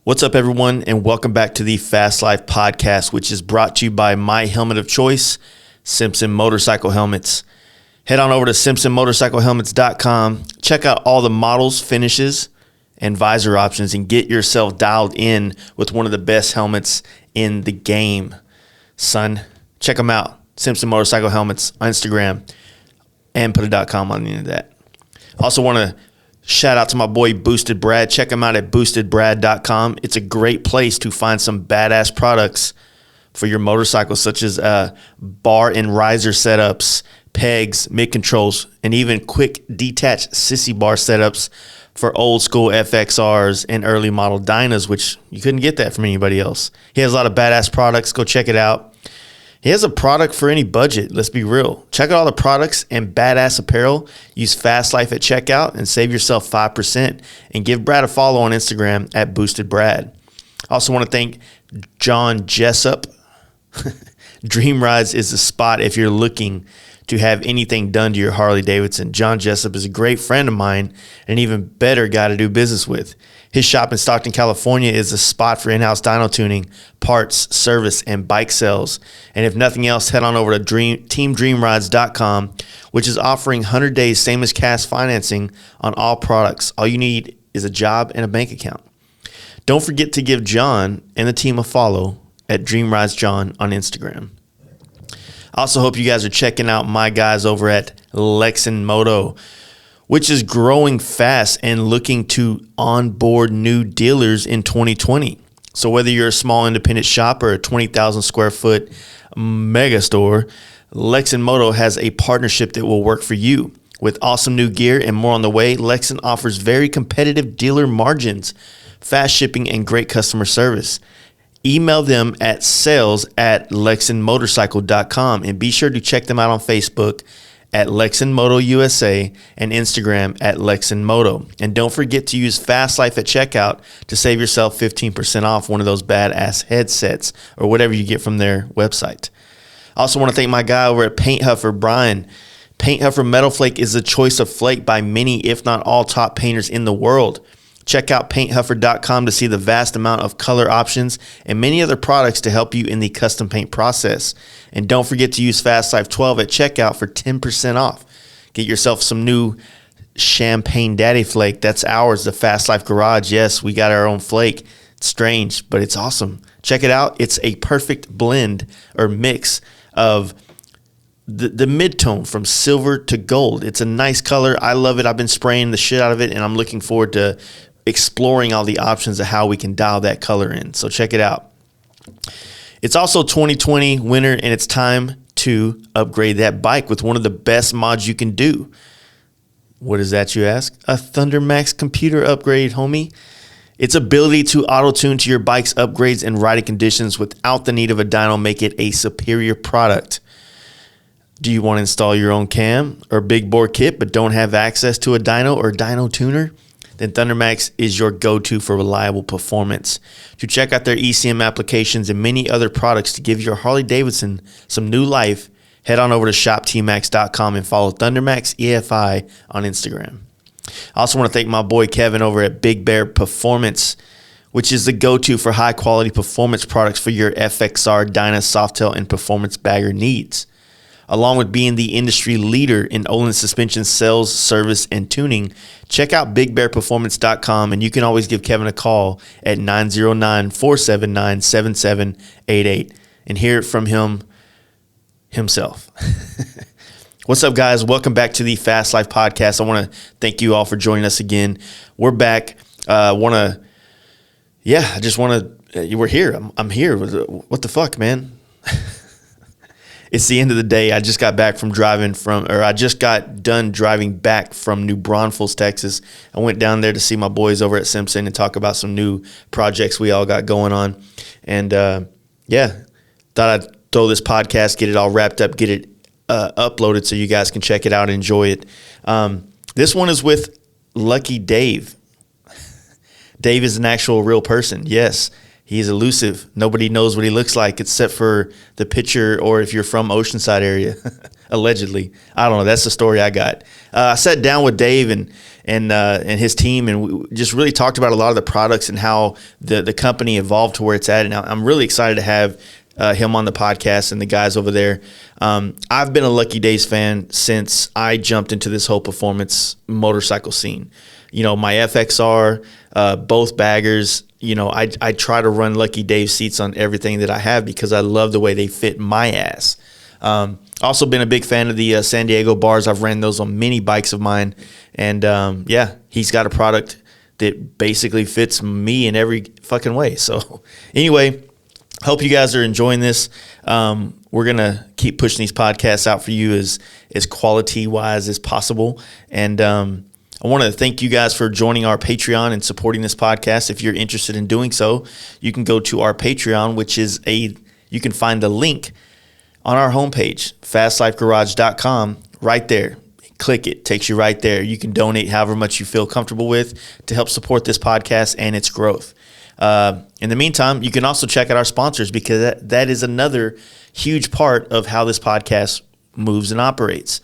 What's up, everyone, and welcome back to the Fast Life Podcast, which is brought to you by my helmet of choice, Simpson Motorcycle Helmets. Head on over to simpsonmotorcyclehelmets.com. Check out all the models, finishes, and visor options, and get yourself dialed in with one of the best helmets in the game. Son, check them out. Simpson Motorcycle Helmets on Instagram, and put a .com on the end of that. Also want to shout out to my boy Boosted Brad. Check him out at boostedbrad.com. It's a great place to find some badass products for your motorcycle, such as bar and riser setups, pegs, mid controls, and even quick detached sissy bar setups for old school FXRs and early model Dynas, which you couldn't get that from anybody else. He has a lot of badass products. Go check it out. He has a product for any budget. Let's be real. Check out all the products and badass apparel. Use Fast Life at checkout and save yourself 5%. And give Brad a follow on Instagram at Boosted Brad. I also want to thank John Jessup. Dream Rides is the spot if you're looking to have anything done to your Harley Davidson. John Jessup is a great friend of mine and an even better guy to do business with. His shop in Stockton, California is a spot for in-house dyno tuning, parts, service, and bike sales. And if nothing else, head on over to teamdreamrides.com, which is offering 100 days same as cash financing on all products. All you need is a job and a bank account. Don't forget to give John and the team a follow at DreamRidesJohn on Instagram. I also hope you guys are checking out my guys over at Lexan Moto, which is growing fast and looking to onboard new dealers in 2020. So whether you're a small independent shop or a 20,000 square foot mega store, Lexan Moto has a partnership that will work for you. With awesome new gear and more on the way, Lexan offers very competitive dealer margins, fast shipping, and great customer service. Email them at sales@lexanmotorcycle.com and be sure to check them out on Facebook at Lexan Moto USA and Instagram at Lexan Moto. And don't forget to use Fast Life at checkout to save yourself 15% off one of those badass headsets or whatever you get from their website. I also want to thank my guy over at Paint Huffer, Brian. Paint Huffer Metal Flake is the choice of flake by many, if not all, top painters in the world. Check out painthuffer.com to see the vast amount of color options and many other products to help you in the custom paint process. And don't forget to use Fast Life 12 at checkout for 10% off. Get yourself some new Champagne Daddy Flake. That's ours, the Fast Life Garage. Yes, we got our own flake. It's strange, but it's awesome. Check it out. It's a perfect blend or mix of the mid-tone from silver to gold. It's a nice color. I love it. I've been spraying the shit out of it, and I'm looking forward to exploring all the options of how we can dial that color in. So check it out. It's also 2020 winter, and it's time to upgrade that bike with one of the best mods you can do. What is that, you ask? A Thunder Max computer upgrade, homie. Its ability to auto-tune to your bike's upgrades and riding conditions without the need of a dyno make it a superior product. Do you want to install your own cam or big bore kit but don't have access to a dyno or dyno tuner? Then ThunderMax is your go-to for reliable performance. To check out their ECM applications and many other products to give your Harley Davidson some new life, head on over to shoptmax.com and follow ThunderMax EFI on Instagram. I also want to thank my boy Kevin over at Big Bear Performance, which is the go-to for high-quality performance products for your FXR, Dyna, Softail, and performance bagger needs. Along with being the industry leader in Olin suspension sales, service, and tuning, check out BigBearPerformance.com, and you can always give Kevin a call at 909-479-7788 and hear it from himself. What's up, guys? Welcome back to the Fast Life Podcast. I want to thank you all for joining us again. We're back. We're here. I'm here. What the fuck, man? It's the end of the day. I just got done driving back from New Braunfels, Texas. I went down there to see my boys over at Simpson and talk about some new projects we all got going on. And thought I'd throw this podcast, get it all wrapped up, get it uploaded so you guys can check it out and enjoy it. This one is with Lucky Dave. Dave is an actual real person. Yes. He's elusive. Nobody knows what he looks like except for the picture, or if you're from Oceanside area Allegedly. I don't know. That's the story I got. I sat down with Dave and his team, and we just really talked about a lot of the products and how the company evolved to where it's at. And I'm really excited to have him on the podcast and the guys over there. I've been a Lucky Days fan since I jumped into this whole performance motorcycle scene. My FXR, both baggers, I try to run Lucky Dave seats on everything that I have because I love the way they fit my ass. Also been a big fan of the San Diego bars. I've ran those on many bikes of mine. And, he's got a product that basically fits me in every fucking way. So anyway, hope you guys are enjoying this. We're going to keep pushing these podcasts out for you as quality-wise as possible. And I want to thank you guys for joining our Patreon and supporting this podcast. If you're interested in doing so, you can go to our Patreon, which is you can find the link on our homepage, fastlifegarage.com, right there. Click it, takes you right there. You can donate however much you feel comfortable with to help support this podcast and its growth. In the meantime, you can also check out our sponsors because that is another huge part of how this podcast moves and operates.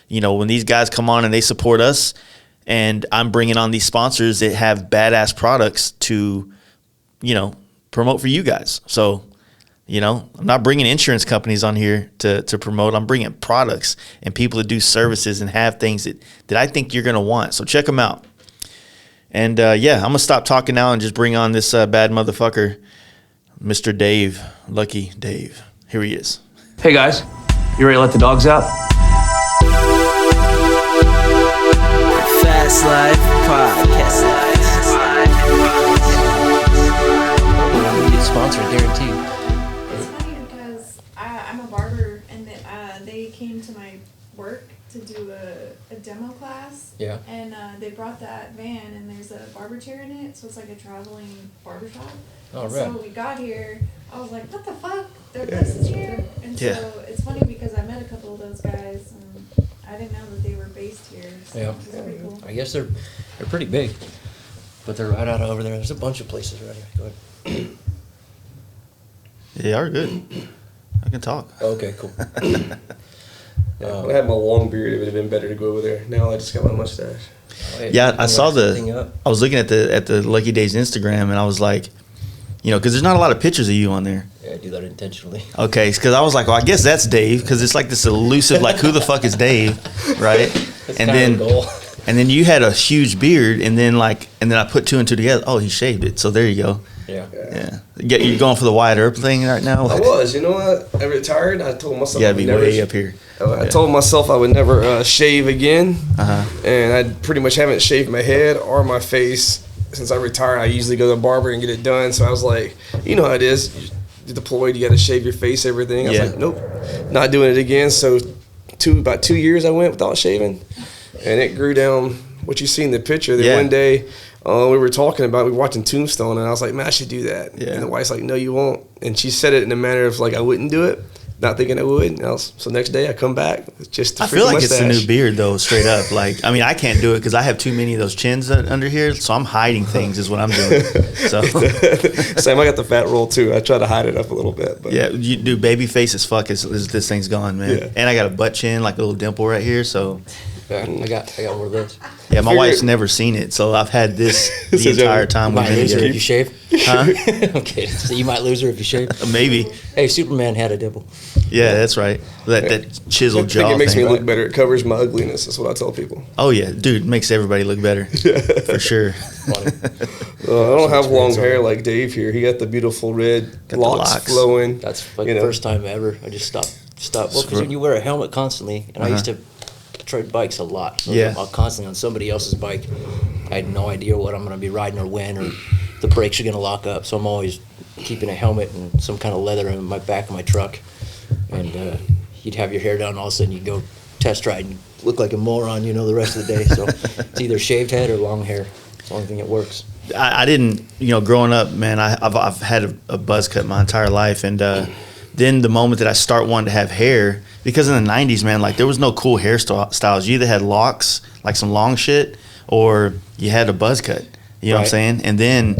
When these guys come on and they support us, and I'm bringing on these sponsors that have badass products to, promote for you guys. So, I'm not bringing insurance companies on here to promote. I'm bringing products and people that do services and have things that I think you're going to want. So check them out. And, I'm going to stop talking now and just bring on this bad motherfucker, Mr. Dave, Lucky Dave. Here he is. Hey, guys. You ready to let the dogs out? Fast Life Podcast. Get sponsored, guaranteed. It's funny because I'm a barber, and they came to my work to do a demo class. Yeah. And they brought that van, and there's a barber chair in it, so it's like a traveling barbershop. Oh, right. So we got here, I was like, what the fuck? Their place is here? And so it's funny because I met a couple of those guys, and I didn't know that they were based here. So Yeah. it's pretty cool. I guess they're pretty big, but they're right out over there. There's a bunch of places right here. Go ahead. Yeah, we're good. I can talk. Okay, cool. When I had my long beard, it would have been better to go over there. Now I just got my mustache. Yeah, I saw I was looking at the Lucky Days Instagram, and I was like, because there's not a lot of pictures of you on there. Yeah, I do that intentionally. Okay, because I was like, well, I guess that's Dave, because it's like this elusive, like, who the fuck is Dave, right? That's kind of the goal. And then you had a huge beard, and then I put two and two together. Oh, he shaved it, so there you go. Yeah. You're going for the Wide Earp thing right now? I was. You know what? I retired. I told myself You gotta be way up here. I told myself I would never shave again. Uh-huh. And I pretty much haven't shaved my head or my face since I retired. I usually go to the barber and get it done. So I was like, you know how it is. You're deployed. You got to shave your face, everything. I was like, nope, not doing it again. So about 2 years I went without shaving. And it grew down what you see in the picture. Then one day we were talking about, we were watching Tombstone, and I was like, man, I should do that. Yeah. And the wife's like, no, you won't. And she said it in a manner of like, I wouldn't do it, not thinking I would. So next day I come back, just to I feel like mustache. it's the new beard, though, straight up. Like, I mean, I can't do it because I have too many of those chins under here, so I'm hiding things is what I'm doing. So Same, I got the fat roll too. I try to hide it up a little bit. But yeah, you do baby face as fuck as this thing's gone, man. Yeah. And I got a butt chin, like a little dimple right here, so... Yeah, I got one of those. Yeah, my wife's never seen it, so I've had this the entire time You we've might been lose her together. if you shave. Huh? Okay, so you might lose her if you shave. Maybe. Hey, Superman had a dimple. Yeah, that's right. That chiseled I jaw think it makes thing. me look better. It covers my ugliness. That's what I tell people. Oh, yeah. Dude, makes everybody look better. For sure. Funny. I don't have long hair like Dave here. He got the beautiful red the locks locks. flowing. That's like the first time ever. I just stopped. Well, because when you wear a helmet constantly, and I used to trade bikes a lot. So Yeah. I'm constantly on somebody else's bike. I had no idea what I'm going to be riding or when, or the brakes are going to lock up. So I'm always keeping a helmet and some kind of leather in my back of my truck. And you'd have your hair down, all of a sudden you'd go test ride and look like a moron, the rest of the day. So it's either shaved head or long hair. It's the only thing that works. I didn't, growing up, man, I've had a buzz cut my entire life. And then the moment that I start wanting to have hair, because in the 90s, man, like there was no cool hairstyles. You either had locks, like some long shit, or you had a buzz cut. You know what I'm saying? And then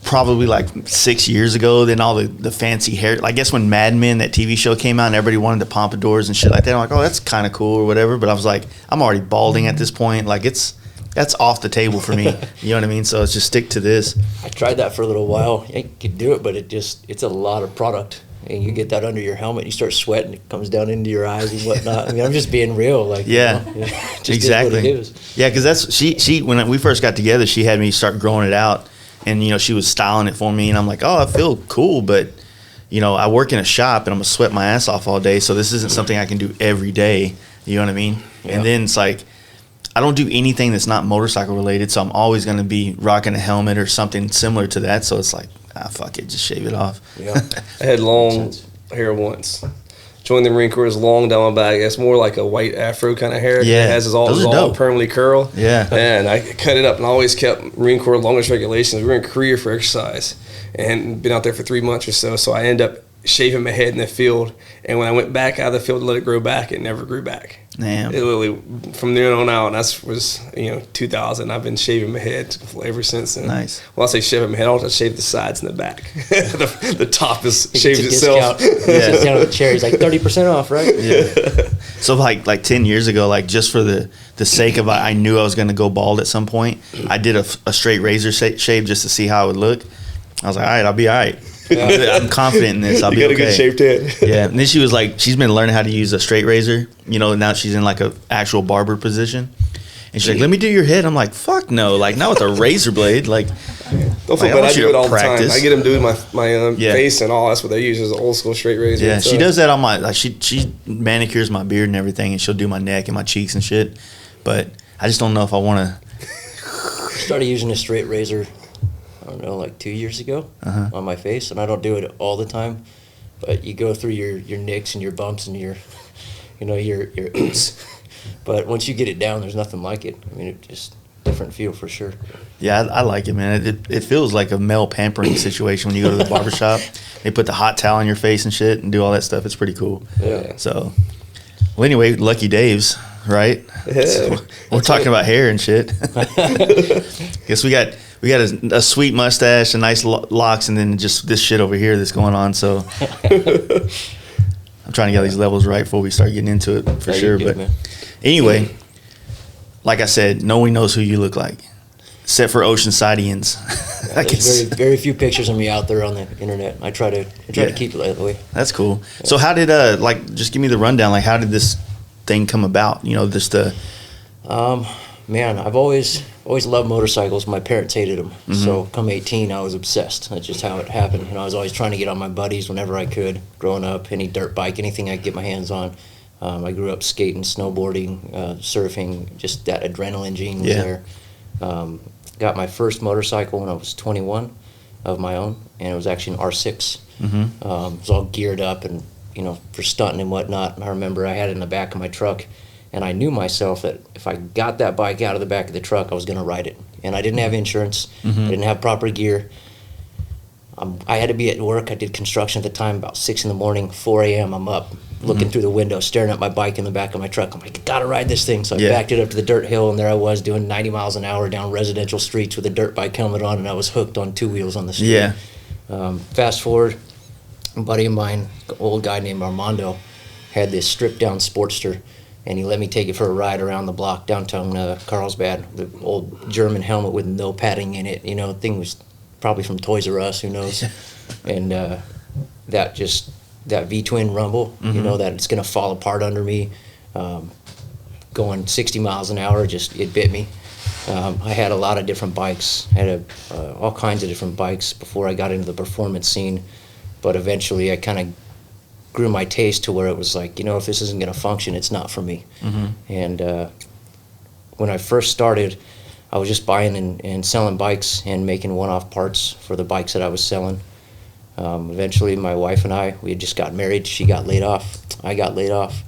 probably like 6 years ago. Then all the fancy hair. I guess when Mad Men, that TV show, came out, and everybody wanted the pompadours and shit like that. I'm like, oh, that's kind of cool or whatever. But I was like, I'm already balding at this point. Like that's off the table for me. You know what I mean? So let's just stick to this. I tried that for a little while. You could do it, but it's a lot of product. And you get that under your helmet, you start sweating, it comes down into your eyes and whatnot. I mean, I'm just being real. Like, Yeah, you know, just exactly. is what it is. Yeah, because that's she when we first got together, she had me start growing it out, and she was styling it for me, and I'm like, oh, I feel cool, but I work in a shop and I'm gonna sweat my ass off all day, so this isn't something I can do every day. You know what I mean? Yeah. And then it's like, I don't do anything that's not motorcycle related, so I'm always going to be rocking a helmet or something similar to that. So it's like, fuck it, just shave it off. Yeah. I had long hair once. Joined the Marine Corps, is long down my back. It's more like a white afro kind of hair. Yeah. It has all Those are dope. permanently curl. Yeah. And I cut it up and I always kept Marine Corps longest regulations. We were in Korea for exercise and been out there for 3 months or so. So I ended up shaving my head in the field. And when I went back out of the field to let it grow back, it never grew back. Damn. It literally, from then on out, and that was 2000. I've been shaving my head ever since. And Nice. Well, I say shaving my head, I'll just shave the sides and the back. the top is It's shaves a itself. discount. Sits down at the chair. He's like 30% off, right? Yeah. So like 10 years ago, like just for the sake of I knew I was going to go bald at some point, I did a straight razor shave just to see how it would look. I was like, all right, I'll be all right. I'm confident in this. I'll You be got okay. a good shaved head. Yeah, and then she was like, she's been learning how to use a straight razor. Now she's in like a actual barber position, and she's like, "Let me do your head." I'm like, "Fuck no!" Like not with a razor blade. Like, Don't feel I bad. want I you do to it all practice. the time. I get them doing my Yeah. face and all. That's what they use is an old school straight razor. yeah, So, she does that on my like she manicures my beard and everything, and she'll do my neck and my cheeks and shit. But I just don't know if I want to. Started using a straight razor, I don't know, like 2 years ago on my face, and I don't do it all the time, but you go through your nicks and your bumps and your oops. But once you get it down, there's nothing like it. I mean, it just different feel for sure. Yeah, I like it, man. It feels like a male pampering situation when you go to the barbershop. They put the hot towel on your face and shit and do all that stuff. It's pretty cool. Yeah. So, well, anyway, Lucky Dave's, right? Yeah. So, we're talking about hair and shit. Guess we got a sweet mustache and nice locks, and then just this shit over here that's going on. So, I'm trying to get these levels right before we start getting into it for Yeah, sure. you're good, But man. anyway, like I said, no one knows who you look like, except for Oceansideans. I There's guess. very few pictures of me out there on the internet. I try to Yeah. keep it that way. That's cool. So how did just give me the rundown? Like how did this thing come about? Just the Man, I've always loved motorcycles. My parents hated them, Mm-hmm. so come 18, I was obsessed. That's just how it happened. I was always trying to get on my buddies whenever I could. Growing up, any dirt bike, anything I could get my hands on. I grew up skating, snowboarding, surfing. Just that adrenaline gene was Yeah. there. Got my first motorcycle when I was 21 of my own, and it was actually an R6. Mm-hmm. It was all geared up and for stunting and whatnot. And I remember I had it in the back of my truck. And I knew myself that if I got that bike out of the back of the truck, I was going to ride it. And I didn't have insurance. Mm-hmm. I didn't have proper gear. I had to be at work. I did construction at the time, about 6 in the morning, 4 a.m. I'm up, looking through the window, staring at my bike in the back of my truck. I'm like, I got to ride this thing. So I Yeah. backed it up to the dirt hill, and there I was doing 90 miles an hour down residential streets with a dirt bike helmet on, and I was hooked on 2 wheels on the street. Yeah. Fast forward, a buddy of mine, an old guy named Armando, had this stripped-down Sportster, and he let me take it for a ride around the block downtown Carlsbad. The old German helmet with no padding in it. The thing was probably from Toys R Us, who knows? And that V-twin rumble, that it's going to fall apart under me, going 60 miles an hour, it bit me. I had a lot of different bikes. I had all kinds of different bikes before I got into the performance scene, but eventually I kind of grew my taste to where it was like, if this isn't going to function, it's not for me. Mm-hmm. And when I first started, I was just buying and selling bikes and making one-off parts for the bikes that I was selling. Eventually, my wife and we had just got married. She got laid off. I got laid off.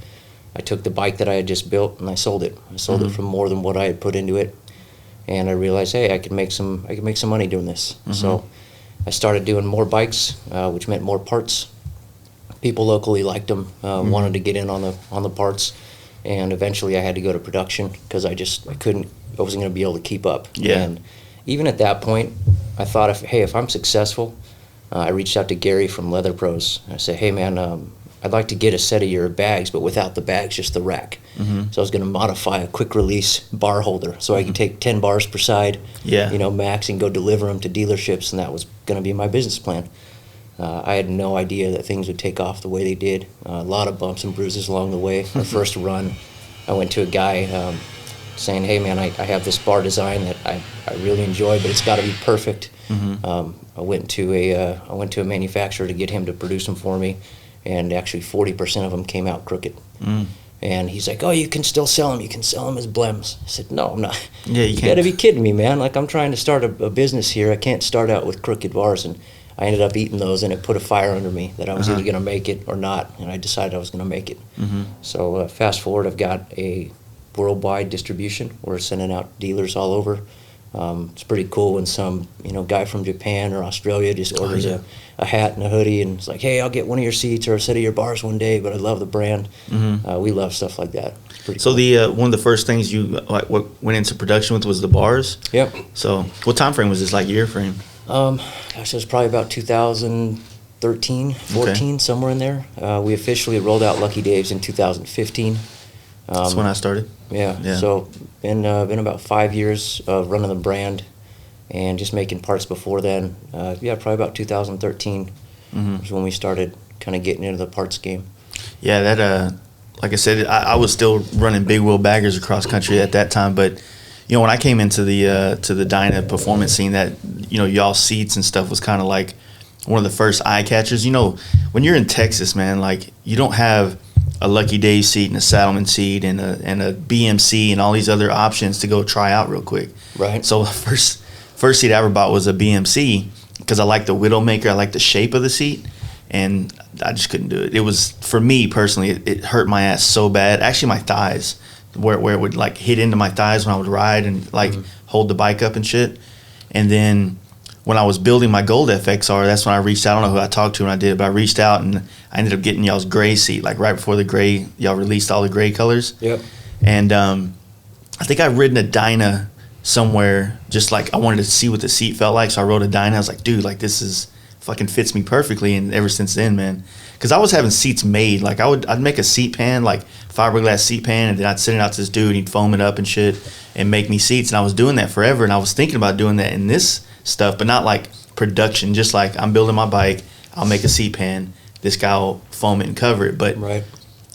I took the bike that I had just built and I sold it. I sold it for more than what I had put into it. And I realized, hey, I could make some money doing this. So I started doing more bikes, which meant more parts. People locally liked them, wanted to get in on the parts, and eventually I had to go to production because I wasn't going to be able to keep up. Yeah. And even at that point, I thought, if I'm successful, I reached out to Gary from Leather Pros. I said, hey man, I'd like to get a set of your bags, but without the bags, just the rack. So I was going to modify a quick release bar holder so I could take 10 bars per side, max, and go deliver them to dealerships, and that was going to be my business plan. I had no idea that things would take off the way they did. A lot of bumps and bruises along the way. Our first run, I went to a guy saying, hey man, I have this bar design that I really enjoy, but it's got to be perfect. I went to a manufacturer to get him to produce them for me, and actually 40% of them came out crooked. And he's like, oh, you can still sell them. You can sell them as blems. I said, no, I'm not. Yeah, you got to be kidding me, man. Like, I'm trying to start a business here. I can't start out with crooked bars. And I ended up eating those, and it put a fire under me that I was either going to make it or not, and I decided I was going to make it. So fast forward, I've got a worldwide distribution. We're sending out dealers all over. It's pretty cool when some guy from Japan or Australia just orders a hat and a hoodie and it's like, hey, I'll get one of your seats or a set of your bars one day, but I love the brand. We love stuff like that. It's pretty So cool. the one of the first things you what went into production with was the bars? Yep. So what time frame was this, like year frame? Gosh, it was probably about 2013, 14, somewhere in there. We officially rolled out Lucky Dave's in 2015. That's when I started. Yeah. So been about 5 years of running the brand, and just making parts before then. Probably about 2013 was when we started kind of getting into the parts game. Yeah, that like I said, I was still running big wheel baggers across country at that time, but when I came into the Dyna performance scene, that y'all seats and stuff was kind of like one of the first eye catchers. When you're in Texas, man, like you don't have a Lucky Dave seat and a Saddleman seat and a BMC and all these other options to go try out real quick. Right. So the first seat I ever bought was a BMC because I like the Widowmaker. I like the shape of the seat, and I just couldn't do it. It was, for me personally, it hurt my ass so bad. Actually, my thighs, where it would like hit into my thighs when I would ride and like hold the bike up and shit. And then when I was building my Gold FXR, that's when I reached out. I don't know who I talked to when I did it, but I reached out and I ended up getting y'all's gray seat, like right before the gray, y'all released all the gray colors. Yep. And I think I've ridden a Dyna somewhere, just like I wanted to see what the seat felt like. So I rode a Dyna. I was like, dude, like this is fucking fits me perfectly. And ever since then, man, because I was having seats made. Like I'd make a seat pan, like fiberglass seat pan, and then I'd send it out to this dude. And he'd foam it up and shit and make me seats. And I was doing that forever. And I was thinking about doing that in this stuff, but not like production. Just like I'm building my bike, I'll make a seat pan. This guy will foam it and cover it. But Right.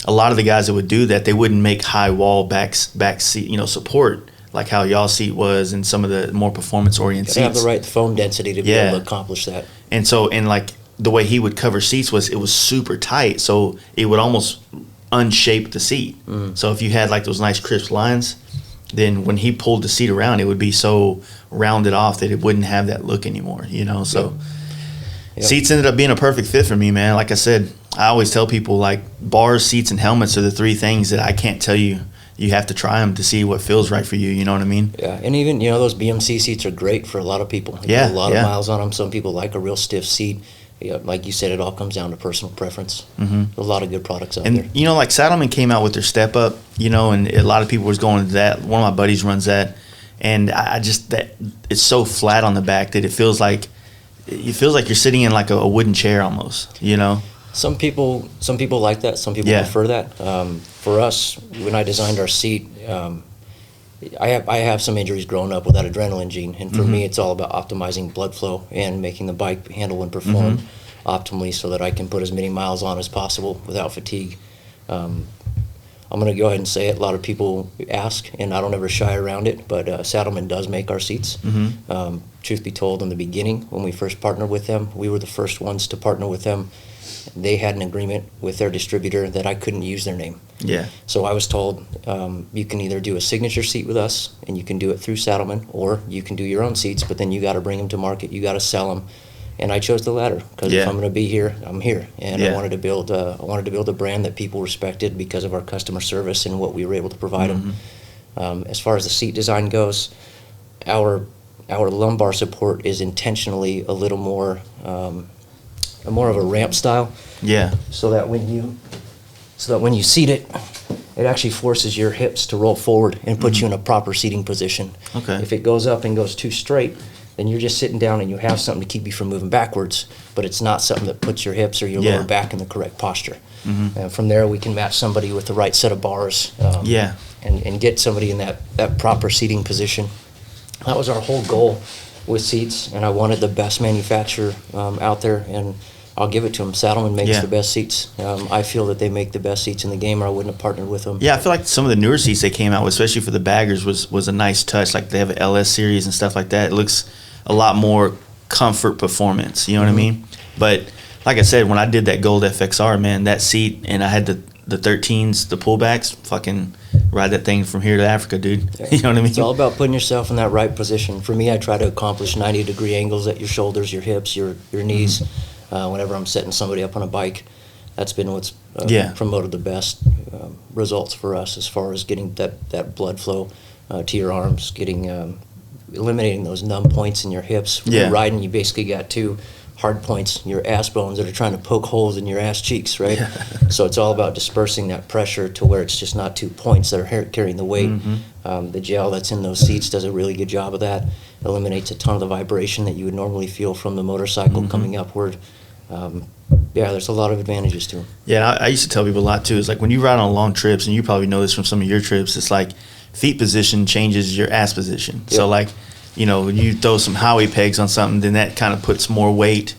a lot of the guys that would do that, they wouldn't make high wall back seat, support like how y'all seat was and some of the more performance oriented Gotta have seats. the right foam density to be able to accomplish that. And so, and like the way he would cover seats was, it was super tight, so it would almost unshape the seat. So if you had like those nice crisp lines, then when he pulled the seat around, it would be so rounded off that it wouldn't have that look anymore, So Yep. seats ended up being a perfect fit for me, man. Like I said, I always tell people, like, bars, seats, and helmets are the three things that I can't tell you. You have to try them to see what feels right for you. You know what I mean? Yeah, and even those BMC seats are great for a lot of people. You Yeah, put a lot yeah. of miles on them. Some people like a real stiff seat. Like you said, it all comes down to personal preference. There's a lot of good products out there. And like Saddleman came out with their Step Up, and a lot of people was going to that. One of my buddies runs that, and I just, that it's so flat on the back that it feels like you're sitting in like a wooden chair almost. Some people like that. Some people prefer that. For us, when I designed our seat, I have some injuries growing up with that adrenaline gene, and for me, it's all about optimizing blood flow and making the bike handle and perform optimally so that I can put as many miles on as possible without fatigue. I'm going to go ahead and say it. A lot of people ask, and I don't ever shy around it, but Saddleman does make our seats. Truth be told, in the beginning, when we first partnered with them, we were the first ones to partner with them. They had an agreement with their distributor that I couldn't use their name. Yeah. So I was told, you can either do a signature seat with us, and you can do it through Saddleman, or you can do your own seats, but then you got to bring them to market. You got to sell them. And I chose the latter because if I'm going to be here, I'm here. And I wanted to build a brand that people respected because of our customer service and what we were able to provide them. As far as the seat design goes, our lumbar support is intentionally a little more of a ramp style. Yeah. So that when you seat it, it actually forces your hips to roll forward and puts you in a proper seating position. Okay. If it goes up and goes too straight, then you're just sitting down and you have something to keep you from moving backwards, but it's not something that puts your hips or your Yeah. lower back in the correct posture. And from there, we can match somebody with the right set of bars and get somebody in that proper seating position. That was our whole goal with seats, and I wanted the best manufacturer out there, and I'll give it to them. Saddlemen makes Yeah. the best seats. I feel that they make the best seats in the game, or I wouldn't have partnered with them. Yeah, I feel like some of the newer seats they came out with, especially for the baggers, was a nice touch. Like they have an LS series and stuff like that. It looks a lot more comfort performance. You know what I mean? But like I said, when I did that Gold FXR, man, that seat, and I had the 13s, the pullbacks, fucking ride that thing from here to Africa, dude. You know what I mean? It's all about putting yourself in that right position. For me, I try to accomplish 90-degree angles at your shoulders, your hips, your knees. Whenever I'm setting somebody up on a bike, that's been what's promoted the best results for us as far as getting that blood flow to your arms, getting eliminating those numb points in your hips. When you're riding, you basically got two hard points, your ass bones that are trying to poke holes in your ass cheeks, right? So it's all about dispersing that pressure to where it's just not 2 points that are carrying the weight. The gel that's in those seats does a really good job of that. Eliminates a ton of the vibration that you would normally feel from the motorcycle coming upward. There's a lot of advantages to them. Yeah, I used to tell people a lot too. It's like when you ride on long trips, and you probably know this from some of your trips, it's like feet position changes your ass position. So like, you know, when you throw some Howie pegs on something, then that kind of puts more weight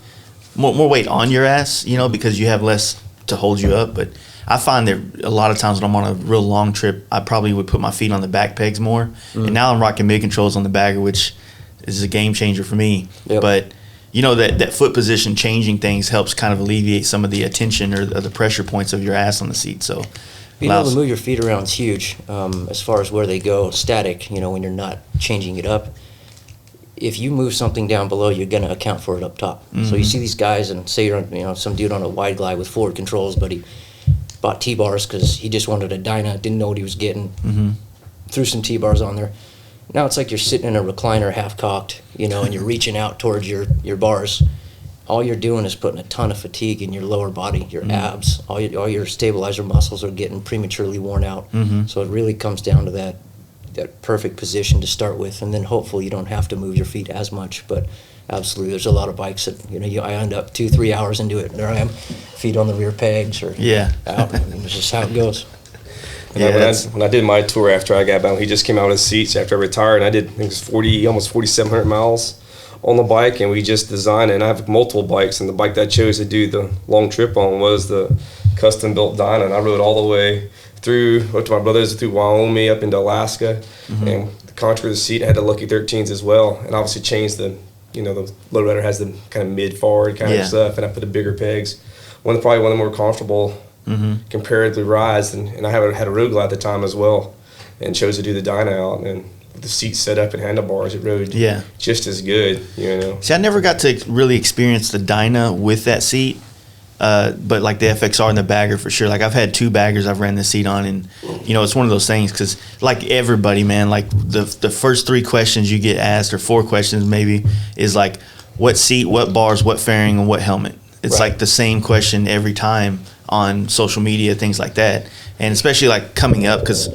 on your ass, you know, because you have less to hold you up. But I find that a lot of times when I'm on a real long trip, I probably would put my feet on the back pegs more. And now I'm rocking mid controls on the bagger, which is a game changer for me. But you know, that foot position changing things helps kind of alleviate some of the attention or the pressure points of your ass on the seat. So being able to move your feet around is huge as far as where they go static, you know, when you're not changing it up. If you move something down below, you're going to account for it up top. So you see these guys, and say you're on, you know, some dude on a wide glide with forward controls, but he bought T-bars because he just wanted a Dyna, didn't know what he was getting, threw some T-bars on there. Now it's like you're sitting in a recliner half-cocked, you know, and you're reaching out towards your bars. All you're doing is putting a ton of fatigue in your lower body, your abs. All your stabilizer muscles are getting prematurely worn out. So it really comes down to that perfect position to start with, and then hopefully you don't have to move your feet as much. But absolutely, there's a lot of bikes that, you know, I end up 2-3 hours into it, and there I am, feet on the rear pegs or out. I mean, it's just how it goes. When I did my tour after I got back, he just came out of his seats after I retired, and I did, I think it was almost 4,700 miles on the bike, and we just designed it. And I have multiple bikes, and the bike that I chose to do the long trip on was the custom built Dyna, and I rode all the way through, went to my brother's, through Wyoming up into Alaska, and the contour of the seat had the Lucky 13s as well, and obviously changed the, you know, the lowrider has the kind of mid-forward kind of stuff, and I put the bigger pegs. Probably one of the more comfortable comparatively rides, and I had a road glide at the time as well, and chose to do the Dyna out, and with the seat set up and handlebars, it rode just as good, you know. See, I never got to really experience the Dyna with that seat. But like the FXR and the bagger for sure. Like I've had 2 baggers I've ran the seat on, and you know, it's one of those things because like everybody, man, like the first 3 questions you get asked, or 4 questions maybe, is like what seat, what bars, what fairing, and what helmet. It's like the same question every time on social media, things like that. And especially like coming up, because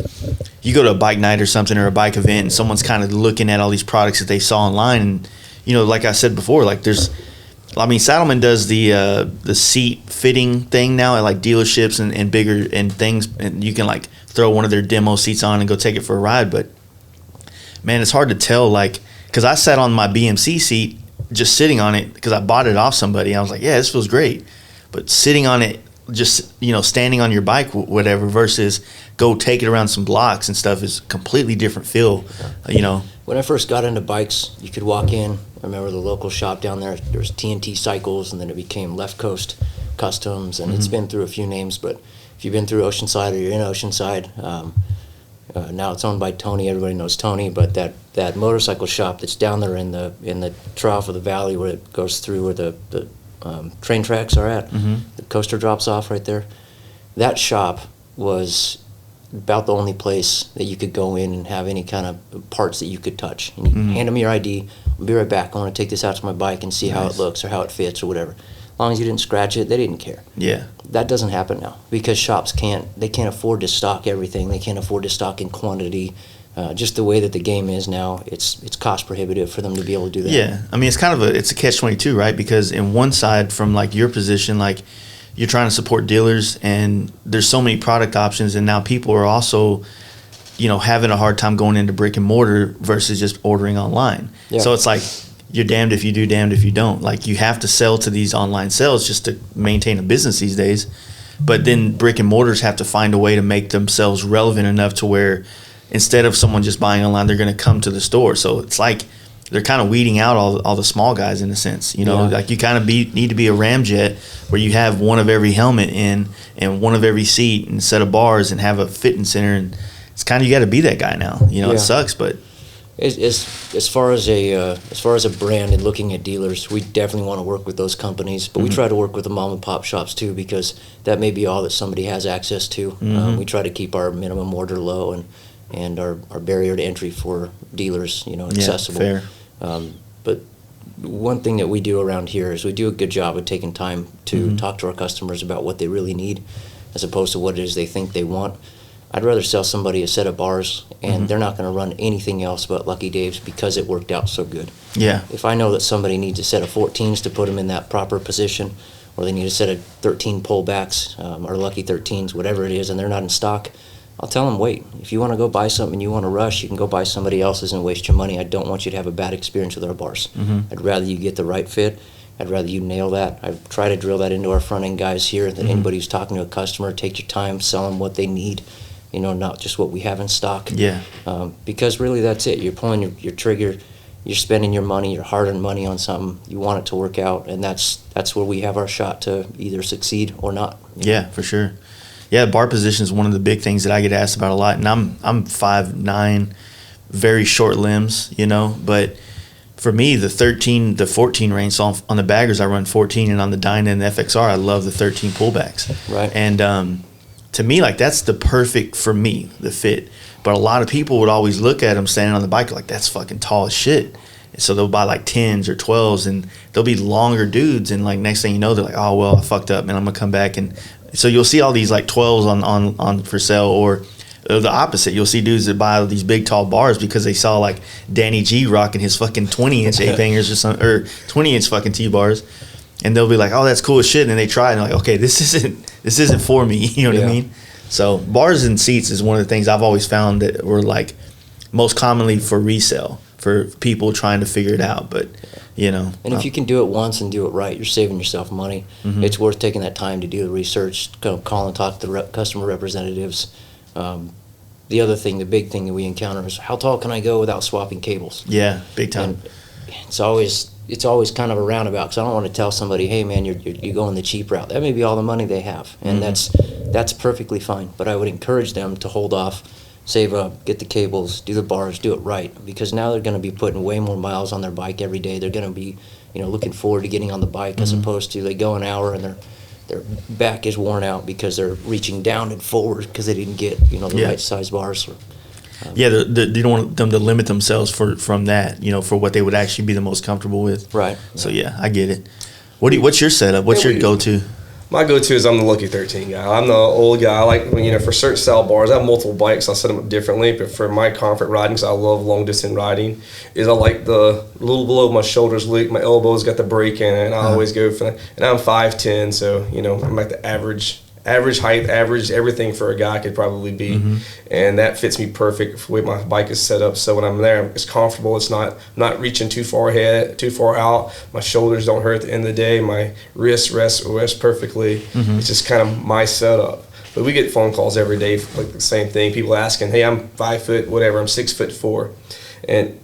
you go to a bike night or something, or a bike event, and someone's kind of looking at all these products that they saw online, and you know, like I said before, like Saddlemen does the seat fitting thing now at like dealerships and bigger and things, and you can like throw one of their demo seats on and go take it for a ride. But man, it's hard to tell, like, because I sat on my BMC seat, just sitting on it because I bought it off somebody. I was like, yeah, this feels great. But sitting on it, just, you know, standing on your bike, whatever, versus go take it around some blocks and stuff is a completely different feel, you know. When I first got into bikes, you could walk in. I remember the local shop down there. There was TNT Cycles, and then it became Left Coast Customs, and it's been through a few names. But if you've been through Oceanside or you're in Oceanside, now it's owned by Tony. Everybody knows Tony. But that motorcycle shop that's down there in the trough of the valley where it goes through where the train tracks are at, the coaster drops off right there. That shop was about the only place that you could go in and have any kind of parts that you could touch. And you hand them your ID. I'll be right back. I want to take this out to my bike and see how it looks or how it fits or whatever. As long as you didn't scratch it, they didn't care. Yeah. That doesn't happen now because shops can't afford to stock everything. They can't afford to stock in quantity. just the way that the game is now, it's cost prohibitive for them to be able to do that. Yeah, I mean, it's kind of it's a catch-22, right? Because in one side, from like your position, like you're trying to support dealers, and there's so many product options, and now people are also, having a hard time going into brick and mortar versus just ordering online. Yeah. So it's like you're damned if you do, damned if you don't. Like you have to sell to these online sales just to maintain a business these days, but then brick and mortars have to find a way to make themselves relevant enough to where instead of someone just buying online, they're going to come to the store. So it's like they're kind of weeding out all the small guys in a sense. Like you kind of need to be a ramjet where you have one of every helmet in and one of every seat and a set of bars and have a fitting center. And it's kind of, you got to be that guy now. It sucks, but as far as a brand and looking at dealers, we definitely want to work with those companies, but we try to work with the mom and pop shops too, because that may be all that somebody has access to. We try to keep our minimum order low and our barrier to entry for dealers, accessible. Yeah, fair. But one thing that we do around here is we do a good job of taking time to talk to our customers about what they really need, as opposed to what it is they think they want. I'd rather sell somebody a set of bars, and they're not going to run anything else but Lucky Dave's because it worked out so good. Yeah. If I know that somebody needs a set of 14s to put them in that proper position, or they need a set of 13 pullbacks, or Lucky 13s, whatever it is, and they're not in stock, I'll tell them, wait. If you want to go buy something and you want to rush, you can go buy somebody else's and waste your money. I don't want you to have a bad experience with our bars. I'd rather you get the right fit. I'd rather you nail that. I try to drill that into our front-end guys here, that anybody who's talking to a customer, take your time, sell them what they need, not just what we have in stock. Yeah. Because really that's it. You're pulling your trigger, you're spending your money, your hard-earned money on something. You want it to work out, and that's where we have our shot to either succeed or not. Yeah, for sure. Yeah, bar position is one of the big things that I get asked about a lot, and I'm 5'9", very short limbs, but for me, the 14 range, so on the baggers I run 14, and on the Dyna and the FXR I love the 13 pullbacks. Right. And to me, like, that's the perfect, for me, the fit. But a lot of people would always look at them standing on the bike like, that's fucking tall as shit. And so they'll buy like 10s or 12s, and they'll be longer dudes, and like next thing you know, they're like, oh well, I fucked up, man, I'm gonna come back. And so you'll see all these like 12s on for sale, or the opposite. You'll see dudes that buy these big tall bars because they saw like Danny G rocking his fucking 20-inch ape hangers or 20-inch fucking T-bars, and they'll be like, oh, that's cool as shit. And then they try it and they're like, okay, this isn't for me. You know what I mean? So bars and seats is one of the things I've always found that were like most commonly for resale for people trying to figure it out. But and if you can do it once and do it right, you're saving yourself money. It's worth taking that time to do the research, call and talk to the customer representatives. The other thing, the big thing that we encounter is, how tall can I go without swapping cables? Yeah, big time. And it's always kind of a roundabout, because I don't want to tell somebody, hey man, you're going the cheap route. That may be all the money they have, and that's perfectly fine. But I would encourage them to hold off, save up, get the cables, do the bars, do it right, because now they're going to be putting way more miles on their bike every day. They're going to be, looking forward to getting on the bike, as opposed to they go an hour and their back is worn out because they're reaching down and forward because they didn't get the right size bars. You don't want them to limit themselves from that, for what they would actually be the most comfortable with. Right. So yeah, I get it. What's your setup? What's your go-to? My go-to is I'm the Lucky 13 guy. I'm the old guy. I like, for certain style bars, I have multiple bikes. I set them up differently, but for my comfort riding, because I love long-distance riding, is I like the little below my shoulders loop, my elbows got the break in it, and I always go for that. And I'm 5'10", so, I'm like the average height, average everything for a guy could probably be. And that fits me perfect for the way my bike is set up. So when I'm there, it's comfortable. It's not reaching too far ahead, too far out. My shoulders don't hurt at the end of the day. My wrists rest perfectly. It's just kind of my setup. But we get phone calls every day for like the same thing. People asking, hey, I'm 5 foot, whatever. I'm 6'4", and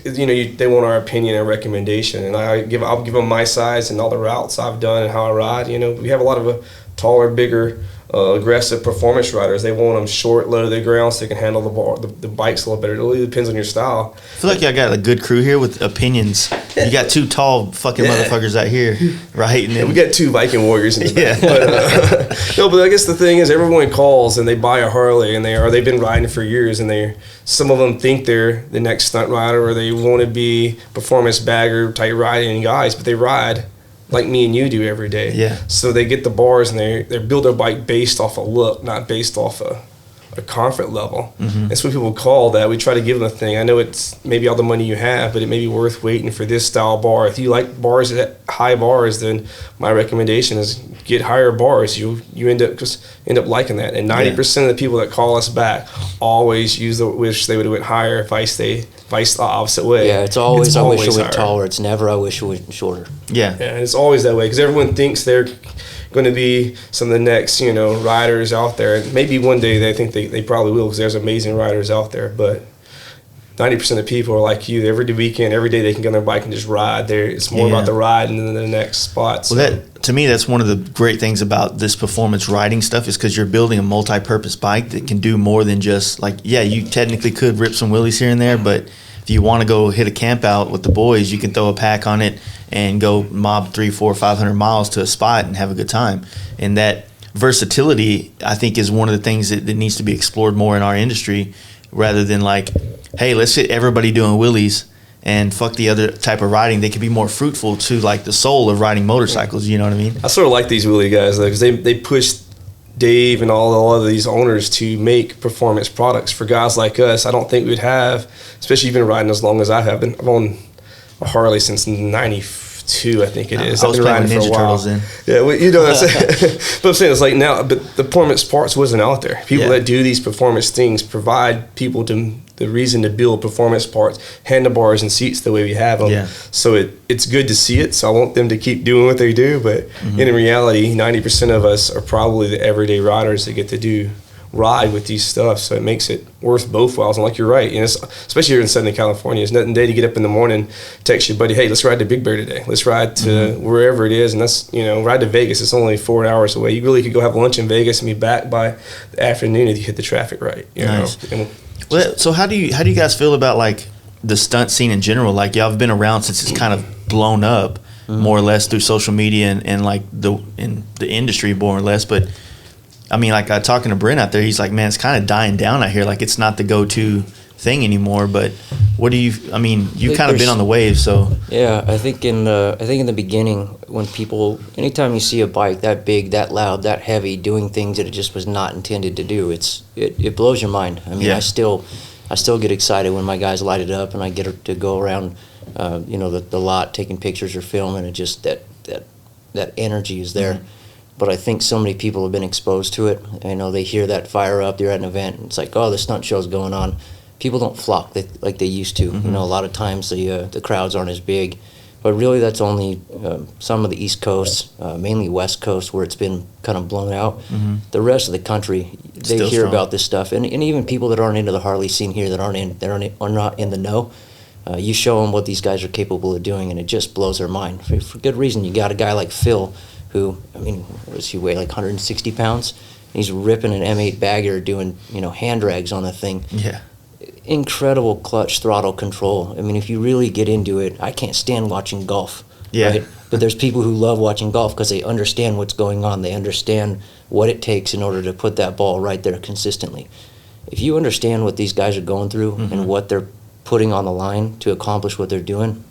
they want our opinion and recommendation. And I'll give them my size and all the routes I've done and how I ride. We have a lot of taller, bigger, aggressive performance riders. They want them short, low to the ground, so they can handle the bikes a little better. It really depends on your style. I feel like y'all got a good crew here with opinions. You got two tall fucking motherfuckers out here, right? And then we got two Viking warriors in the back. But I guess the thing is, everyone calls and they buy a Harley, and they've been riding for years, and some of them think they're the next stunt rider, or they want to be performance bagger type riding guys, but they ride like me and you do every day. Yeah. So they get the bars, and they build their bike based off a look, not based off a a comfort level. That's what people call that. We try to give them a thing. I know it's maybe all the money you have, but it may be worth waiting for this style bar. If you like bars at high bars, then my recommendation is get higher bars. You end up liking that. And 90% of the people that call us back always wish they would have went higher, vice the opposite way. Yeah, it's always I wish it went higher. taller. It's never I wish it went shorter. Yeah. Yeah, and it's always that way because everyone thinks they're going to be some of the next, riders out there. And maybe one day they think they probably will because there's amazing riders out there. But 90% of people are like you. Every weekend, every day they can get on their bike and just ride. It's more about the ride and then the next spot. So. Well, to me, that's one of the great things about this performance riding stuff is because you're building a multi-purpose bike that can do more than just you technically could rip some wheelies here and there, but if you want to go hit a camp out with the boys, you can throw a pack on it and go mob 300, 400, 500 miles to a spot and have a good time. And that versatility, I think, is one of the things that needs to be explored more in our industry rather than hey, let's hit everybody doing wheelies and fuck the other type of riding. They could be more fruitful to the soul of riding motorcycles. You know what I mean? I sort of like these wheelie guys though because they push Dave and all of these owners to make performance products for guys like us. I don't think we'd have, especially you've been riding as long as I have been. I've owned a Harley since '92, I think it is. I was I've been playing riding with for a Ninja while. Turtles then. Yeah, that's but I'm saying it's now, but the performance parts wasn't out there. People that do these performance things provide people the reason to build performance parts, handlebars and seats the way we have them. Yeah. So it's good to see it. So I want them to keep doing what they do. But in reality, 90% of us are probably the everyday riders that get to ride with these stuff. So it makes it worth both whiles. And you're right, especially here in Southern California, it's nothing day to get up in the morning, text your buddy, hey, let's ride to Big Bear today. Let's ride to wherever it is. And that's, ride to Vegas. It's only 4 hours away. You really could go have lunch in Vegas and be back by the afternoon if you hit the traffic right. Nice. Well, so how do you guys feel about the stunt scene in general? Y'all have been around since it's kind of blown up more or less through social media and in the industry more or less. But I mean, talking to Brent out there, he's like, man, it's kind of dying down out here. It's not the go-to thing anymore. But what do you? I mean, you've kind of been on the wave, so. Yeah, I think in the beginning, when anytime you see a bike that big, that loud, that heavy, doing things that it just was not intended to do, it blows your mind. I mean, I still get excited when my guys light it up and I get to go around, the lot taking pictures or filming, and just that energy is there. But I think so many people have been exposed to it. They hear that fire up, they're at an event, and it's oh, the stunt show's going on. People don't flock like they used to. A lot of times the crowds aren't as big. But really that's only some of the East Coast, mainly West Coast, where it's been kind of blown out. The rest of the country, they Still hear strong. about this stuff. And even people that aren't into the Harley scene here, that are not in the know, you show them what these guys are capable of doing, and it just blows their mind. For good reason. You got a guy like Phil, who, what does he weigh, 160 pounds? He's ripping an M8 bagger, doing, hand drags on the thing. Yeah. Incredible clutch throttle control. If you really get into it, I can't stand watching golf. Yeah. Right? But there's people who love watching golf because they understand what's going on. They understand what it takes in order to put that ball right there consistently. If you understand what these guys are going through and what they're putting on the line to accomplish what they're doing,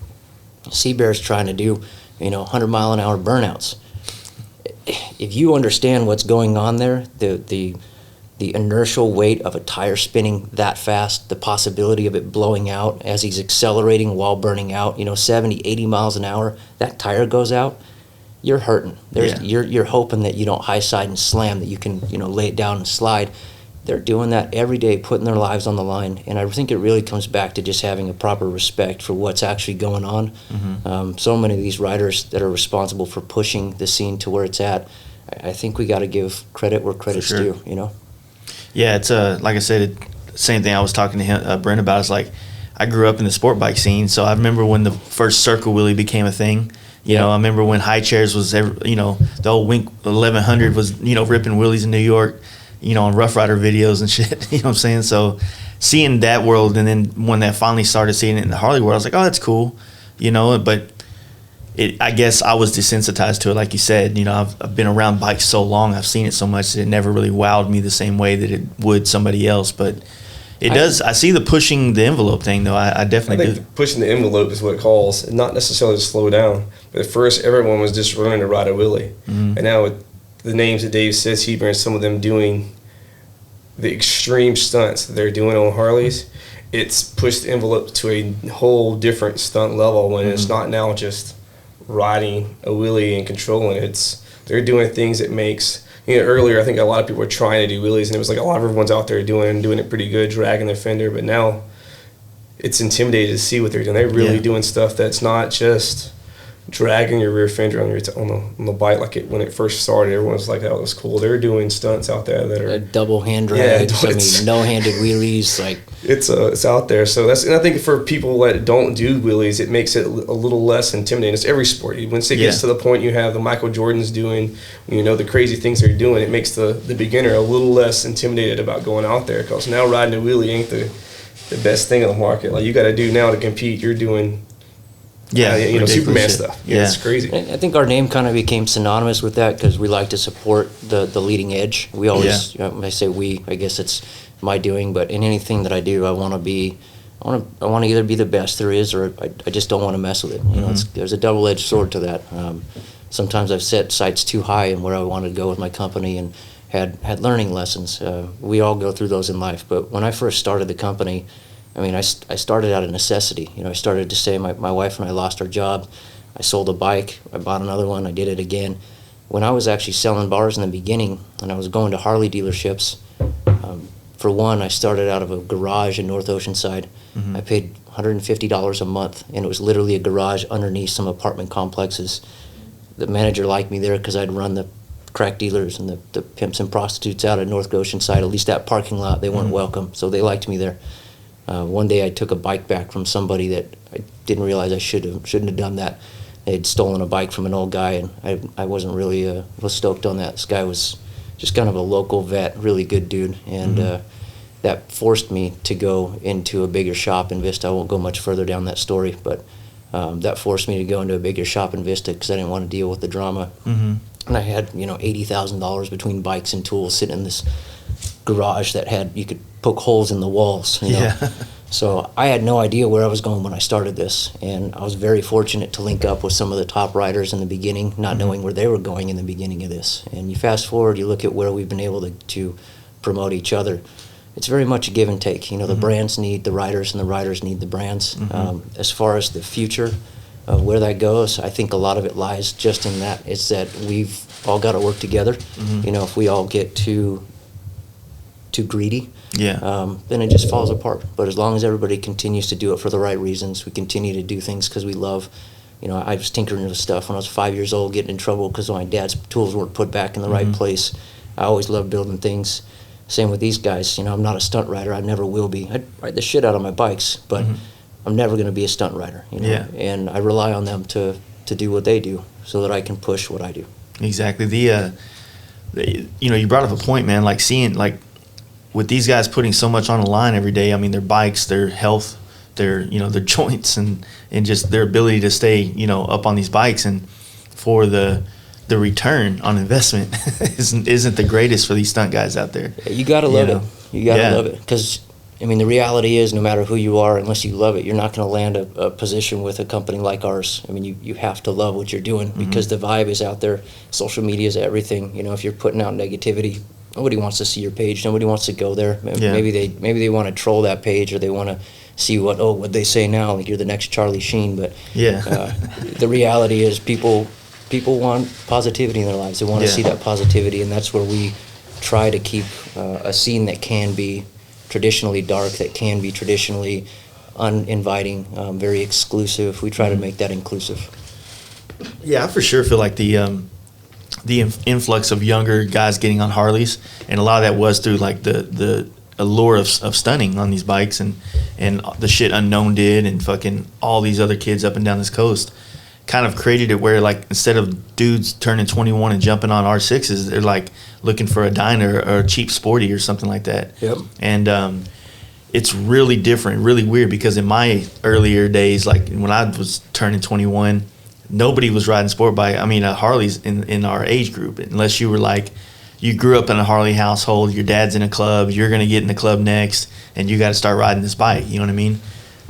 Seabear's trying to do, 100-mile-an-hour burnouts. If you understand what's going on there, the inertial weight of a tire spinning that fast, the possibility of it blowing out as he's accelerating while burning out, 70, 80 miles an hour, that tire goes out, you're hurting. You're hoping that you don't high side and slam, that you can, lay it down and slide. They're doing that every day, putting their lives on the line. And I think it really comes back to just having a proper respect for what's actually going on. So many of these riders that are responsible for pushing the scene to where it's at, I think we got to give credit where credit's due, Yeah, it's like I said, same thing I was talking to him, Brent about. It's I grew up in the sport bike scene, so I remember when the first circle wheelie became a thing. I remember when high chairs was, the old Wink 1100 was, ripping wheelies in New York, on Rough Rider videos and shit. You know what I'm saying? So seeing that world, and then when I finally started seeing it in the Harley world, I was like, oh, that's cool, but I guess I was desensitized to it, like you said. I've been around bikes so long, I've seen it so much that it never really wowed me the same way that it would somebody else. But it does. I see the pushing the envelope thing, though. I definitely do. Pushing the envelope is what it calls, not necessarily to slow down. But at first, everyone was just running to ride a wheelie. And now with the names that Dave says, he brings some of them doing the extreme stunts that they're doing on Harleys, it's pushed the envelope to a whole different stunt level when it's not now just riding a wheelie and controlling it. They're doing things that makes, earlier I think a lot of people were trying to do wheelies and it was like a lot of everyone's out there doing it pretty good, dragging their fender, but now it's intimidating to see what they're doing. They're really doing stuff that's not just dragging your rear fender on the bike like when it first started. Everyone was like, "That was cool." They're doing stunts out there that are double hand drags. No-handed wheelies. Like it's out there. So and I think for people that don't do wheelies, it makes it a little less intimidating. It's every sport. Once it gets to the point you have the Michael Jordans doing, the crazy things they're doing, it makes the beginner a little less intimidated about going out there, because now riding a wheelie ain't the best thing on the market. Like you got to do now to compete. You're doing Superman stuff. Yeah, it's crazy. I think our name kind of became synonymous with that because we like to support the leading edge. We always, when I say we, I guess it's my doing, but in anything that I do, I want to either be the best there is, or I just don't want to mess with it. There's a double-edged sword to that. Sometimes I've set sights too high in where I wanted to go with my company and had learning lessons. We all go through those in life, but when I first started the company, I started out of necessity. I started to say my wife and I lost our job. I sold a bike. I bought another one. I did it again. When I was actually selling bars in the beginning, and I was going to Harley dealerships, for one, I started out of a garage in North Oceanside. I paid $150 a month, and it was literally a garage underneath some apartment complexes. The manager liked me there because I'd run the crack dealers and the pimps and prostitutes out at North Oceanside. At least that parking lot, they weren't welcome, so they liked me there. One day I took a bike back from somebody that I didn't realize I shouldn't have done that. They had stolen a bike from an old guy, and I wasn't really was stoked on that. This guy was just kind of a local vet, really good dude, and that forced me to go into a bigger shop in Vista. I won't go much further down that story, but that forced me to go into a bigger shop in Vista because I didn't want to deal with the drama. And I had $80,000 between bikes and tools sitting in this garage that you could poke holes in the walls. So I had no idea where I was going when I started this, and I was very fortunate to link up with some of the top riders in the beginning, not knowing where they were going in the beginning of this. And you fast forward, you look at where we've been able to promote each other. It's very much a give and take. The brands need the riders, and the riders need the brands. As far as the future of where that goes, I think a lot of it lies just in that. It's that we've all got to work together. If we all get too greedy, then it just falls apart. But as long as everybody continues to do it for the right reasons, we continue to do things because we love. I was tinkering with stuff when I was 5 years old, getting in trouble because my dad's tools weren't put back in the right place. I always loved building things. Same with these guys. I'm not a stunt rider. I never will be. I ride the shit out of my bikes, but I'm never going to be a stunt rider. And I rely on them to do what they do so that I can push what I do. Exactly. You brought up a point, man. Like seeing with these guys putting so much on the line every day. Their bikes, their health, their their joints, and just their ability to stay up on these bikes, and for the return on investment isn't the greatest for these stunt guys out there. You gotta love it. You gotta love it, because the reality is, no matter who you are, unless you love it, you're not going to land a position with a company like ours. You have to love what you're doing because the vibe is out there. Social media is everything. If you're putting out negativity, nobody wants to see your page. Nobody wants to go there. Maybe they want to troll that page, or they want to see what they say now, like you're the next Charlie Sheen. But the reality is, people want positivity in their lives. They want to see that positivity, and that's where we try to keep a scene that can be traditionally dark, that can be traditionally uninviting, very exclusive. We try to make that inclusive. Yeah, I for sure feel like the influx of younger guys getting on Harleys, and a lot of that was through like the allure of stunning on these bikes, and the shit Unknown did, and fucking all these other kids up and down this coast kind of created it where, like, instead of dudes turning 21 and jumping on R6s, they're like looking for a diner or a cheap sporty or something like that. And it's really different, really weird, because in my earlier days, like when I was turning 21, nobody was riding sport bike. Harleys in our age group, unless you were like, you grew up in a Harley household, your dad's in a club, you're going to get in the club next, and you got to start riding this bike. You know what I mean?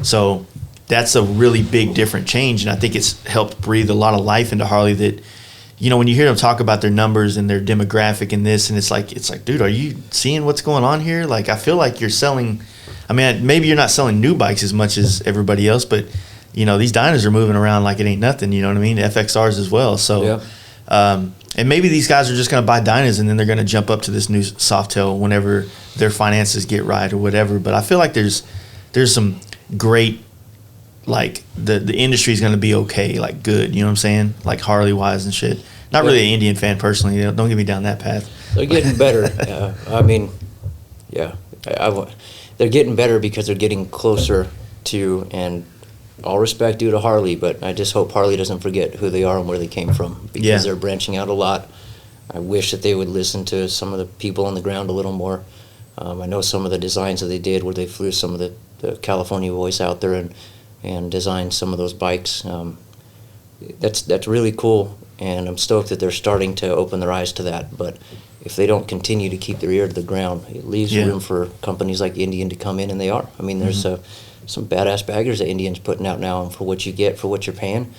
So that's a really big different change, and I think it's helped breathe a lot of life into Harley that, when you hear them talk about their numbers and their demographic and this, and it's like, dude, are you seeing what's going on here? Like, I feel like you're selling. I mean, maybe you're not selling new bikes as much as everybody else, but these Dynas are moving around like it ain't nothing. You know what I mean? FXRs as well. So, and maybe these guys are just going to buy Dynas and then they're going to jump up to this new Softail whenever their finances get right or whatever. But I feel like there's some great, like the industry is going to be okay, like good. You know what I'm saying? Like Harley wise and shit. Not really an Indian fan personally. Don't get me down that path. They're getting better. I mean, they're getting better because they're getting closer to, and all respect due to Harley, but I just hope Harley doesn't forget who they are and where they came from, because they're branching out a lot. I wish that they would listen to some of the people on the ground a little more. I know some of the designs that they did where they flew some of the California boys out there and designed some of those bikes. That's really cool, and I'm stoked that they're starting to open their eyes to that. But if they don't continue to keep their ear to the ground, it leaves room for companies like Indian to come in, and they are. I mean, there's some badass baggers that Indian's putting out now, and for what you get, for what you're paying,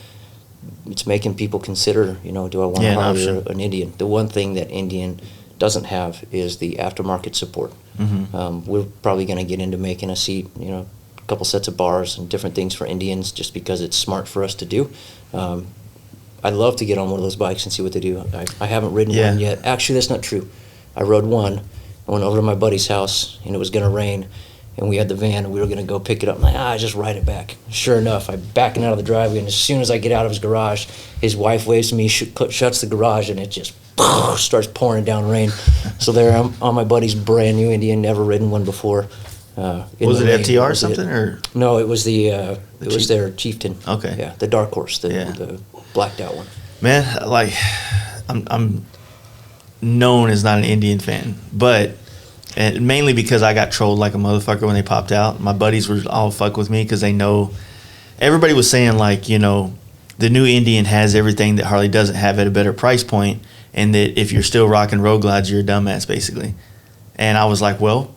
it's making people consider, do I want a Harley or an Indian? The one thing that Indian doesn't have is the aftermarket support. We're probably going to get into making a seat, a couple sets of bars and different things for Indians, just because it's smart for us to do. I'd love to get on one of those bikes and see what they do. I haven't ridden one yet. Actually, that's not true. I rode one. I went over to my buddy's house, and it was going to rain, and we had the van, and we were going to go pick it up. I'm like, I just ride it back. Sure enough, I'm backing out of the driveway, and as soon as I get out of his garage, his wife waves to me, shuts the garage, and it just starts pouring down rain. So there I'm on my buddy's brand new Indian, never ridden one before. Was it FTR or something? Or no, it was it was their Chieftain. Okay. Yeah, the Dark Horse, the blacked out one. Man, like I'm known as not an Indian fan, but and mainly because I got trolled like a motherfucker when they popped out. My buddies were all fuck with me because they know. Everybody was saying like, the new Indian has everything that Harley doesn't have at a better price point, and that if you're still rocking road glides, you're a dumbass basically. And I was like, well,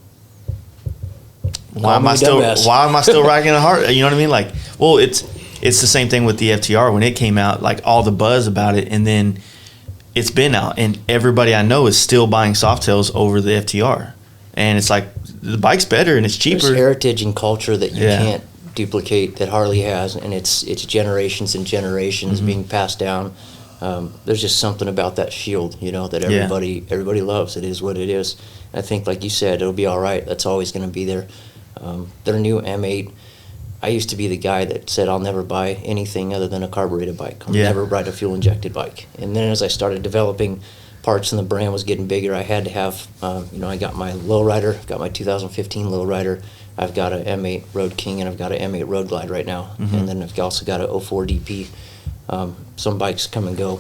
why am I still rocking a Harley? You know what I mean? Like, well, it's the same thing with the FTR. When it came out, like all the buzz about it, and then it's been out, and everybody I know is still buying Softails over the FTR. And it's like, the bike's better and it's cheaper. There's heritage and culture that you can't duplicate that Harley has, and it's generations and generations being passed down. There's just something about that shield, that everybody loves. It is what it is. I think, like you said, it'll be all right. That's always going to be there. Their new M8, I used to be the guy that said I'll never buy anything other than a carbureted bike. I'll never ride a fuel-injected bike. And then as I started developing parts and the brand was getting bigger, I had to have, I got my lowrider, got my 2015 lowrider. I've got an M8 Road King, and I've got an M8 Road Glide right now. And then I've also got a 04 DP. Some bikes come and go.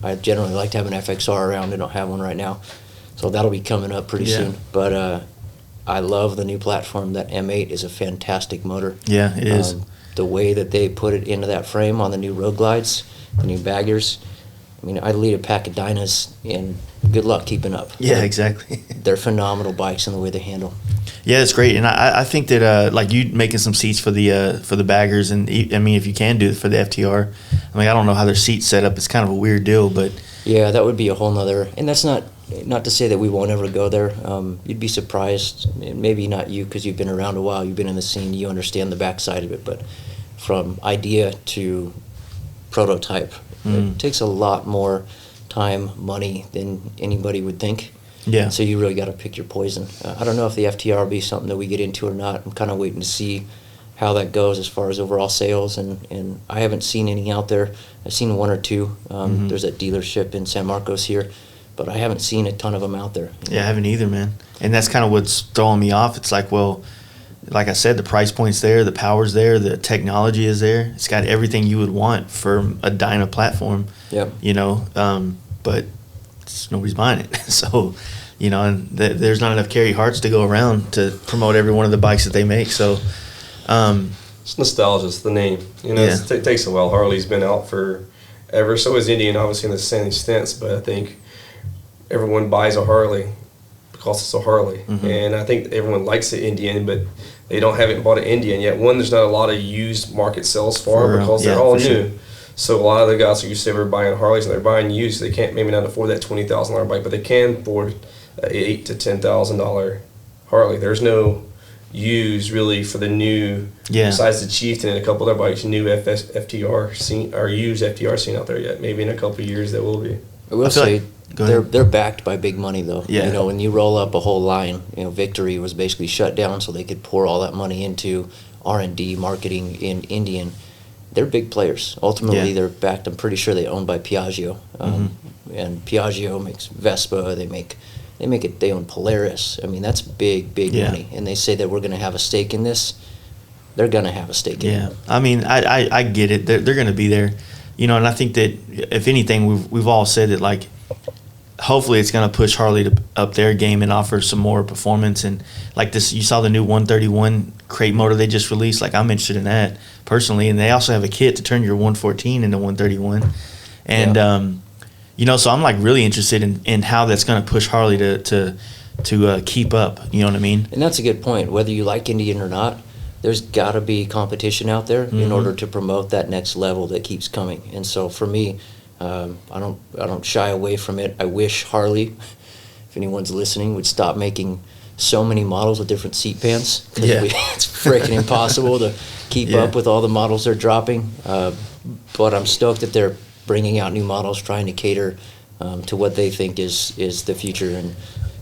I generally like to have an FXR around. I don't have one right now. So that'll be coming up pretty soon. But I love the new platform. That M8 is a fantastic motor. Yeah, it is. The way that they put it into that frame on the new Road Glides, the new baggers. I mean, I lead a pack of Dynas, and good luck keeping up. Yeah, exactly. They're phenomenal bikes in the way they handle. Yeah, that's great, and I think that like you making some seats for the baggers, and I mean if you can do it for the FTR. I mean I don't know how their seats set up. It's kind of a weird deal, but yeah, that would be a whole nother. And that's not to say that we won't ever go there. You'd be surprised. Maybe not you, because you've been around a while. You've been in the scene. You understand the backside of it. But from idea to prototype, it takes a lot more time, money than anybody would think. Yeah. So you really got to pick your poison. I don't know if the FTR will be something that we get into or not. I'm kind of waiting to see how that goes as far as overall sales, and I haven't seen any out there. I've seen one or two. There's a dealership in San Marcos here, but I haven't seen a ton of them out there. Yeah, I haven't either, man. And that's kind of what's throwing me off. It's like, well, like I said, the price point's there, the power's there, the technology is there. It's got everything you would want for a Dyna platform. Yep. But nobody's buying it. So, and there's not enough carry hearts to go around to promote every one of the bikes that they make. So, it's nostalgia. It's the name. It takes a while. Harley's been out forever. So is Indian, obviously, in the same extent. But I think everyone buys a Harley because it's a Harley. And I think everyone likes the Indian, but they haven't bought an Indian yet. One, there's not a lot of used market sales for them because they're all new. Sure. So a lot of the guys who you say were buying Harleys and they're buying used, they can't maybe not afford that $20,000 bike, but they can afford an $8,000 to $10,000 Harley. There's no used really for the new, besides the Chieftain and a couple other bikes, new FTR scene or used FTR scene out there yet. Maybe in a couple of years there will be. I will say they're backed by big money though. Yeah. You know, when you roll up a whole line, you know, Victory was basically shut down so they could pour all that money into R&D marketing in Indian. They're big players. Ultimately, they're backed. I'm pretty sure they're owned by Piaggio, and Piaggio makes Vespa. They own Polaris. I mean, that's big money. And they say that we're going to have a stake in this. They're going to have a stake in it. I mean, I get it. They're going to be there, you know. And I think that if anything, we've all said that, like, hopefully it's going to push Harley to up their game and offer some more performance. And like this, you saw the new 131 crate motor they just released. Like, I'm interested in that personally. And they also have a kit to turn your 114 into 131. And you know, so I'm like really interested in how that's going to push Harley to keep up. You know what I mean? And that's a good point. Whether you like Indian or not, there's got to be competition out there in order to promote that next level that keeps coming. And so for me, I don't shy away from it. I wish Harley, if anyone's listening, would stop making so many models with different seat pans. It's freaking impossible to keep up with all the models they're dropping. But I'm stoked that they're bringing out new models, trying to cater to what they think is the future. And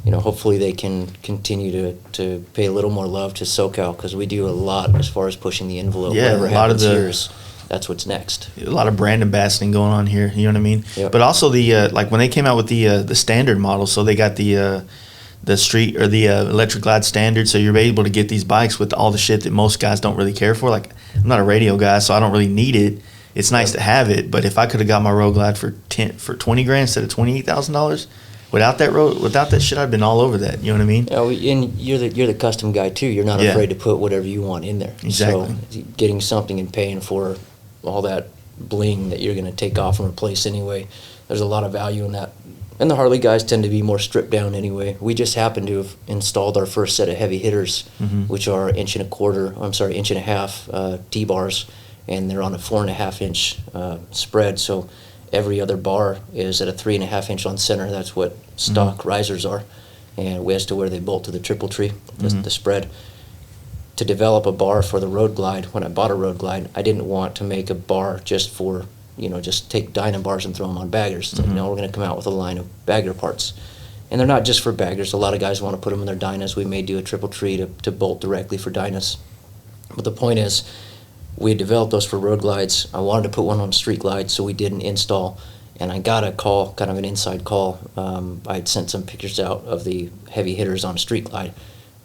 you know, hopefully they can continue to pay a little more love to SoCal, because we do a lot as far as pushing the envelope. Whatever happens here, that's what's next. A lot of brand ambassading going on here. You know what I mean? Yep. But also the like when they came out with the standard model, so they got the street or the electric glide standard, so you're able to get these bikes with all the shit that most guys don't really care for. Like, I'm not a radio guy, so I don't really need it. It's nice to have it, but if I could have got my Road Glide for $20,000 instead of $28,000, without that shit, I'd been all over that. You know what I mean? Yeah, and you're the custom guy too. You're not afraid to put whatever you want in there. Exactly. So getting something and paying for all that bling that you're going to take off and replace anyway, there's a lot of value in that. And the Harley guys tend to be more stripped down anyway. We just happened to have installed our first set of heavy hitters, which are 1.5 T-bars, and they're on a 4.5 inch spread. So every other bar is at a 3.5 inch on center. That's what stock risers are, and as to where they bolt to the triple tree, the spread. To develop a bar for the Road Glide, when I bought a Road Glide, I didn't want to make a bar just for, just take Dyna bars and throw them on baggers. So, we're going to come out with a line of bagger parts. And they're not just for baggers. A lot of guys want to put them in their Dynas. We may do a triple tree to bolt directly for Dynas. But the point is, we had developed those for Road Glides. I wanted to put one on Street Glide, so we did an install. And I got a call, kind of an inside call. I had sent some pictures out of the heavy hitters on Street Glide.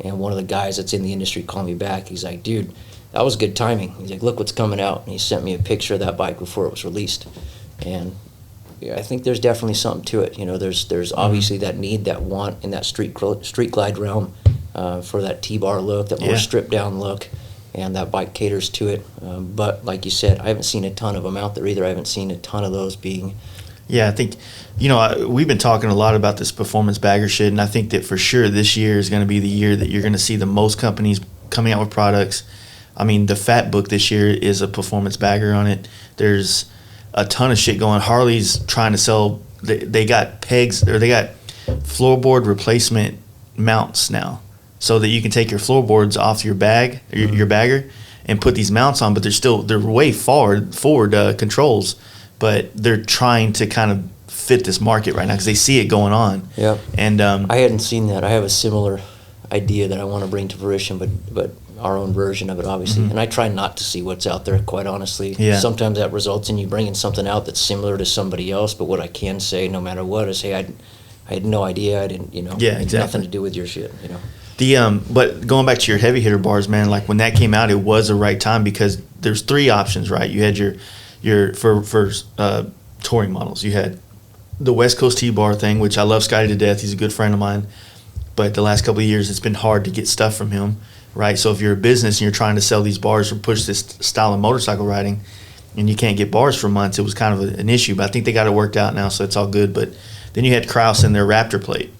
And one of the guys that's in the industry called me back. He's like, dude, that was good timing. He's like, look what's coming out. And he sent me a picture of that bike before it was released. And I think there's definitely something to it. There's obviously that need, that want in that street glide realm for that T-bar look, that more stripped down look, and that bike caters to it. But like you said, I haven't seen a ton of them out there either. I haven't seen a ton of those being. Yeah, I think, we've been talking a lot about this performance bagger shit, and I think that for sure this year is going to be the year that you're going to see the most companies coming out with products. I mean, the Fat Book this year is a performance bagger on it. There's a ton of shit going. Harley's trying to sell, they got pegs, or they got floorboard replacement mounts now, so that you can take your floorboards off your bag, or your bagger, and put these mounts on, but they're way forward controls. But they're trying to kind of fit this market right now because they see it going on. Yeah. And I hadn't seen that. I have a similar idea that I want to bring to fruition, but our own version of it, obviously. And I try not to see what's out there, quite honestly. Yeah. Sometimes that results in you bringing something out that's similar to somebody else. But what I can say, no matter what, is, hey, I had no idea. I didn't, Yeah, exactly. Nothing to do with your shit, But going back to your heavy hitter bars, man, like when that came out, it was the right time because there's three options, right? You had your for touring models. You had the West Coast T-bar thing, which I love Scotty to death. He's a good friend of mine. But the last couple of years, it's been hard to get stuff from him, right? So if you're a business and you're trying to sell these bars or push this style of motorcycle riding and you can't get bars for months, it was kind of an issue. But I think they got it worked out now, so it's all good. But then you had Krause and their Raptor plate.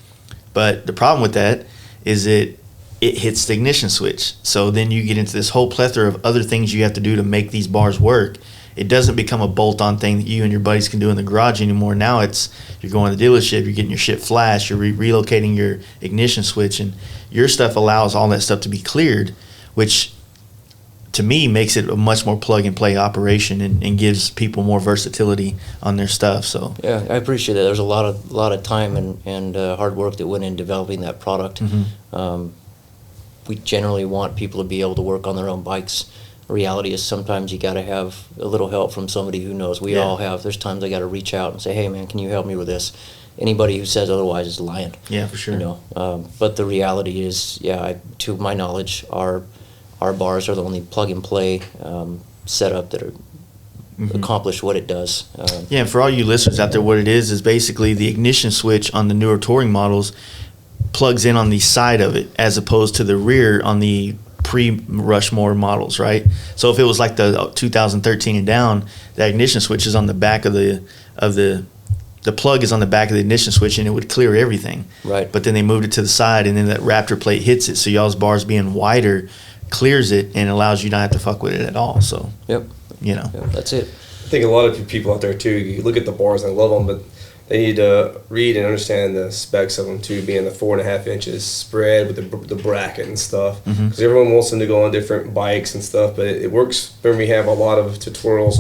But the problem with that is it hits the ignition switch. So then you get into this whole plethora of other things you have to do to make these bars work. it doesn't become a bolt-on thing that you and your buddies can do in the garage anymore. Now it's you're going to the dealership, you're getting your shit flashed, you're relocating your ignition switch, and your stuff allows all that stuff to be cleared, which to me makes it a much more plug-and-play operation and gives people more versatility on their stuff. So yeah, I appreciate that. There's a lot of time and hard work that went in developing that product. We generally want people to be able to work on their own bikes. The reality is sometimes you got to have a little help from somebody who knows. We all have. There's times I got to reach out and say, hey man, can you help me with this? Anybody who says otherwise is lying. Yeah, for sure. You know, but the reality is, to my knowledge, our bars are the only plug and play setup that are accomplish what it does. Yeah, and for all you listeners out there, what it is basically the ignition switch on the newer touring models plugs in on the side of it as opposed to the rear on the pre-Rushmore models, right? So if it was like the 2013 and down, the ignition switch is on the back of the plug is on the back of the ignition switch, and it would clear everything. Right. But then they moved it to the side, and then that Raptor plate hits it, so y'all's bars being wider clears it and allows you not to fuck with it at all. So Yep. That's it. I think a lot of people out there too, you look at the bars and I love them, but they need to read and understand the specs of them too, being the 4.5 inches spread with the bracket and stuff. Because everyone wants them to go on different bikes and stuff, but it works when we have a lot of tutorials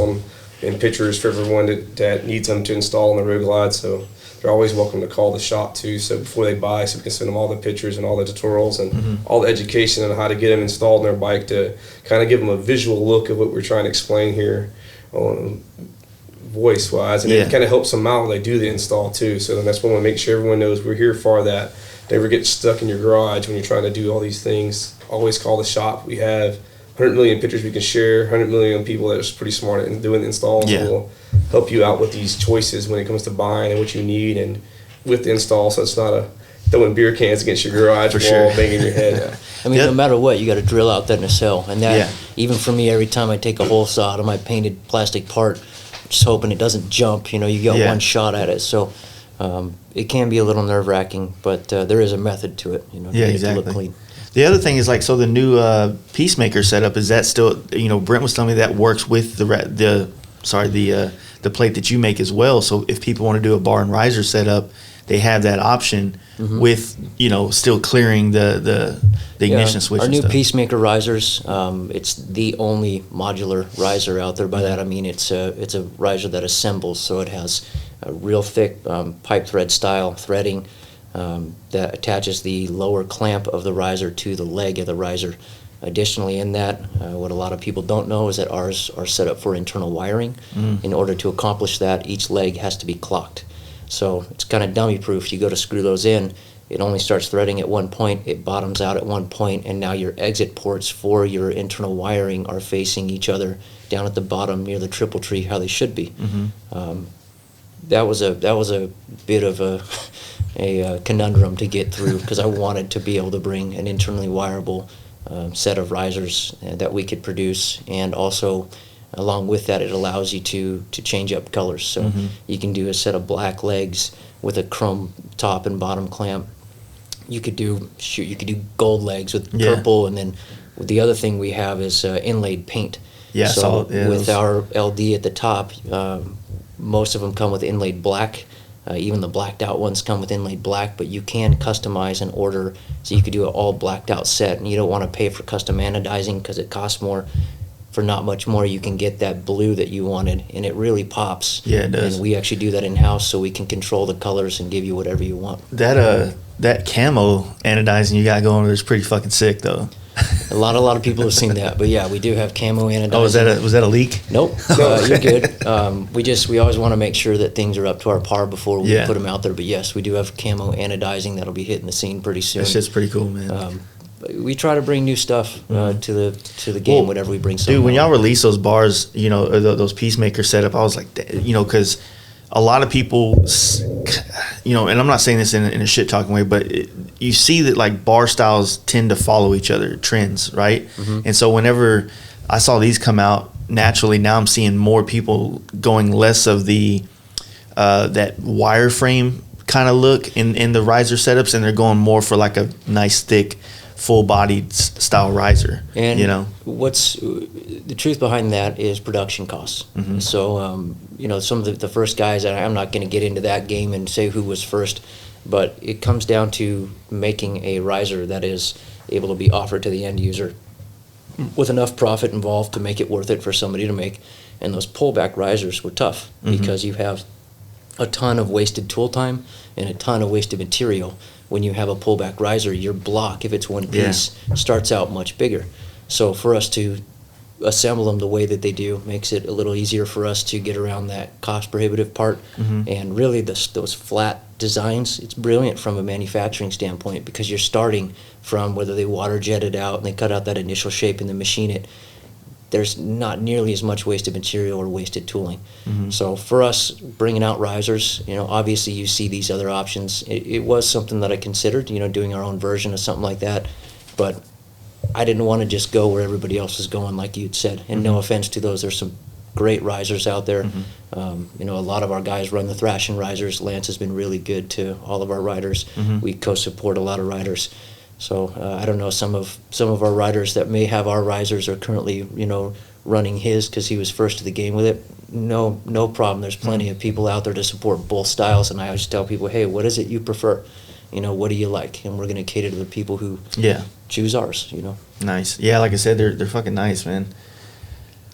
and pictures for everyone that needs them to install on the Road Glide. So they're always welcome to call the shop too. So before they buy, so we can send them all the pictures and all the tutorials and all the education on how to get them installed on their bike to kind of give them a visual look of what we're trying to explain here on voice wise, and it kind of helps them out when they do the install too. So then that's when we make sure everyone knows we're here for that. Never get stuck in your garage when you're trying to do all these things. Always call the shop. We have 100 million pictures we can share, 100 million people that are pretty smart at doing the installs. Yeah. Will help you out with these choices when it comes to buying and what you need and with the install, so it's not a throwing beer cans against your garage wall, banging your head. I mean, no matter what, you got to drill out that nacelle, and that even for me, every time I take a hole saw out of my painted plastic part, just hoping it doesn't jump. You know, you got one shot at it, so it can be a little nerve-wracking, but there is a method to it. You know, to make it look clean. The other thing is like, so the new Peacemaker setup, is that still? You know, Brent was telling me that works with the plate that you make as well. So if people want to do a bar and riser setup, they have that option with, you know, still clearing the ignition switch. Our and new stuff. Peacemaker risers, it's the only modular riser out there. By that I mean it's a riser that assembles, so it has a real thick pipe thread style threading that attaches the lower clamp of the riser to the leg of the riser. Additionally, in that, what a lot of people don't know is that ours are set up for internal wiring. In order to accomplish that, each leg has to be clocked. So it's kind of dummy proof. You go to screw those in, it only starts threading at one point, it bottoms out at one point, and now your exit ports for your internal wiring are facing each other down at the bottom near the triple tree, how they should be. That was a bit of a conundrum to get through, because I wanted to be able to bring an internally wireable set of risers that we could produce, and also along with that, it allows you to change up colors. So you can do a set of black legs with a chrome top and bottom clamp. You could do gold legs with purple, and then the other thing we have is inlaid paint. Yeah, so with our LD at the top, most of them come with inlaid black. Even the blacked out ones come with inlaid black, but you can customize and order, so you could do an all blacked out set, and you don't want to pay for custom anodizing because it costs more. For not much more, you can get that blue that you wanted, and it really pops. Yeah, it does. And we actually do that in-house, so we can control the colors and give you whatever you want. That camo anodizing you got going is pretty fucking sick, though. A lot of people have seen that, but yeah, we do have camo anodizing. Oh, was that a leak? Nope, you're good. We always want to make sure that things are up to our par before we put them out there. But yes, we do have camo anodizing that'll be hitting the scene pretty soon. That shit's pretty cool, man. We try to bring new stuff to the game whenever we bring something. Dude, when y'all release those bars, you know, or those Peacemaker setup, I was like, you know, because a lot of people, you know, and I'm not saying this in a shit talking way, but you see that like bar styles tend to follow each other, trends, right? And so whenever I saw these come out, naturally now I'm seeing more people going less of the that wireframe kind of look in the riser setups, and they're going more for like a nice thick full-bodied style riser. And you know, what's the truth behind that is production costs. Mm-hmm. So, you know, some of the first guys, and I'm not going to get into that game and say who was first, but it comes down to making a riser that is able to be offered to the end user with enough profit involved to make it worth it for somebody to make. And those pullback risers were tough because you have a ton of wasted tool time and a ton of wasted material. When you have a pullback riser, your block, if it's one piece, starts out much bigger. So for us to assemble them the way that they do makes it a little easier for us to get around that cost prohibitive part. And really those flat designs, it's brilliant from a manufacturing standpoint because you're starting from whether they water jet it out and they cut out that initial shape and then machine it. There's not nearly as much wasted material or wasted tooling. So for us, bringing out risers, you know, obviously you see these other options. It was something that I considered, you know, doing our own version of something like that. But I didn't want to just go where everybody else was going, like you'd said. And no offense to those, there's some great risers out there. You know, a lot of our guys run the thrashing risers. Lance has been really good to all of our riders. We co-support a lot of riders. So I don't know, some of our riders that may have our risers are currently, you know, running his because he was first to the game with it. No problem. There's plenty of people out there to support both styles, and I always tell people, hey, what is it you prefer? You know, what do you like? And we're going to cater to the people who choose ours, you know. Nice. Yeah, like I said, they're fucking nice, man.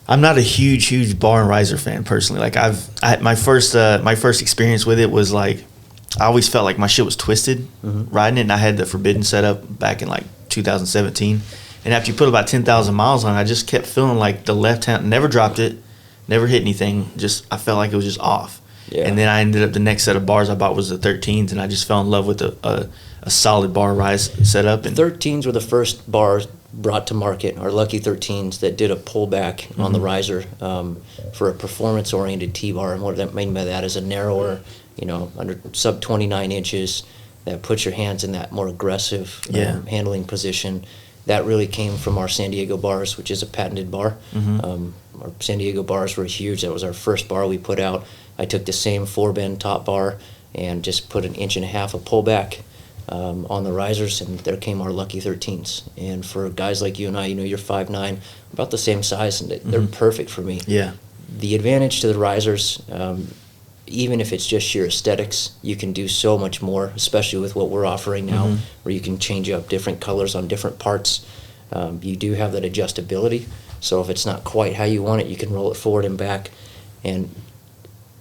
I'm not a huge bar and riser fan personally. Like my first experience with it was like, I always felt like my shit was twisted riding it, and I had the Forbidden set up back in like 2017. And after you put about 10,000 miles on it, I just kept feeling like the left hand, never dropped it, never hit anything. Just I felt like it was just off. Yeah. And then I ended up, the next set of bars I bought was the 13s, and I just fell in love with a solid bar rise setup. And 13s were the first bars brought to market, our Lucky 13s, that did a pullback on the riser for a performance-oriented T-bar. And what I mean by that is a narrower, you know, under sub 29 inches that puts your hands in that more aggressive handling position. That really came from our San Diego bars, which is a patented bar. Our San Diego bars were huge. That was our first bar we put out. I took the same 4-bend top bar and just put 1.5 inches of pullback on the risers, and there came our Lucky 13s. And for guys like you and I, you know, you're 5'9", about the same size, and they're perfect for me. Yeah. The advantage to the risers, even if it's just sheer aesthetics, you can do so much more, especially with what we're offering now, where you can change up different colors on different parts. You do have that adjustability, so if it's not quite how you want it, you can roll it forward and back. And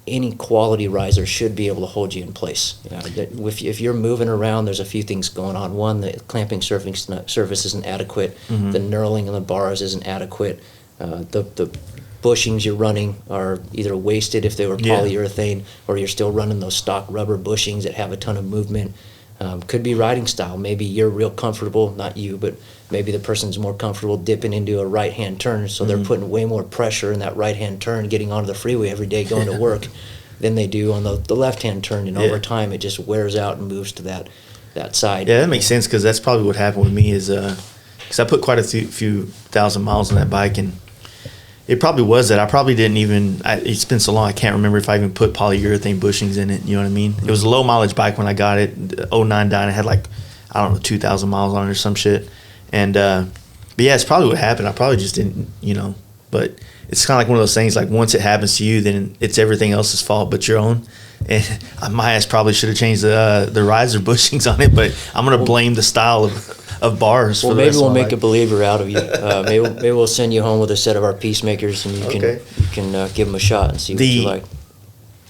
any quality riser should be able to hold you in place. If you're moving around, there's a few things going on. One, the clamping surface isn't adequate. The knurling in the bars isn't adequate. The bushings you're running are either wasted if they were polyurethane, or you're still running those stock rubber bushings that have a ton of movement. Could be riding style. Maybe you're real comfortable, not you, but maybe the person's more comfortable dipping into a right-hand turn, so they're putting way more pressure in that right-hand turn, getting onto the freeway every day going to work, than they do on the left-hand turn. And over time, it just wears out and moves to that side. Yeah, that makes sense, because that's probably what happened with me is because I put quite a few thousand miles on that bike, and it probably was that I probably didn't even, it's been so long, I can't remember if I even put polyurethane bushings in it, you know what I mean? It was a low mileage bike when I got it, 09 Dyna, had like, I don't know, 2,000 miles on it or some shit. And, but yeah, it's probably what happened. I probably just didn't, you know, but it's kind of like one of those things, like once it happens to you, then it's everything else's fault but your own. And my ass probably should have changed the riser bushings on it, but I'm going to blame the style of bars. Well, maybe we'll make a believer out of you. Maybe we'll send you home with a set of our Peacemakers, and you can give them a shot and see what you like.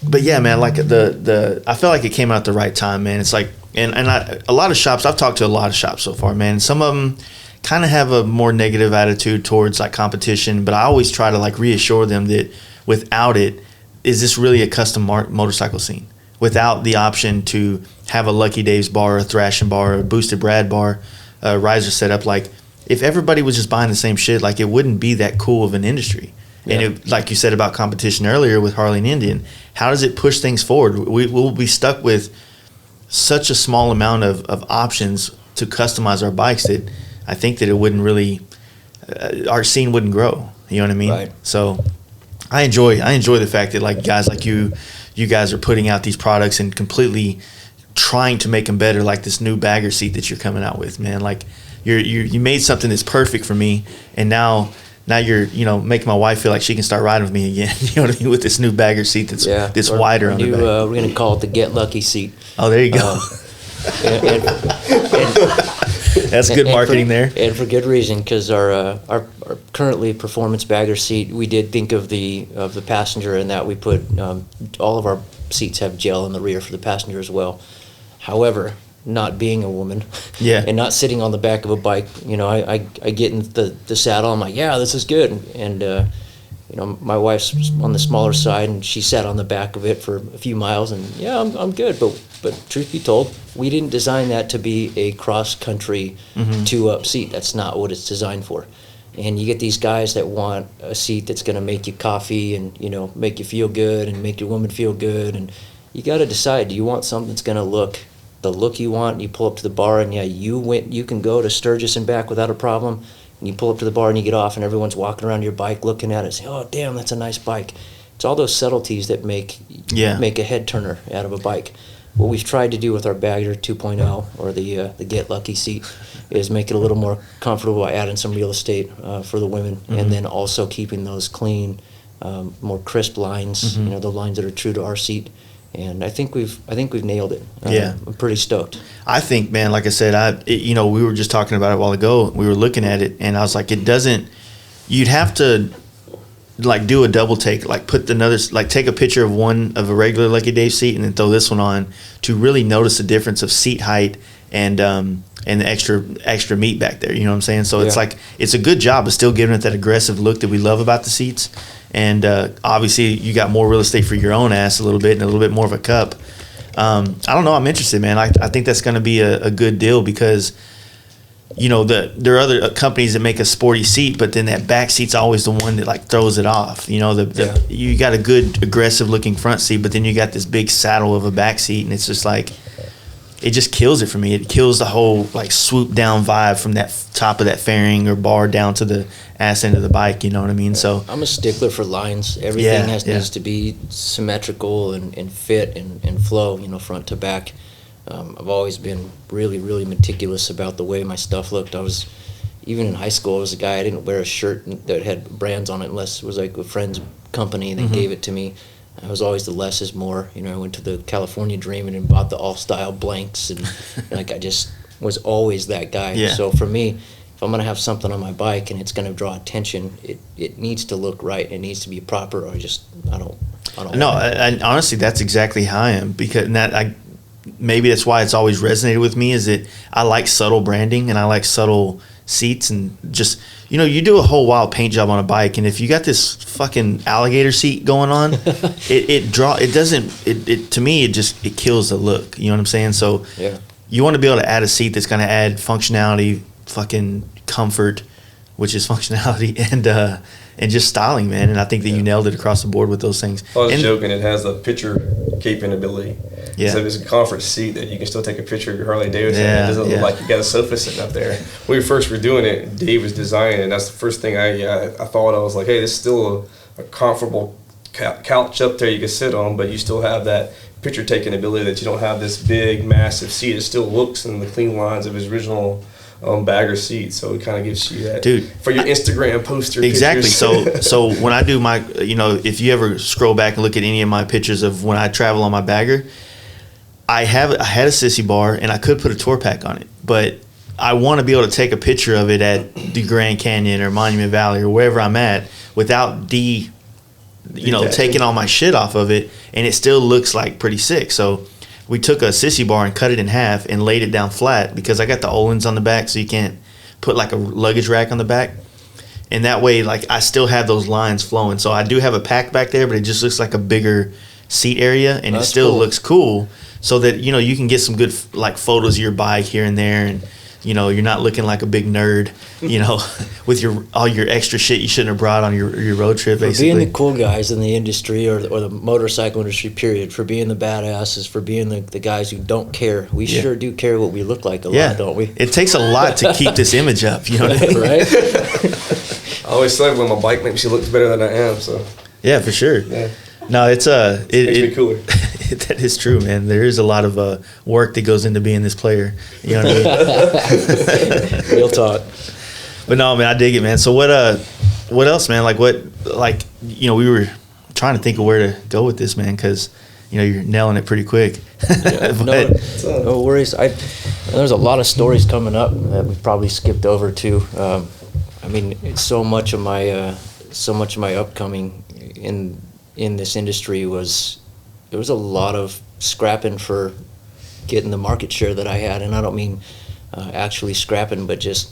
But yeah, man, like I feel like it came out at the right time, man. It's like, and a lot of shops, I've talked to a lot of shops so far, man. Some of them kind of have a more negative attitude towards like competition, but I always try to like reassure them that without it, is this really a custom motorcycle scene? Without the option to have a Lucky Dave's bar, a Thrashing bar, a Boosted Brad bar, a riser setup, like if everybody was just buying the same shit, like it wouldn't be that cool of an industry. And it, like you said about competition earlier with Harley and Indian, how does it push things forward? We'll be stuck with such a small amount of options to customize our bikes that I think that it wouldn't really, our scene wouldn't grow. You know what I mean? Right. So I enjoy the fact that like guys like you guys are putting out these products and completely trying to make them better, like this new bagger seat that you're coming out with, man. Like you made something that's perfect for me, and now you're making my wife feel like she can start riding with me again. You know what I mean? With this new bagger seat that's wider on the back. We're gonna call it the Get Lucky seat. Oh, there you go. And that's good marketing there. And for good reason, because our currently performance bagger seat, we did think of the passenger, in that we put all of our seats have gel in the rear for the passenger as well. However, not being a woman, and not sitting on the back of a bike, I get in the saddle. I'm like, yeah, this is good, and my wife's on the smaller side, and she sat on the back of it for a few miles, and yeah, I'm good. But truth be told, we didn't design that to be a cross country two-up seat. That's not what it's designed for. And you get these guys that want a seat that's going to make you coffee and make you feel good and make your woman feel good, and you got to decide: do you want something that's going to look the look you want? And you pull up to the bar, and you can go to Sturgis and back without a problem. And you pull up to the bar and you get off, and everyone's walking around your bike looking at it, saying, "Oh, damn, that's a nice bike." It's all those subtleties that make a head turner out of a bike. What we've tried to do with our Bagger 2.0, or the Get Lucky seat, is make it a little more comfortable by adding some real estate for the women, and then also keeping those clean, more crisp lines. The lines that are true to our seat. And I think we've nailed it. I'm pretty stoked. I think, man, like I said, we were just talking about it a while ago. We were looking at it, and I was like, you'd have to like do a double take, like take a picture of a regular Lucky Dave seat and then throw this one on to really notice the difference of seat height and the extra meat back there. You know what I'm saying? So it's like, it's a good job of still giving it that aggressive look that we love about the seats. And obviously you got more real estate for your own ass a little bit, and a little bit more of a cup. I don't know. I'm interested, man. I think that's going to be a good deal, because there are other companies that make a sporty seat, but then that back seat's always the one that like throws it off. You got a good aggressive looking front seat, but then you got this big saddle of a back seat, and it's just like, it just kills it for me. It kills the whole like swoop down vibe from that top of that fairing or bar down to the ass end of the bike. You know what I mean? So I'm a stickler for lines. Everything needs to be symmetrical and fit and flow. Front to back. I've always been really, really meticulous about the way my stuff looked. Even in high school, I was a guy, I didn't wear a shirt that had brands on it unless it was like a friend's company that gave it to me. I was always the less is more. I went to the California Dreaming and bought the all-style blanks, and like I just was always that guy. Yeah. So for me, if I'm going to have something on my bike and it's going to draw attention, it needs to look right. It needs to be proper, or I don't. No, and honestly, that's exactly how I am, because maybe that's why it's always resonated with me, is that I like subtle branding and I like subtle seats, and just you do a whole wild paint job on a bike, and if you got this fucking alligator seat going on, to me it kills the look. You know what I'm saying? So you want to be able to add a seat that's going to add functionality, fucking comfort, which is functionality, and just styling, man. And I think that you nailed it across the board with those things. I was joking. It has a picture keeping ability. Yeah. So it's a comfort seat that you can still take a picture of your Harley Davidson. It doesn't look like you got a sofa sitting up there. When we first were doing it, Dave was designing it, and that's the first thing I thought. I was like, hey, this is still a comfortable couch up there you can sit on, but you still have that picture taking ability, that you don't have this big, massive seat. It still looks in the clean lines of his original bagger seat, so it kind of gives you that, dude, for your Instagram poster. Exactly. Pictures. So when I do my, if you ever scroll back and look at any of my pictures of when I travel on my bagger, I had a sissy bar and I could put a tour pack on it, but I want to be able to take a picture of it at the Grand Canyon or Monument Valley or wherever I'm at without taking all my shit off of it, and it still looks like pretty sick. So we took a sissy bar and cut it in half and laid it down flat, because I got the Olins on the back, so you can't put like a luggage rack on the back. And that way, like, I still have those lines flowing. So I do have a pack back there, but it just looks like a bigger seat area, and it still looks cool, so that, you can get some good like photos of your bike here and there, and you're not looking like a big nerd, with all your extra shit you shouldn't have brought on your road trip, basically. For being the cool guys in the industry, or the motorcycle industry, period, for being the badasses, for being the guys who don't care. We sure do care what we look like a lot, don't we? It takes a lot to keep this image up, you know what I mean? Right? I always say when my bike makes me look better than I am, so. Yeah, for sure. Yeah. No, it's makes me cooler. That is true, man. There is a lot of work that goes into being this player. You know what I mean? Real talk. But no, man, I dig it, man. So what else, man? Like we were trying to think of where to go with this, man, because you're nailing it pretty quick. Yeah, no worries. There's a lot of stories coming up that we probably skipped over too. I mean, it's so much of my upcoming in this industry there was a lot of scrapping for getting the market share that I had, and I don't mean actually scrapping, but just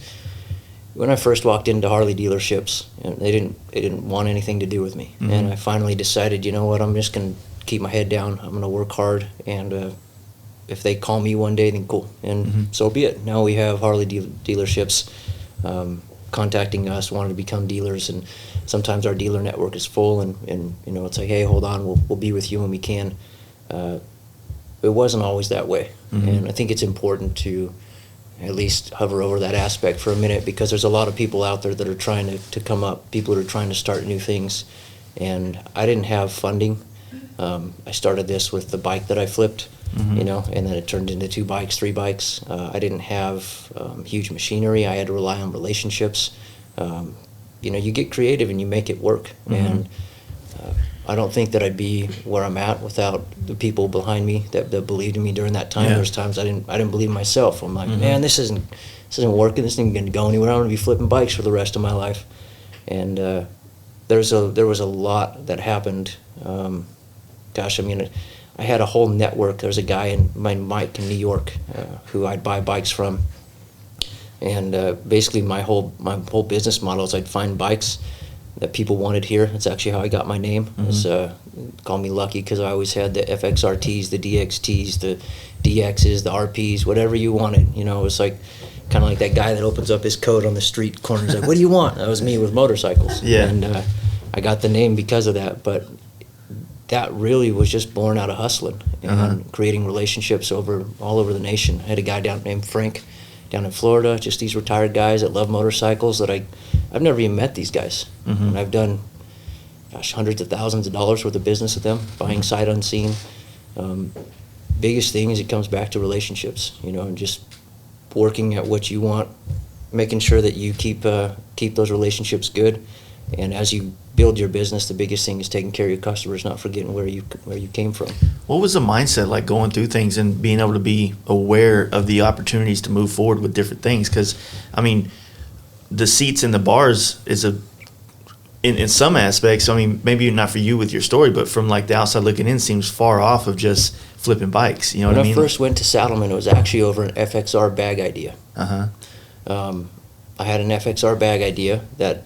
when I first walked into Harley dealerships, they didn't want anything to do with me, and I finally decided, you know what, I'm just gonna keep my head down. I'm gonna work hard, and if they call me one day, then cool, and so be it. Now we have Harley dealerships contacting us, wanting to become dealers, and sometimes our dealer network is full, and it's like, hey, hold on, we'll be with you when we can. It wasn't always that way, and I think it's important to at least hover over that aspect for a minute, because there's a lot of people out there that are trying to come up, people that are trying to start new things, and I didn't have funding. I started this with the bike that I flipped, and then it turned into 2 bikes, 3 bikes. I didn't have huge machinery. I had to rely on relationships. You get creative and you make it work. And I don't think that I'd be where I'm at without the people behind me that believed in me during that time. There's times I didn't believe in myself. I'm like, man, this isn't working. This isn't going to go anywhere. I'm going to be flipping bikes for the rest of my life. And there was a lot that happened. I had a whole network. There was a guy Mike in New York who I'd buy bikes from, and basically my whole business model is I'd find bikes that people wanted here. That's actually how I got my name. It's, call me lucky, because I always had the FXRTs, the DXTs, the DXs, the RPs, whatever you wanted. It was like kind of like that guy that opens up his coat on the street corner. He's like, "What do you want?" That was me with motorcycles. And I got the name because of that, but that really was just born out of hustling and creating relationships all over the nation. I had a guy named Frank down in Florida, just these retired guys that love motorcycles that I've never even met these guys. And I've done, hundreds of thousands of dollars worth of business with them, buying sight unseen. Biggest thing is it comes back to relationships, and just working at what you want, making sure that you keep those relationships good. And as you build your business, the biggest thing is taking care of your customers, not forgetting where you came from. What was the mindset like going through things and being able to be aware of the opportunities to move forward with different things? Because, the seats in the bars is in some aspects, maybe not for you with your story, but from like the outside looking in, seems far off of just flipping bikes. You know what I mean? When I first went to Saddlemen, it was actually over an FXR bag idea. I had an FXR bag idea that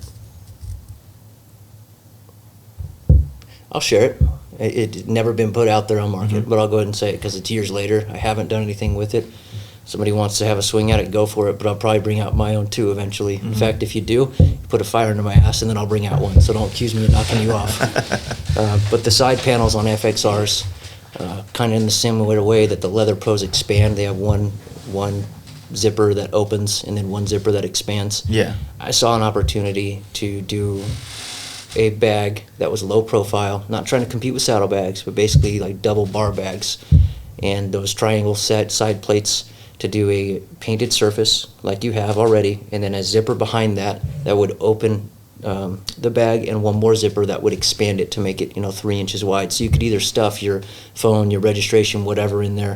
I'll share it. It's never been put out there on market, but I'll go ahead and say it because it's years later. I haven't done anything with it. Somebody wants to have a swing at it, go for it, but I'll probably bring out my own too eventually. In fact, if you do, put a fire under my ass and then I'll bring out one, so don't accuse me of knocking you off. But the side panels on FXRs, kind of in the similar way that the Leather Pros expand, they have one zipper that opens and then one zipper that expands. Yeah. I saw an opportunity to do a bag that was low profile, not trying to compete with saddlebags, but basically like double bar bags, and those triangle set side plates to do a painted surface like you have already, and then a zipper behind that would open the bag, and one more zipper that would expand it to make it 3 inches wide, so you could either stuff your phone, your registration, whatever in there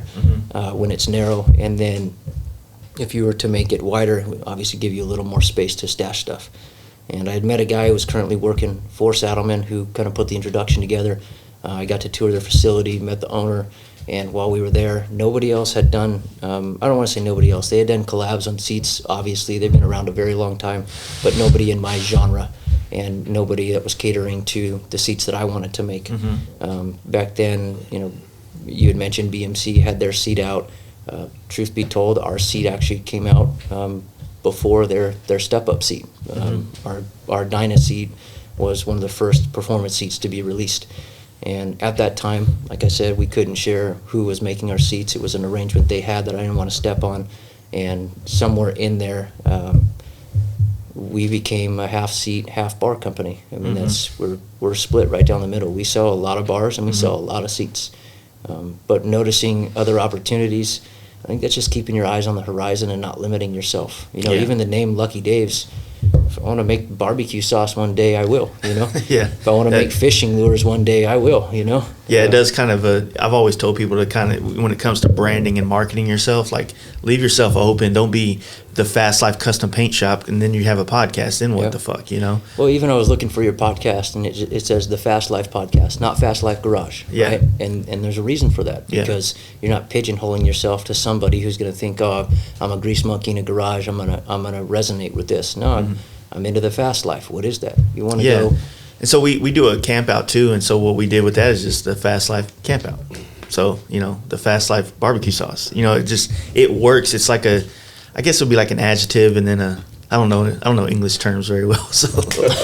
when it's narrow, and then if you were to make it wider, it would obviously give you a little more space to stash stuff. And I had met a guy who was currently working for Saddlemen who kind of put the introduction together. I got to tour their facility, met the owner, and while we were there, nobody else had done, I don't want to say nobody else, they had done collabs on seats, obviously, they've been around a very long time, but nobody in my genre, and nobody that was catering to the seats that I wanted to make. Back then, you had mentioned BMC had their seat out. Truth be told, our seat actually came out before their step-up seat. Our Dyna seat was one of the first performance seats to be released. And at that time, like I said, we couldn't share who was making our seats. It was an arrangement they had that I didn't want to step on. And somewhere in there, we became a half-seat, half-bar company. I mean, we're split right down the middle. We sell a lot of bars and we sell a lot of seats. But noticing other opportunities, I think that's just keeping your eyes on the horizon and not limiting yourself. You know, Yeah. even the name Lucky Dave's, if I want to make barbecue sauce one day, I will, you know. Yeah. If I want to make fishing lures one day, I will, you know. Yeah, it does kind of I've always told people to kind of, when it comes to branding and marketing yourself, like leave yourself open. Don't be the Fast Life Custom Paint Shop and then you have a podcast. Then what Yeah. the fuck, you know? Well, even I was looking for your podcast, and it says the Fast Life Podcast, not Fast Life Garage. Yeah. Right? And there's a reason for that, Yeah. because you're not pigeonholing yourself to somebody who's going to think, oh, I'm a grease monkey in a garage. I'm gonna resonate with this. No, I'm into the fast life. What is that? You want to Yeah. go? And so we do a camp out too. And so what we did with that is just the Fast Life camp out. So, you know, the Fast Life barbecue sauce, you know, it works. It's like I guess it would be like an adjective and then I don't know English terms very well. So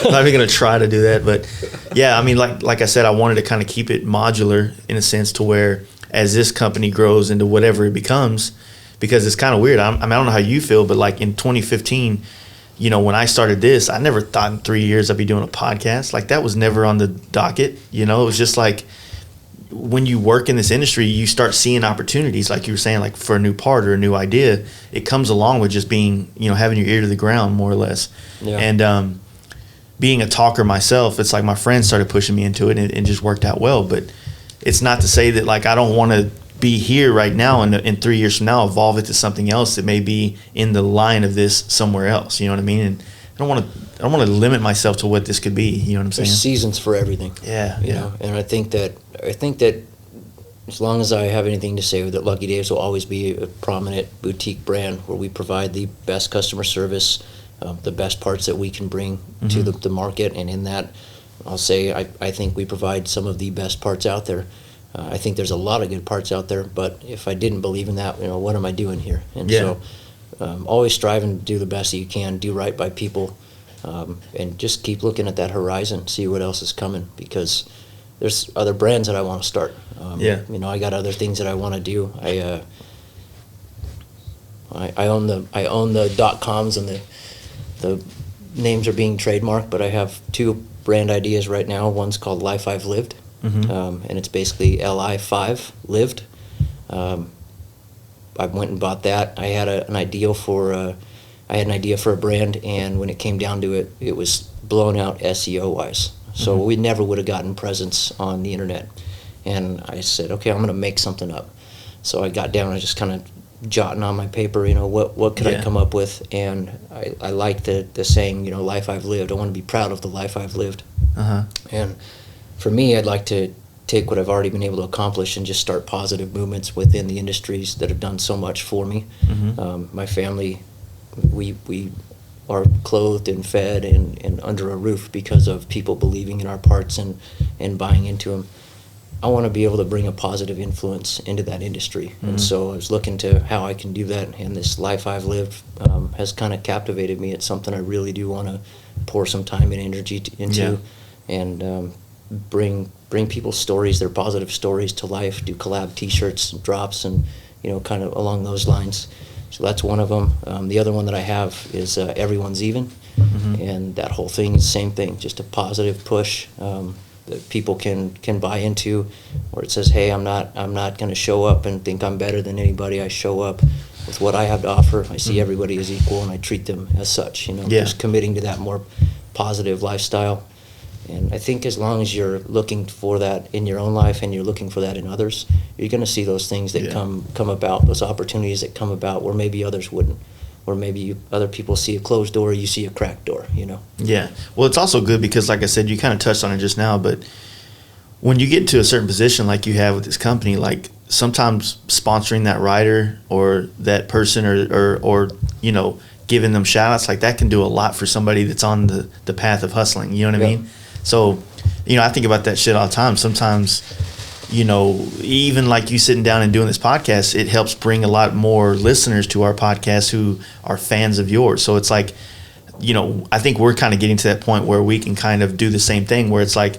I'm not even going to try to do that. But yeah, I mean, like I said, I wanted to kind of keep it modular in a sense to where as this company grows into whatever it becomes, because it's kind of weird. I don't know how you feel, but like in 2015, you know, when I started this, I never thought in 3 years I'd be doing a podcast. Like that was never on the docket. You know, it was just like when you work in this industry, you start seeing opportunities, like you were saying, like for a new part or a new idea. It comes along with just being, you know, having your ear to the ground more or less. Yeah. And being a talker myself, it's like my friends started pushing me into it and it just worked out well. But it's not to say that like I don't want to be here right now and in 3 years from now evolve it to something else that may be in the line of this somewhere else. You know what I mean? And I don't want to limit myself to what this could be. You know what I'm saying? There's seasons for everything. Yeah, You yeah. know, and I think that as long as I have anything to say, that Lucky Dave's will always be a prominent boutique brand where we provide the best customer service, the best parts that we can bring to the market, and in that, I'll say I think we provide some of the best parts out there. I think there's a lot of good parts out there, but if I didn't believe in that, you know, what am I doing here? And Yeah. so, always striving to do the best that you can, do right by people, and just keep looking at that horizon, see what else is coming, because there's other brands that I want to start. Yeah. You know, I got other things that I want to do. I own the .coms and the names are being trademarked, but I have two brand ideas right now. One's called Life I've Lived, and it's basically LI5 lived. I went and bought that. I had an idea for a brand, and when it came down to it, it was blown out SEO wise. So we never would have gotten presence on the internet. And I said, okay, I'm going to make something up. So I got down, I just kind of jotting on my paper, you know, what could I come up with? And I like the saying, you know, life I've lived. I want to be proud of the life I've lived. And for me, I'd like to take what I've already been able to accomplish and just start positive movements within the industries that have done so much for me. My family, we are clothed and fed and under a roof because of people believing in our parts and buying into them. I want to be able to bring a positive influence into that industry. And so I was looking to how I can do that, and this life I've lived has kind of captivated me. It's something I really do want to pour some time and energy into, and bring people's stories, their positive stories to life, do collab t-shirts and drops and, you know, kind of along those lines. So that's one of them. The other one that I have is Everyone's Even, and that whole thing is the same thing, just a positive push that people can buy into, where it says, hey, I'm not going to show up and think I'm better than anybody. I show up with what I have to offer. I see everybody as equal, and I treat them as such. You know, just committing to that more positive lifestyle. And I think as long as you're looking for that in your own life and you're looking for that in others, you're going to see those things that come about, those opportunities that come about where maybe others wouldn't. Or maybe other people see a closed door, you see a cracked door, you know? Yeah. Well, it's also good because, like I said, you kind of touched on it just now, but when you get into a certain position like you have with this company, like sometimes sponsoring that rider or that person or you know, giving them shout outs, like that can do a lot for somebody that's on the path of hustling. You know what I mean? So, you know, I think about that shit all the time. Sometimes, you know, even like you sitting down and doing this podcast, it helps bring a lot more listeners to our podcast who are fans of yours. So it's like, you know, I think we're kind of getting to that point where we can kind of do the same thing where it's like,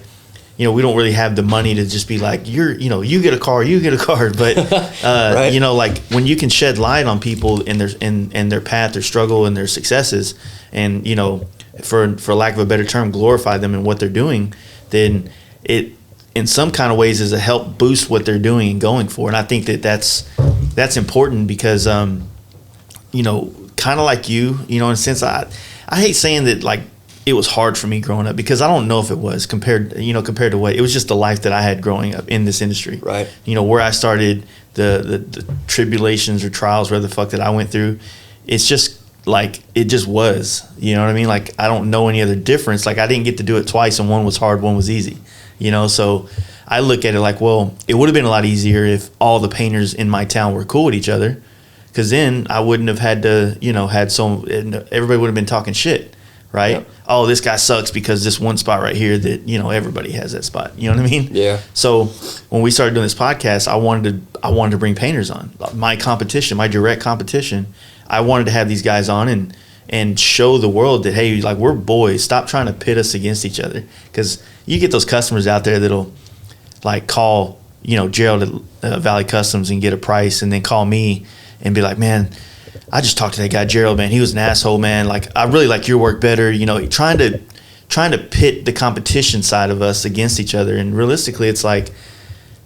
you know, we don't really have the money to just be like, you get a car, but, you know, like when you can shed light on people and their path, their struggle and their successes and, you know, for lack of a better term, glorify them and what they're doing, then in some kind of ways is to help boost what they're doing and going for. And I think that's important because, you know, kind of like you know, in a sense, I hate saying that like it was hard for me growing up, because I don't know if it was compared to what, it was just the life that I had growing up in this industry. Right. You know, where I started, the tribulations or trials, whatever the fuck that I went through, it's just like, it just was, you know what I mean? Like, I don't know any other difference. Like, I didn't get to do it twice, and one was hard, one was easy, you know? So I look at it like, well, it would have been a lot easier if all the painters in my town were cool with each other, because then I wouldn't have had to, you know, everybody would have been talking shit, right? Yep. Oh, this guy sucks because this one spot right here that, you know, everybody has that spot. You know what I mean? Yeah. So when we started doing this podcast, I wanted to bring painters on. My competition, my direct competition, I wanted to have these guys on and show the world that, hey, like, we're boys. Stop trying to pit us against each other. Because you get those customers out there that'll, like, call, you know, Gerald at Valley Customs and get a price, and then call me and be like, man, I just talked to that guy Gerald, man. He was an asshole, man. Like, I really like your work better. You know, trying to pit the competition side of us against each other. And realistically, it's like,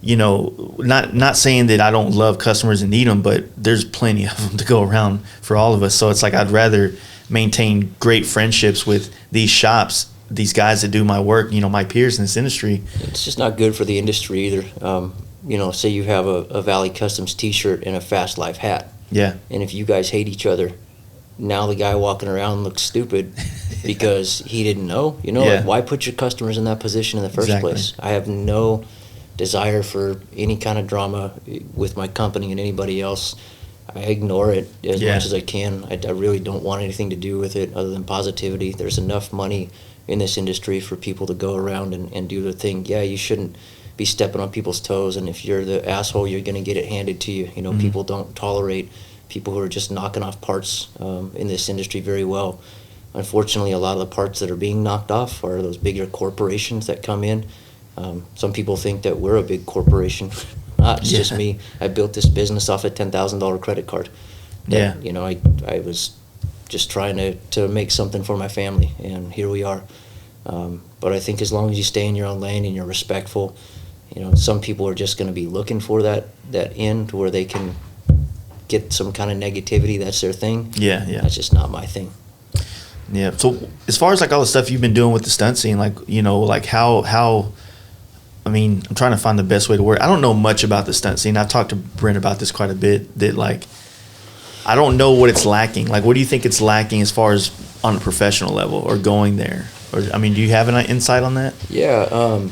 you know, not saying that I don't love customers and need them, but there's plenty of them to go around for all of us. So it's like, I'd rather maintain great friendships with these shops, these guys that do my work, you know, my peers in this industry. It's just not good for the industry either. You know, say you have a Valley Customs t-shirt and a Fast Life hat. Yeah. And if you guys hate each other, now the guy walking around looks stupid because he didn't know. You know, Yeah. like, why put your customers in that position in the first Exactly. place? I have no desire for any kind of drama with my company and anybody else. I ignore it as Yeah. much as I can. I really don't want anything to do with it other than positivity. There's enough money in this industry for people to go around and do their thing. Yeah, you shouldn't be stepping on people's toes, and if you're the asshole, you're going to get it handed to you. You know, people don't tolerate people who are just knocking off parts in this industry very well. Unfortunately, a lot of the parts that are being knocked off are those bigger corporations that come in. Some people think that we're a big corporation. It's just me. I built this business off a $10,000 credit card. Yeah. You know, I was just trying to make something for my family, and here we are. But I think as long as you stay in your own lane and you're respectful, you know, some people are just going to be looking for that end where they can get some kind of negativity. That's their thing. Yeah. That's just not my thing. Yeah. So as far as like all the stuff you've been doing with the stunt scene, like, you know, like how I mean, I'm trying to find the best way to word. I don't know much about the stunt scene. I've talked to Brent about this quite a bit, that like, I don't know what it's lacking. Like, what do you think it's lacking as far as on a professional level or going there? Or, I mean, do you have an insight on that? Yeah,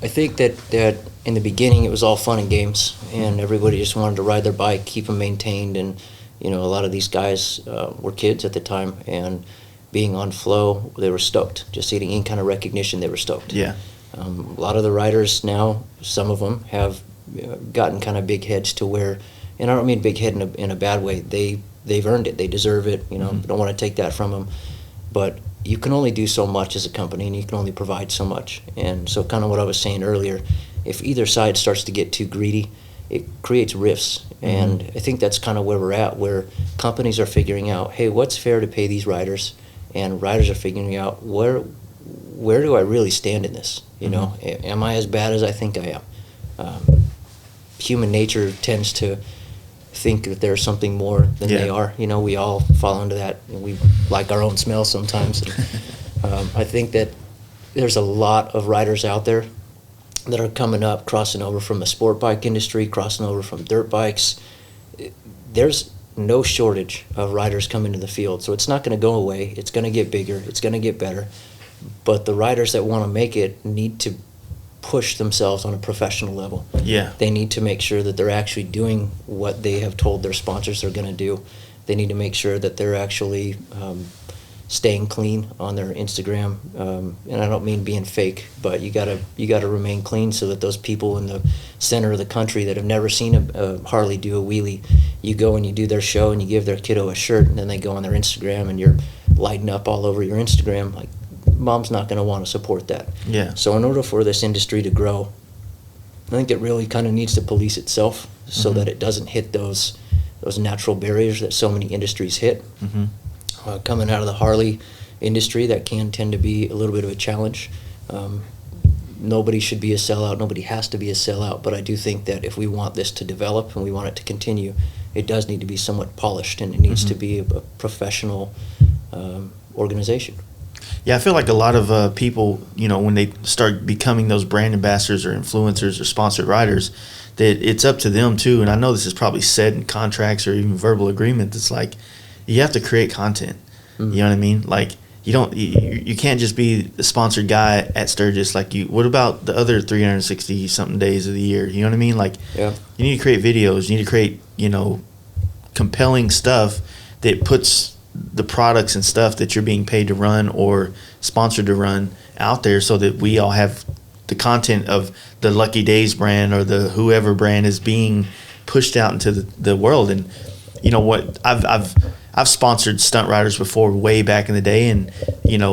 I think that in the beginning it was all fun and games, and everybody just wanted to ride their bike, keep them maintained, and, you know, a lot of these guys were kids at the time, and being on flow, they were stoked. Just getting any kind of recognition, they were stoked. Yeah. A lot of the riders now, some of them have gotten kind of big heads to where, and I don't mean big head in a bad way, they've earned it, they deserve it, you know, don't want to take that from them, but you can only do so much as a company, and you can only provide so much. And so kind of what I was saying earlier, if either side starts to get too greedy, it creates rifts. And I think that's kind of where we're at, where companies are figuring out, hey, what's fair to pay these riders? And riders are figuring out, where do I really stand in this? You know, am I as bad as I think I am? Human nature tends to think that there's something more than they are. You know, we all fall into that. We like our own smell sometimes. And, I think that there's a lot of riders out there that are coming up, crossing over from the sport bike industry, crossing over from dirt bikes. There's no shortage of riders coming to the field, so it's not going to go away. It's going to get bigger. It's going to get better. But the riders that want to make it need to push themselves on a professional level. Yeah. They need to make sure that they're actually doing what they have told their sponsors they're going to do. They need to make sure that they're actually staying clean on their Instagram. And I don't mean being fake, but you gotta remain clean so that those people in the center of the country that have never seen a Harley do a wheelie, you go and you do their show and you give their kiddo a shirt, and then they go on their Instagram and you're lighting up all over your Instagram. Like, mom's not going to want to support that. Yeah. So in order for this industry to grow, I think it really kind of needs to police itself so that it doesn't hit those natural barriers that so many industries hit. Coming out of the Harley industry, that can tend to be a little bit of a challenge. nobody should be a sellout. Nobody has to be a sellout. But I do think that if we want this to develop and we want it to continue, it does need to be somewhat polished, and it needs to be a professional organization. Yeah, I feel like a lot of people, when they start becoming those brand ambassadors or influencers or sponsored riders, that it's up to them too. And I know this is probably said in contracts or even verbal agreement. It's like you have to create content. You know what I mean? Like you can't just be the sponsored guy at Sturgis. Like what about the other 360 something days of the year? You know what I mean? Like you need to create videos. You need to create compelling stuff that puts the products and stuff that you're being paid to run or sponsored to run out there, so that we all have the content of the Lucky Days brand or the whoever brand is being pushed out into the world. And you know what, I've sponsored stunt riders before, way back in the day, and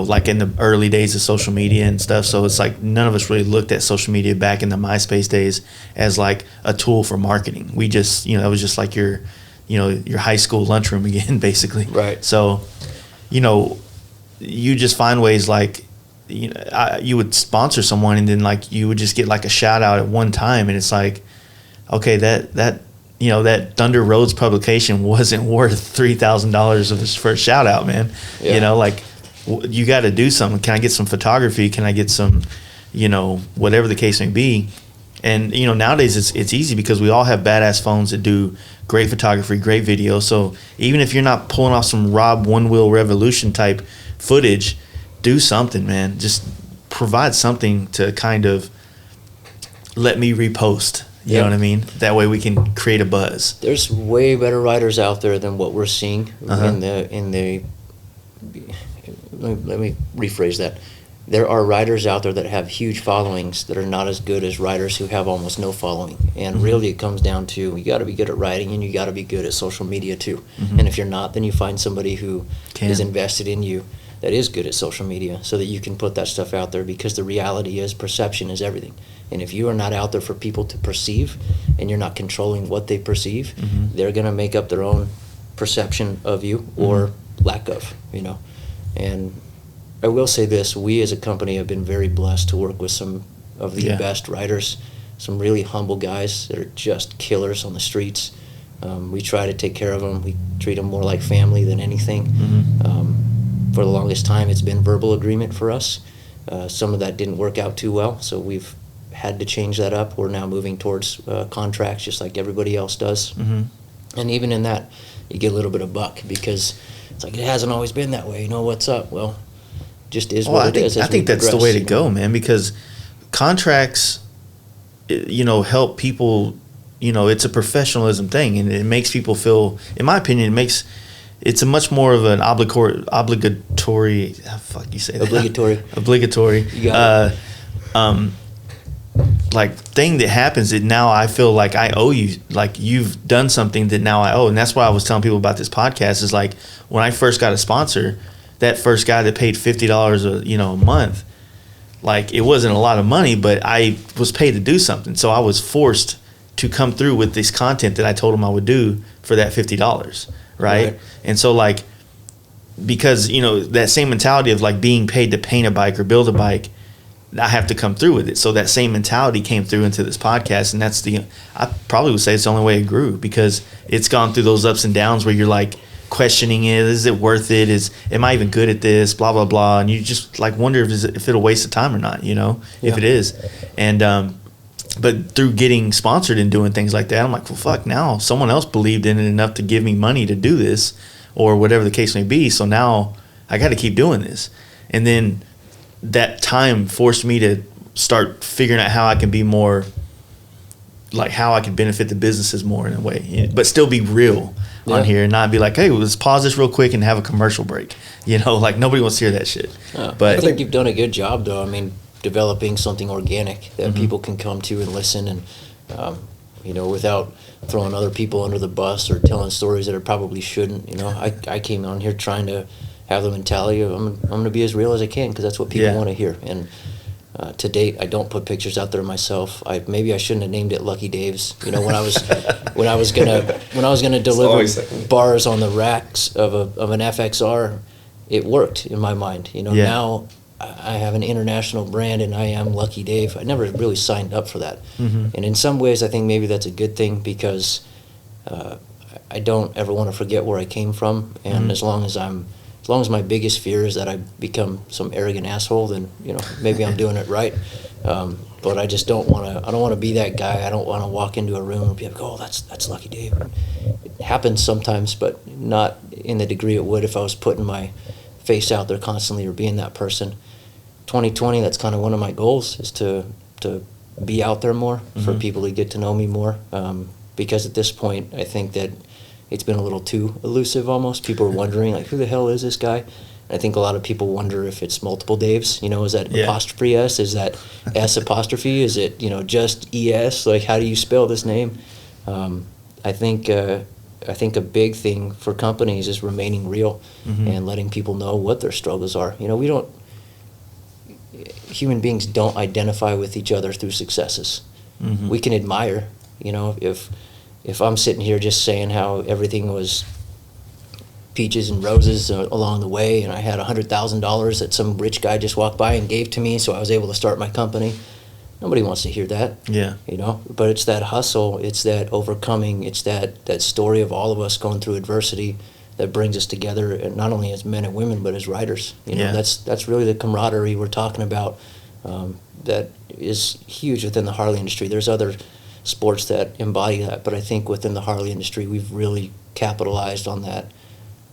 like in the early days of social media and stuff. So it's like none of us really looked at social media back in the MySpace days as like a tool for marketing. We just it was just like your high school lunchroom again, basically. Right. So you just find ways, like you would sponsor someone, and then like you would just get like a shout out at one time, and it's like, okay, that Thunder Roads publication wasn't worth $3,000 for a shout out, man. Like you got to do something. Can I get some photography? Can I get some, whatever the case may be? And nowadays it's easy because we all have badass phones that do great photography, great video. So even if you're not pulling off some Rob One Wheel Revolution type footage, do something, man. Just provide something to kind of let me repost. You know what I mean? That way we can create a buzz. There's way better riders out there than what we're seeing in the. Let me rephrase that. There are riders out there that have huge followings that are not as good as riders who have almost no following. And really it comes down to, you got to be good at riding, and you got to be good at social media too. And if you're not, then you find somebody who is invested in you that is good at social media, so that you can put that stuff out there, because the reality is perception is everything. And if you are not out there for people to perceive, and you're not controlling what they perceive, they're going to make up their own perception of you or lack of, And I will say this, we as a company have been very blessed to work with some of the best riders, some really humble guys that are just killers on the streets. We try to take care of them. We treat them more like family than anything. For the longest time, it's been verbal agreement for us. Some of that didn't work out too well, so we've had to change that up. We're now moving towards contracts, just like everybody else does. And even in that, you get a little bit of buck, because it's like, it hasn't always been that way. What's up? Well, just is what it is. I think that's the way to go, man, because contracts, help people. It's a professionalism thing, and it makes people feel, in my opinion, it's a much more of an obligatory. Fuck, you say that? Obligatory. You got it. Like thing that happens that now I feel like I owe you, like you've done something that now I owe. And that's why I was telling people about this podcast, is like when I first got a sponsor, that first guy that paid $50 a month, like it wasn't a lot of money, but I was paid to do something. So I was forced to come through with this content that I told him I would do for that $50. Right. And so like, because, that same mentality of like being paid to paint a bike or build a bike, I have to come through with it. So that same mentality came through into this podcast, and I probably would say it's the only way it grew, because it's gone through those ups and downs where you're like questioning it. Is it worth it? Am I even good at this? Blah, blah, blah. And you just like wonder if it'll waste of time or not, if it is. And, but through getting sponsored and doing things like that, I'm like, well, fuck, now someone else believed in it enough to give me money to do this, or whatever the case may be. So now I got to keep doing this. And then that time forced me to start figuring out how I can be more, like how I can benefit the businesses more in a way, but still be real on here, and not be like, hey, let's pause this real quick and have a commercial break. Like nobody wants to hear that shit. But I think you've done a good job, though. I mean, developing something organic that people can come to and listen, and without throwing other people under the bus or telling stories that are probably shouldn't. I came on here trying to have the mentality of I'm going to be as real as I can, because that's what people want to hear. And to date, I don't put pictures out there myself. Maybe I shouldn't have named it Lucky Dave's. When I was gonna deliver bars on the racks of an FXR, it worked in my mind. Now I have an international brand and I am Lucky Dave. I never really signed up for that. And in some ways, I think maybe that's a good thing because I don't ever want to forget where I came from. And as long as my biggest fear is that I become some arrogant asshole, then maybe I'm doing it right. But I just don't want to. I don't want to be that guy. I don't want to walk into a room and be like, "Oh, that's Lucky Dave." It happens sometimes, but not in the degree it would if I was putting my face out there constantly or being that person. 2020, that's kind of one of my goals, is to be out there more, for people to get to know me more. Because at this point, I think that it's been a little too elusive almost. People are wondering, like, who the hell is this guy? I think a lot of people wonder if it's multiple Daves. Is that apostrophe S? Is that S apostrophe? Is it, just ES? Like, how do you spell this name? I think a big thing for companies is remaining real and letting people know what their struggles are. Human beings don't identify with each other through successes. We can admire, if I'm sitting here just saying how everything was peaches and roses along the way, and I had $100,000 that some rich guy just walked by and gave to me, so I was able to start my company. Nobody wants to hear that. Yeah. But it's that hustle, it's that overcoming, it's that story of all of us going through adversity that brings us together, and not only as men and women, but as riders. That's really the camaraderie we're talking about. That is huge within the Harley industry. There's other sports that embody that, but I think within the Harley industry, we've really capitalized on that.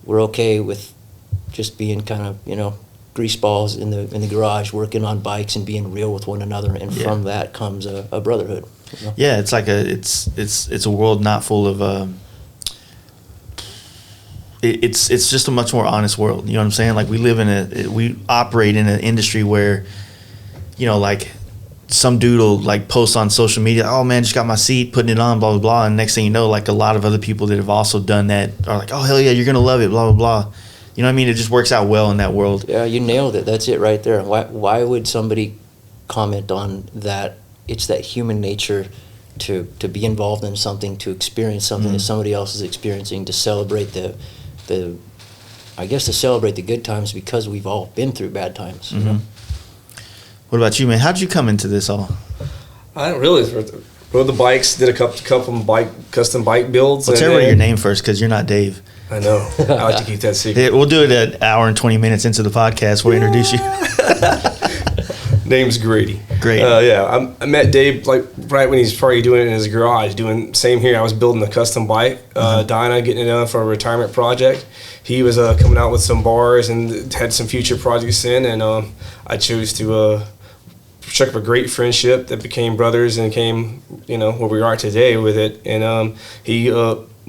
We're okay with just being kind of, greaseballs in the garage, working on bikes and being real with one another, and from that comes a brotherhood. Yeah, it's like it's a world not full of. It's just a much more honest world. You know what I'm saying? Like, we operate in an industry where, like, some dude will like post on social media, "Oh man, just got my seat, putting it on, blah blah blah," and next thing you know, like, a lot of other people that have also done that are like, "Oh hell yeah, you're gonna love it, blah blah blah." You know what I mean? It just works out well in that world. Yeah, you nailed it. That's it right there. Why would somebody comment on that? It's that human nature to be involved in something, to experience something that somebody else is experiencing, to celebrate to celebrate the good times, because we've all been through bad times. What about you, man? How'd you come into this all? I don't really rode the bikes, did a couple custom bike builds. Well, tell everybody your name first, because you're not Dave. I know. I like to keep that secret. Yeah, we'll do it an hour and 20 minutes into the podcast. We'll introduce you. Name's Grady. Great. I met Dave like right when he's probably doing it in his garage. Doing same here. I was building a custom bike, Dyna, getting it done for a retirement project. He was coming out with some bars and had some future projects in, and I chose to struck up a great friendship that became brothers and came, where we are today with it. And he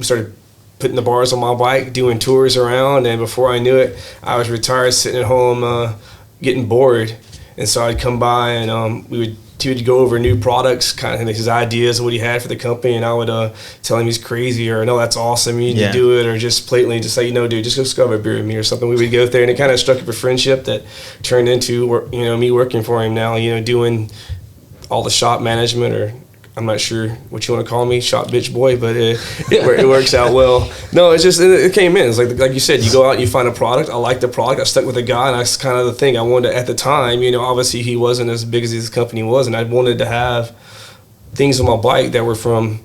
started putting the bars on my bike, doing tours around, and before I knew it, I was retired, sitting at home, getting bored. And so I'd come by, and he would go over new products, kind of his ideas, what he had for the company, and I would tell him he's crazy, or no, that's awesome, you need to do it, or just blatantly just say, dude, just go have a beer with me or something. We would go there, and it kind of struck up a friendship that turned into, me working for him now, doing all the shop management, or I'm not sure what you want to call me, shop bitch boy, but it works out well. No, it's just, it came in. It's like you said, you go out and you find a product. I like the product. I stuck with the guy, and that's kind of the thing. I wanted to, at the time, obviously he wasn't as big as his company was, and I wanted to have things on my bike that were from,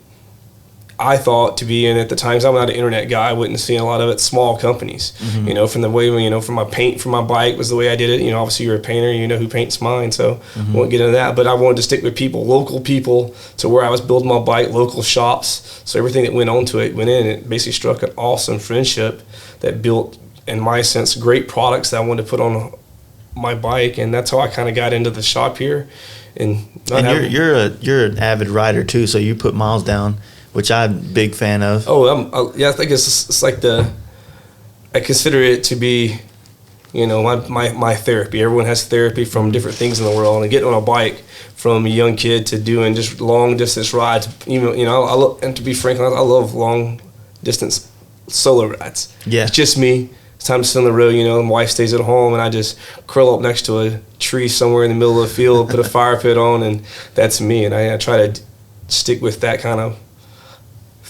I thought to be in at the times. I'm not an internet guy. I wouldn't see a lot of it. Small companies, from the way, from my paint for my bike was the way I did it. Obviously you're a painter, who paints mine, so I won't get into that. But I wanted to stick with people, local people, to where I was building my bike, local shops. So everything that went onto it went in. It basically struck an awesome friendship that built, in my sense, great products that I wanted to put on my bike, and that's how I kind of got into the shop here. And you're an avid rider too, so you put miles down, which I'm a big fan of. I think it's like I consider it to be, my therapy. Everyone has therapy from different things in the world, and getting on a bike from a young kid to doing just long distance rides. And to be frank, I love long distance solo rides. Yeah, it's just me. It's time to sit on the road. My wife stays at home, and I just curl up next to a tree somewhere in the middle of the field, put a fire pit on, and that's me. And I try to stick with that kind of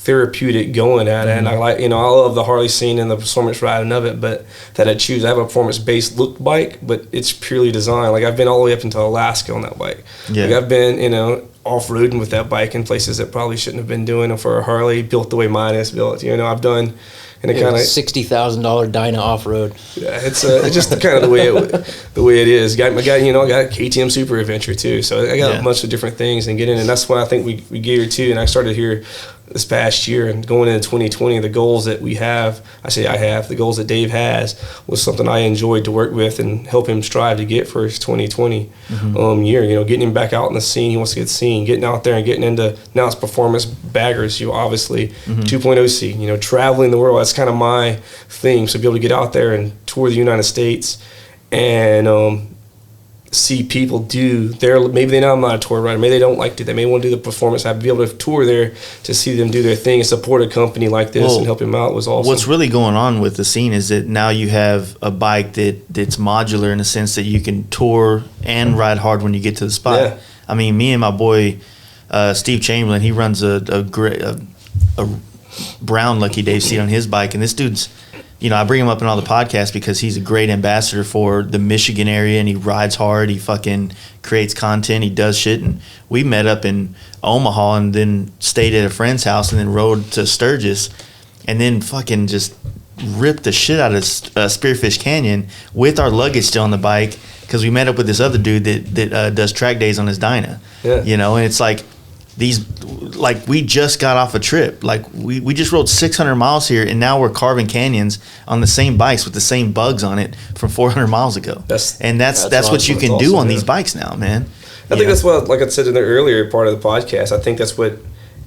therapeutic going at it, and I like, I love the Harley scene and the performance riding of it, but that I have a performance-based look bike, but it's purely designed. Like, I've been all the way up into Alaska on that bike. Yeah. Like, I've been, off-roading with that bike in places that probably shouldn't have been doing, and for a Harley built the way mine is built, I've done, and it kind of $60,000 Dyna off-road. Yeah, it's just kind of the way it is. I got KTM Super Adventure too, so I got a bunch of different things and get in, and that's what I think we geared to. And I started here this past year and going into 2020, the goals that we have, the goals that Dave has, was something I enjoyed to work with and help him strive to get for his 2020 year. Getting him back out in the scene, he wants to get seen, getting out there and getting into, now it's performance baggers, obviously 2.0C, traveling the world. That's kind of my thing. So be able to get out there and tour the United States and see people maybe they know I'm not a tour rider, maybe they don't like to, they may want to do the performance. I'd be able to tour there to see them do their thing and support a company like this and help them out was awesome. What's really going on with the scene is that now you have a bike that's modular in the sense that you can tour and ride hard when you get to the spot. Yeah. I mean, me and my boy Steve Chamberlain, he runs a brown Lucky Dave seat on his bike, and this dude's, I bring him up in all the podcasts because he's a great ambassador for the Michigan area, and he rides hard. He fucking creates content. He does shit. And we met up in Omaha and then stayed at a friend's house and then rode to Sturgis and then fucking just ripped the shit out of Spearfish Canyon with our luggage still on the bike because we met up with this other dude that does track days on his Dyna. Yeah. And it's like, we just got off a trip. Like we just rode 600 miles here, and now we're carving canyons on the same bikes with the same bugs on it from 400 miles ago. That's what you can do on these bikes now, man. I think that's what, like I said in the earlier part of the podcast, I think that's what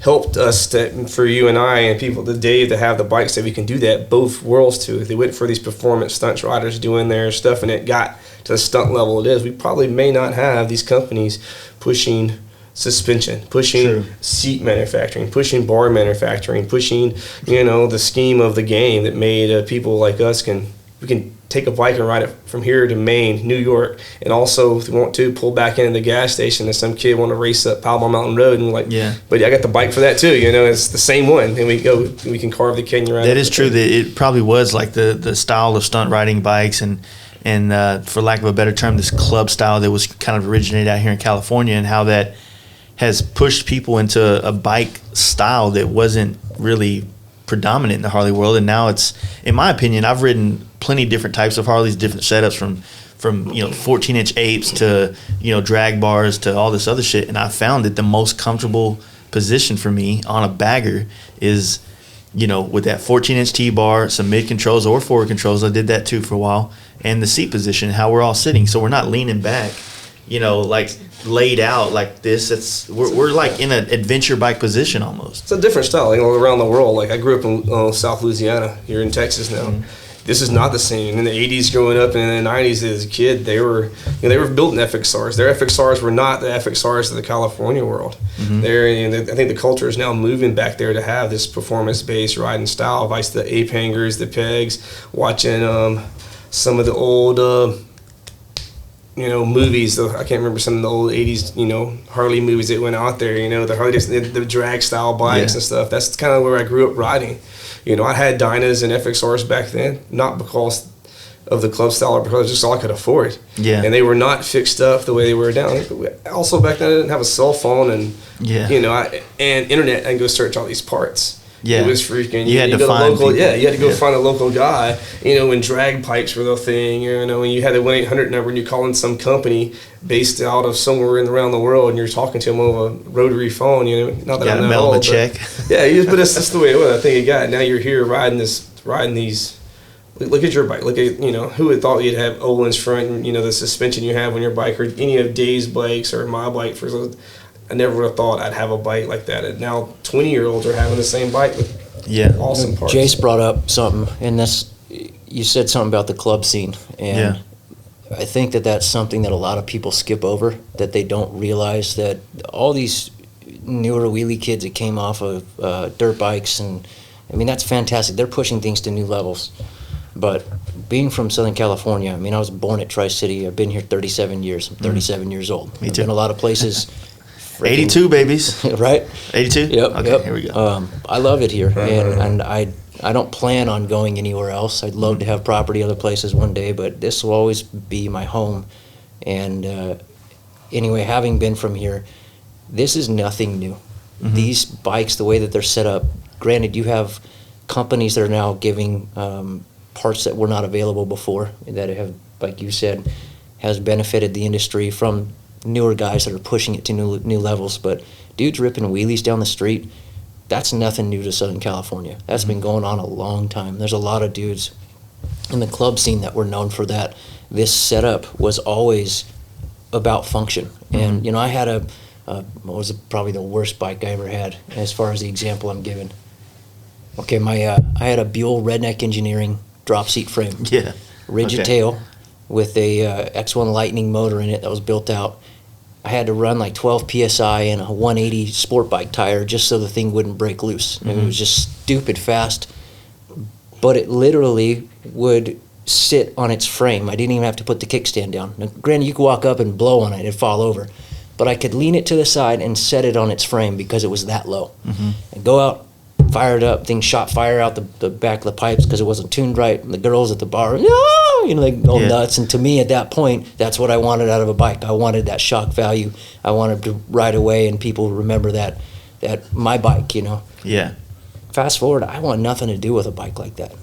helped us for you and I and people today to have the bikes that we can do that both worlds to. If they went for these performance stunt riders doing their stuff and it got to the stunt level it is, we probably may not have these companies pushing suspension, pushing seat manufacturing, pushing bar manufacturing, pushing the scheme of the game that made people like us we can take a bike and ride it from here to Maine, New York, and also if we want to pull back into the gas station and some kid want to race up Powell Mountain Road and but I got the bike for that too, it's the same one, and we can carve the canyon ride. That is true. That it probably was like the style of stunt riding bikes and for lack of a better term, this club style that was kind of originated out here in California, and how that has pushed people into a bike style that wasn't really predominant in the Harley world. And now it's, in my opinion, I've ridden plenty of different types of Harleys, different setups from 14-inch apes to, drag bars to all this other shit. And I found that the most comfortable position for me on a bagger is, with that 14-inch T-bar, some mid-controls or forward controls. I did that too for a while. And the seat position, how we're all sitting. So we're not leaning back, like laid out like this. We're like in an adventure bike position almost. It's a different style, around the world. Like I grew up in South Louisiana, here in Texas now. This is not the same. In the 80s growing up and in the 90s as a kid, they were building FXRs. Their FXRs were not the FXRs of the California world. I think the culture is now moving back there to have this performance-based riding style, vice the ape hangers, the pegs, watching some of the old movies. I can't remember some of the old 80s, Harley movies that went out there, the Harley Davidson, the drag style bikes and stuff. That's kind of where I grew up riding. I had Dynas and FXRs back then, not because of the club style or because it's just all I could afford. Yeah. And they were not fixed up the way they were now. Also back then I didn't have a cell phone and, and internet. I can go search all these parts. Yeah. It was freaking. You had to find local. People. Yeah, you had to go find a local guy. When drag pipes were the thing. And you had a 1-800 number, and you're calling some company based out of somewhere around the world, and you're talking to them over a rotary phone. Not that I'm that old, check. Yeah, but that's just the way it was. I think it got. Now you're here riding these. Look at your bike. Look at who would thought you'd have Olin's front, and the suspension you have on your bike, or any of Dave's bikes or my bike for. I never would have thought I'd have a bike like that. And now 20-year-olds are having the same bike with awesome parts. Jace brought up something, and you said something about the club scene. And I think that's something that a lot of people skip over, that they don't realize that all these newer wheelie kids that came off of dirt bikes, and that's fantastic. They're pushing things to new levels. But being from Southern California, I was born at Tri-City. I've been here 37 years. I'm 37 years old. Me too. I've been a lot of places. freaking- 82 babies. right? 82? Yep. Okay, yep. here we go. I love it here, and I don't plan on going anywhere else. I'd love to have property other places one day, but this will always be my home. And anyway, having been from here, this is nothing new. These bikes, the way that they're set up, granted, you have companies that are now giving parts that were not available before, that have, like you said, has benefited the industry from newer guys that are pushing it to new levels. But dudes ripping wheelies down the street, that's nothing new to Southern California. That's been going on a long time. There's a lot of dudes in the club scene that were known for that. This setup was always about function. And, you know, I had what was probably the worst bike I ever had, as far as the example I'm giving. Okay, I had a Buell Redneck Engineering drop seat frame. Yeah. Rigid tail with a X1 Lightning motor in it that was built out. I had to run like 12 PSI and a 180 sport bike tire just so the thing wouldn't break loose. And it was just stupid fast. But it literally would sit on its frame. I didn't even have to put the kickstand down. Now, granted, you could walk up and blow on it and fall over. But I could lean it to the side and set it on its frame because it was that low. And go out, fire it up, thing shot fire out the back of the pipes because it wasn't tuned right. And the girls at the bar, no, you know, they go nuts. And to me, at that point, that's what I wanted out of a bike. I wanted that shock value. I wanted to ride away and people remember that my bike, you know. Yeah. Fast forward, I want nothing to do with a bike like that.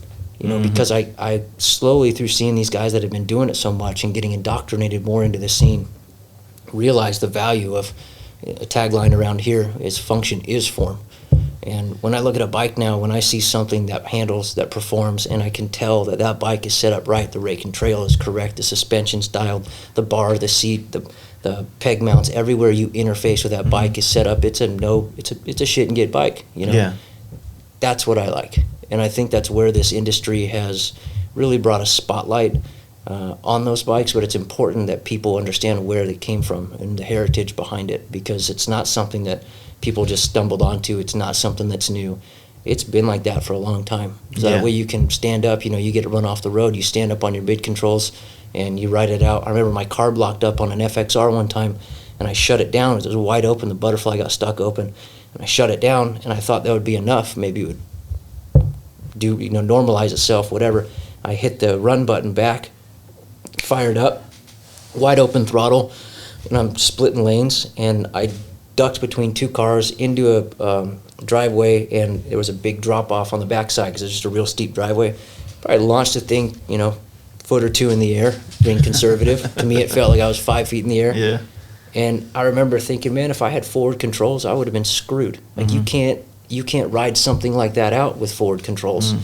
You know, because I slowly, through seeing these guys that have been doing it so much and getting indoctrinated more into the scene, realized the value of a tagline around here is function is form. And when I look at a bike now, when I see something that handles, that performs, and I can tell that bike is set up right, the rake and trail is correct, the suspension's dialed, the bar, the seat, the peg mounts, everywhere you interface with that bike is set up. It's a shit and get bike, you know. Yeah. That's what I like. And I think that's where this industry has really brought a spotlight on those bikes, but it's important that people understand where they came from and the heritage behind it, because it's not something that people just stumbled onto. It's not something that's new. It's been like that for a long time. So that way you can stand up, you know, you get to run off the road, you stand up on your bid controls and you ride it out. I remember my carb locked up on an FXR one time and I shut it down. It was wide open, the butterfly got stuck open, and I shut it down and I thought that would be enough. Maybe it would do, you know, normalize itself, whatever. I hit the run button back, fired up, wide open throttle, and I'm splitting lanes, and I ducked between two cars into a driveway, and there was a big drop off on the backside because it's just a real steep driveway. Probably launched the thing, you know, foot or two in the air, being conservative. To me, it felt like I was 5 feet in the air. Yeah. And I remember thinking, man, if I had forward controls, I would have been screwed. Like you can't ride something like that out with forward controls.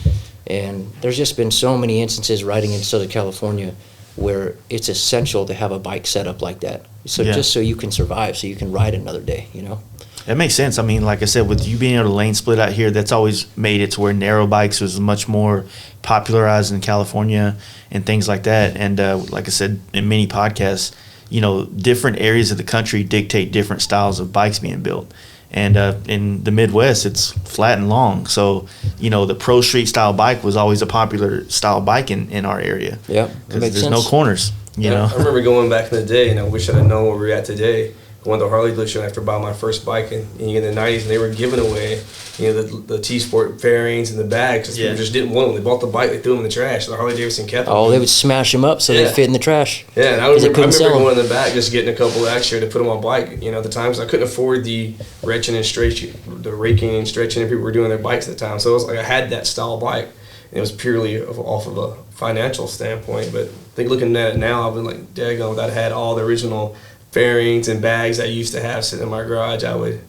And there's just been so many instances riding in Southern California where it's essential to have a bike set up like that. So just so you can survive, so you can ride another day, you know? That makes sense. I mean, like I said, with you being able to lane split out here, that's always made it to where narrow bikes was much more popularized in California and things like that. And like I said in many podcasts, you know, different areas of the country dictate different styles of bikes being built. And in the Midwest, it's flat and long. So, you know, the pro street style bike was always a popular style bike in our area. Yeah, because there's no corners, you know. I remember going back in the day, and I wish I'd have known where we're at today. I went to a Harley dealership after buying my first bike in the 90s, and they were giving away, you know, the T-Sport fairings and the bags. Because people just didn't want them. They bought the bike, they threw them in the trash. The Harley Davidson kept them. Oh, they would smash them up so they fit in the trash. Yeah, and I remember going in the back just getting a couple extra to put them on bike. You know, at the times I couldn't afford the wrenching and stretching, the raking and stretching, and people were doing their bikes at the time. So it was like I had that style bike, and it was purely off of a financial standpoint. But I think looking at it now, I've been like, daggone, that I had all the original fairings and bags I used to have sitting in my garage, I would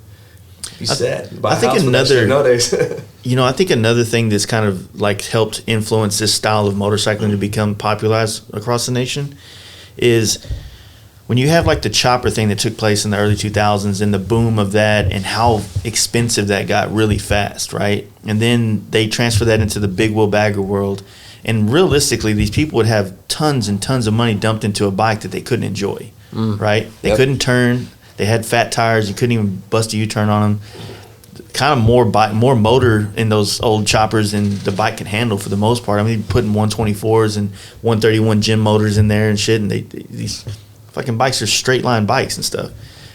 be sad. I think another nowadays. You know, I think another thing that's kind of like helped influence this style of motorcycling to become popularized across the nation is when you have like the chopper thing that took place in the early 2000s and the boom of that and how expensive that got really fast, right? And then they transfer that into the big wheel bagger world. And realistically, these people would have tons and tons of money dumped into a bike that they couldn't enjoy. Right? They couldn't turn. They had fat tires. You couldn't even bust a U-turn on them. Kind of more motor in those old choppers than the bike can handle for the most part. I mean, putting 124s and 131 gym motors in there and shit, and these fucking bikes are straight line bikes and stuff.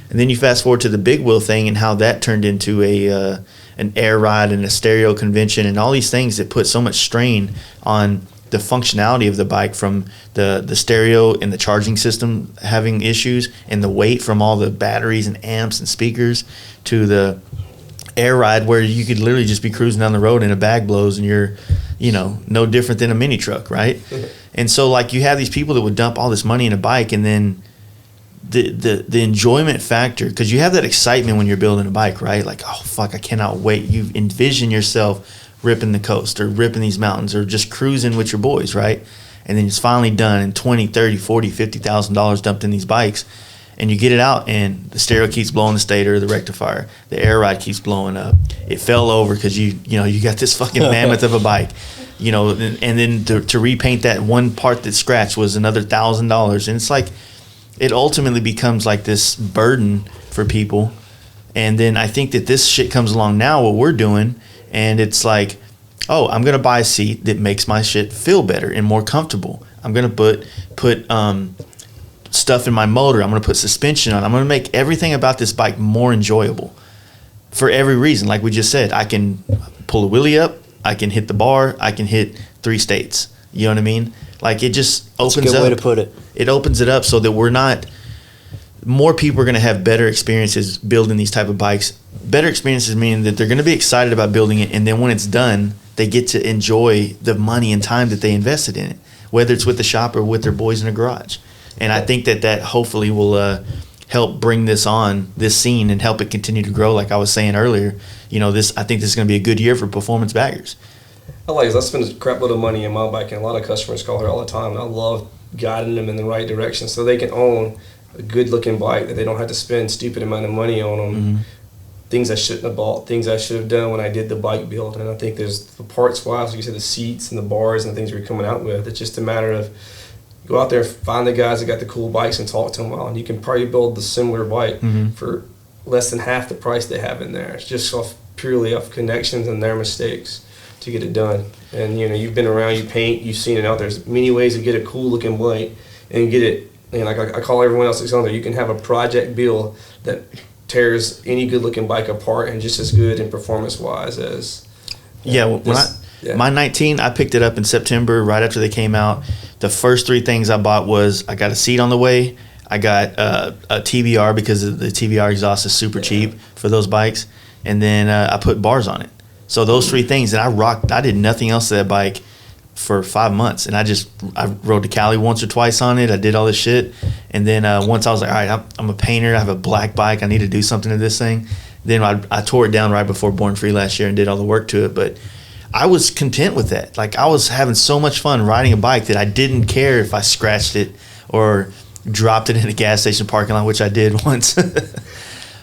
And then you fast forward to the big wheel thing and how that turned into an air ride and a stereo convention and all these things that put so much strain on the functionality of the bike, from the stereo and the charging system having issues, and the weight from all the batteries and amps and speakers, to the air ride where you could literally just be cruising down the road and a bag blows and you're, no different than a mini truck, right? And so like you have these people that would dump all this money in a bike, and then the enjoyment factor, because you have that excitement when you're building a bike, right? Like, oh fuck, I cannot wait. You envision yourself ripping the coast or ripping these mountains or just cruising with your boys, right? And then it's finally done, and $20, $30, $40, $50,000 dumped in these bikes, and you get it out and the stereo keeps blowing the stator, the rectifier, the air ride keeps blowing up. It fell over because you got this fucking mammoth of a bike, and then to repaint that one part that scratched was another $1,000. And it's like, it ultimately becomes like this burden for people. And then I think that this shit comes along now, what we're doing, and it's like, oh, I'm going to buy a seat that makes my shit feel better and more comfortable. I'm going to put stuff in my motor. I'm going to put suspension on. I'm going to make everything about this bike more enjoyable for every reason. Like we just said, I can pull a wheelie up. I can hit the bar. I can hit 3 states. You know what I mean? Like, it just opens up. That's a good way to put it. It opens it up so that more people are going to have better experiences building these type of bikes. Better experiences meaning that they're going to be excited about building it, and then when it's done, they get to enjoy the money and time that they invested in it, whether it's with the shop or with their boys in the garage. And I think that hopefully will help bring this scene, and help it continue to grow. Like I was saying earlier, I think this is going to be a good year for performance baggers. I spend a crap load of money in my bike, and a lot of customers call her all the time, and I love guiding them in the right direction so they can own a good looking bike that they don't have to spend stupid amount of money on them. Mm-hmm. Things I shouldn't have bought, things I should have done when I did the bike build. And I think there's the parts wise, like you said, the seats and the bars and the things we're coming out with. It's just a matter of go out there, find the guys that got the cool bikes and talk to them all, and you can probably build the similar bike for less than half the price they have in there. It's just purely off connections and their mistakes to get it done. And you've been around, you paint, you've seen it out there. There's many ways to get a cool looking bike and get it. And like I call everyone else that's on there, you can have a project build that tears any good looking bike apart and just as good in performance wise as my 19, I picked it up in September right after they came out. The first 3 things I bought was, I got a seat on the way, I got a TBR because the TBR exhaust is super cheap for those bikes, and then I put bars on it. So those 3 things, and I did nothing else to that bike for 5 months, and I rode to Cali once or twice on it. I did all this shit, and then once I was like, all right, I'm a painter, I have a black bike, I need to do something to this thing. Then I tore it down right before Born Free last year and did all the work to it, but I was content with that. Like, I was having so much fun riding a bike that I didn't care if I scratched it or dropped it in a gas station parking lot, which I did once.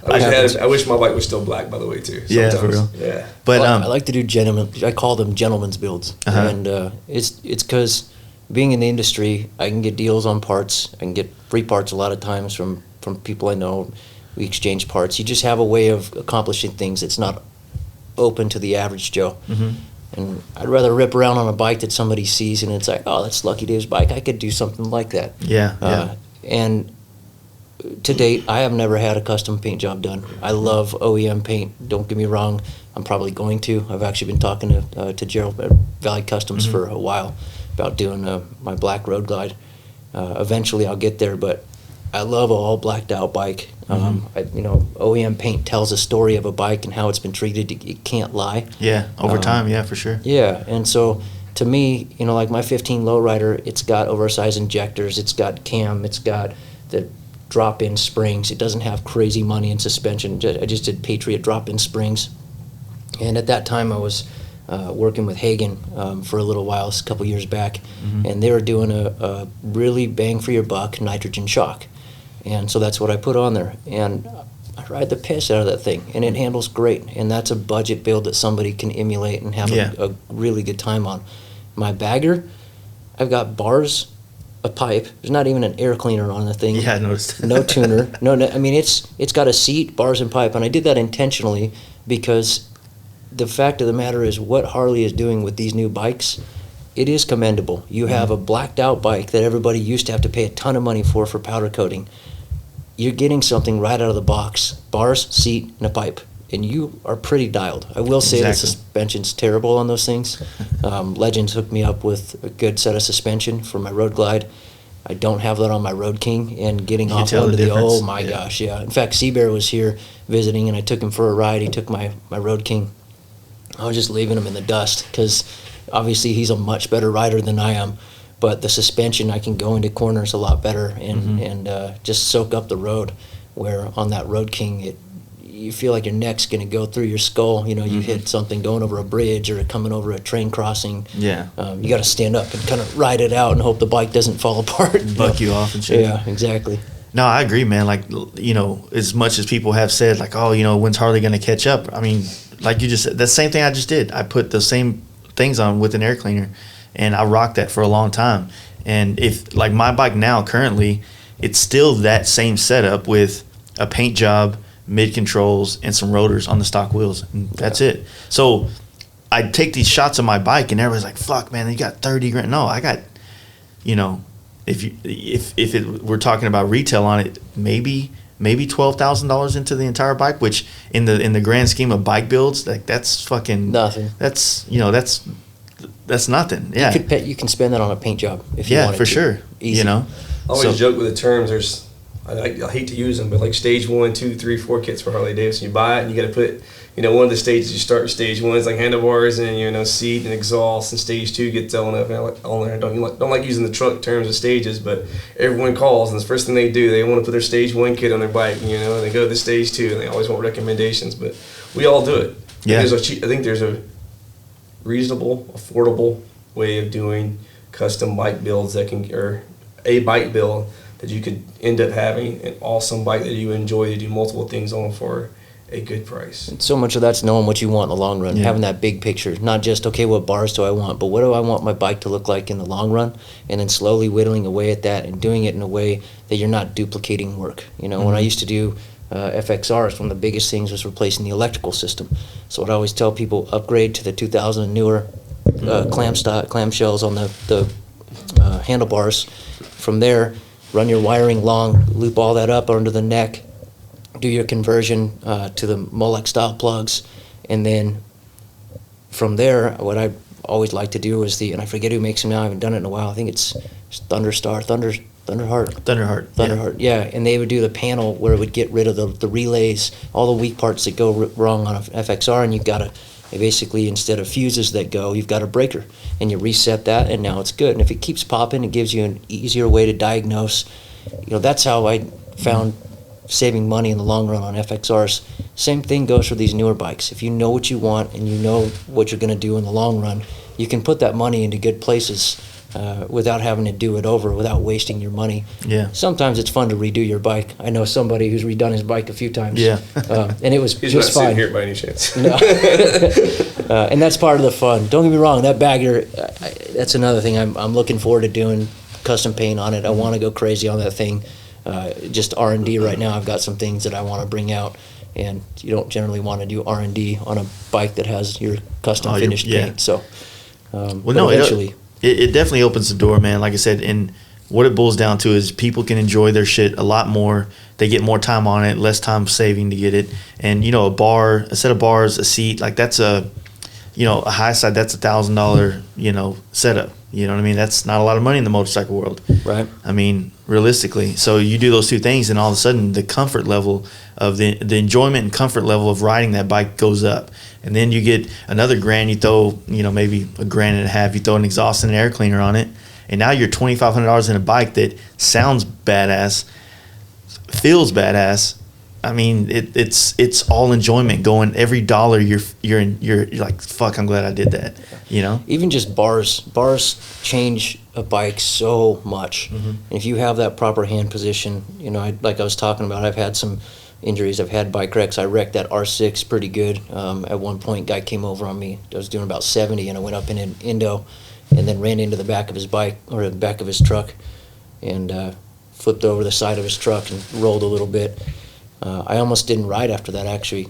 I wish my bike was still black, by the way, too. Sometimes. Yeah, for real. Yeah. But I like to do I call them gentlemen's builds. And it's because being in the industry, I can get deals on parts. I can get free parts a lot of times from people I know. We exchange parts. You just have a way of accomplishing things that's not open to the average Joe. Mm-hmm. And I'd rather rip around on a bike that somebody sees and it's like, oh, that's Lucky Dave's bike. I could do something like that. Yeah. And to date, I have never had a custom paint job done. I love OEM paint. Don't get me wrong. I'm probably going to. I've actually been talking to Gerald at Valley Customs for a while about doing my black road glide. Eventually, I'll get there, but I love a all blacked out bike. OEM paint tells a story of a bike and how it's been treated. It can't lie. Yeah, over time, yeah, for sure. Yeah, and so to me, like my 15 lowrider, it's got oversized injectors, it's got cam, it's got the drop-in springs. It doesn't have crazy money in suspension. I just did Patriot drop-in springs. And at that time, I was working with Hagen for a little while, a couple years back, and they were doing a really bang-for-your-buck nitrogen shock. And so that's what I put on there. And I ride the piss out of that thing, and it handles great. And that's a budget build that somebody can emulate and have a really good time on. My bagger, I've got bars, a pipe. There's not even an air cleaner on the thing. Yeah, I noticed. No tuner. No, I mean, it's got a seat, bars, and pipe. And I did that intentionally because the fact of the matter is what Harley is doing with these new bikes, it is commendable. You have a blacked out bike that everybody used to have to pay a ton of money for powder coating. you're getting something right out of the box: bars, seat, and a pipe. And you are pretty dialed. I will say the suspension's terrible on those things. Legends hooked me up with a good set of suspension for my Road Glide. I don't have that on my Road King, and getting off onto the oh my gosh, yeah. In fact, Seabear was here visiting, and I took him for a ride. He took my Road King. I was just leaving him in the dust because obviously he's a much better rider than I am. But the suspension, I can go into corners a lot better and just soak up the road. Where on that Road King, you feel like your neck's going to go through your skull. You know, you hit something going over a bridge or coming over a train crossing. Yeah. You got to stand up and kind of ride it out and hope the bike doesn't fall apart. Buck you off and shit. Yeah, exactly. No, I agree, man. Like, you know, as much as people have said, like, oh, you know, when's Harley going to catch up? I mean, like you just said, the same thing I just did. I put the same things on with an air cleaner, and I rocked that for a long time. And if, like, my bike now currently, it's still that same setup with a paint job, mid controls, and some rotors on the stock wheels, and that's it. So I take these shots of my bike, and everybody's like, "Fuck, man, you got 30 grand." No, I got, you know, if we're talking about retail on it, maybe $12,000 into the entire bike, which in the grand scheme of bike builds, like that's fucking nothing. That's, you know, that's nothing. Yeah, you can spend that on a paint job if you wanted for to. sure. Easy. You know, I always joke with the terms. I hate to use them, but like stage 1, 2, 3, 4 kits for Harley Davidson. You buy it and you got to put, you know, one of the stages you start with stage 1 is like handlebars and, you know, seat and exhaust, and stage 2 gets all enough. And I don't like using the truck terms of stages, but everyone calls and the first thing they do, they want to put their stage 1 kit on their bike, you know, and they go to the stage 2 and they always want recommendations, but we all do it. Yeah. I think there's a reasonable, affordable way of doing custom bike builds or a bike build that you could end up having an awesome bike that you enjoy to do multiple things on for a good price. And so much of that's knowing what you want in the long run, having that big picture, not just, okay, what bars do I want, but what do I want my bike to look like in the long run, and then slowly whittling away at that and doing it in a way that you're not duplicating work. You know, when I used to do FXRs, one of the biggest things was replacing the electrical system. So what I always tell people, upgrade to the 2000 and newer clamshells on the handlebars. From there, run your wiring long, loop all that up under the neck, do your conversion to the Molex style plugs, and then from there, what I always like to do is and I forget who makes them now, I haven't done it in a while, I think it's Thunderheart, yeah, and they would do the panel where it would get rid of the relays, all the weak parts that go wrong on an FXR, and you've got to, basically, instead of fuses that go, you've got a breaker, and you reset that, and now it's good. And if it keeps popping, it gives you an easier way to diagnose. You know, that's how I found saving money in the long run on FXRs. Same thing goes for these newer bikes. If you know what you want and you know what you're going to do in the long run, you can put that money into good places without having to do it over, without wasting your money. Yeah. Sometimes it's fun to redo your bike. I know somebody who's redone his bike a few times. Yeah. And it was He's just not fine. sitting here by any chance. No. And that's part of the fun. Don't get me wrong, that bagger, that's another thing I'm looking forward to doing, custom paint on it. I want to go crazy on that thing. Just R&D right now, I've got some things that I want to bring out, and you don't generally want to do R&D on a bike that has your custom finished paint. So, eventually. It definitely opens the door, man. Like I said, and what it boils down to is people can enjoy their shit a lot more. They get more time on it, less time saving to get it. And, you know, a set of bars, a seat, like that's a high side, that's $1,000, setup. You know what I mean? That's not a lot of money in the motorcycle world. Right. I mean, realistically. So you do those two things, and all of a sudden the comfort level of the enjoyment and comfort level of riding that bike goes up. And then you get another grand, you throw, maybe $1.50, you throw an exhaust and an air cleaner on it, and now you're $2,500 in a bike that sounds badass, feels badass. I mean, it's all enjoyment going. Every dollar you're like, fuck, I'm glad I did that. Even just bars change a bike so much. Mm-hmm. And if you have that proper hand position, like I was talking about, I've had some injuries. I've had bike wrecks. I wrecked that R6 pretty good. At one point, guy came over on me. I was doing about 70, and I went up in an Indo, and then ran into the back of his bike or the back of his truck, and flipped over the side of his truck and rolled a little bit. I almost didn't ride after that, actually.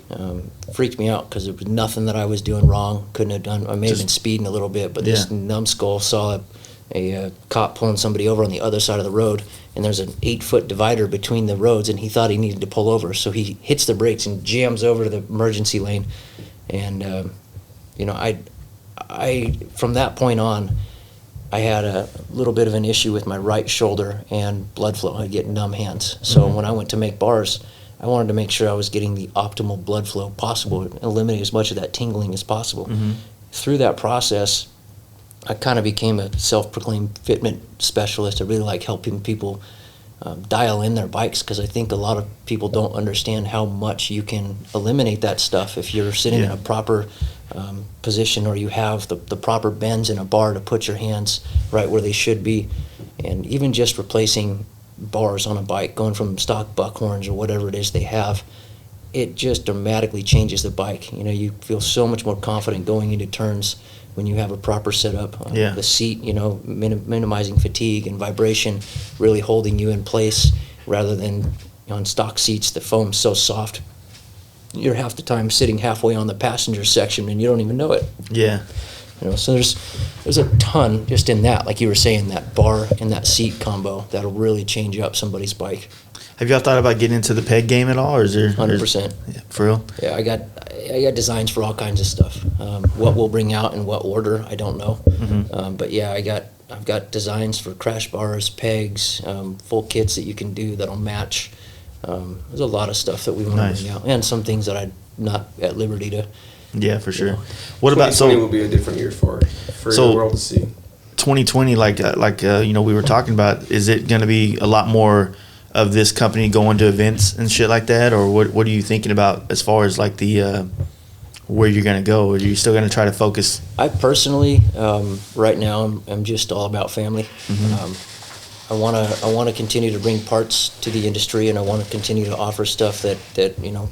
Freaked me out because there was nothing that I was doing wrong. Couldn't have done. I may have been speeding a little bit, but this numbskull saw a cop pulling somebody over on the other side of the road, and there's an 8-foot divider between the roads, and he thought he needed to pull over, so he hits the brakes and jams over to the emergency lane. And you know, I from that point on, I had a little bit of an issue with my right shoulder and blood flow. I'd get numb hands. So when I went to make bars, I wanted to make sure I was getting the optimal blood flow possible, eliminate as much of that tingling as possible. Through that process, I kind of became a self-proclaimed fitment specialist. I really like helping people dial in their bikes, because I think a lot of people don't understand how much you can eliminate that stuff if you're sitting in a proper position, or you have the proper bends in a bar to put your hands right where they should be. And even just replacing bars on a bike, going from stock buckhorns or whatever it is they have, it just dramatically changes the bike. You know, you feel so much more confident going into turns when you have a proper setup. The seat, you know, minimizing fatigue and vibration, really holding you in place, rather than on stock seats, the foam's so soft, you're half the time sitting halfway on the passenger section and you don't even know it. Yeah. You know, so there's a ton just in that, like you were saying, that bar and that seat combo that'll really change up somebody's bike. Have y'all thought about getting into the peg game at all, or is there 100%? Yeah, for real? Yeah, I got designs for all kinds of stuff. What we'll bring out in what order, I don't know. But yeah, I've got designs for crash bars, pegs, full kits that you can do that'll match. There's a lot of stuff that we want to bring out, and some things that I'm not at liberty to. Yeah, for sure. know. What about 2020 will be a different year for the world to see. 2020, like you know, we were talking about, is it going to be a lot more of this company going to events and shit like that, or what are you thinking about as far as like the where you're going to go? Or are you still going to try to focus? I personally, right now, I'm just all about family. I want to continue to bring parts to the industry, and I want to continue to offer stuff that you know,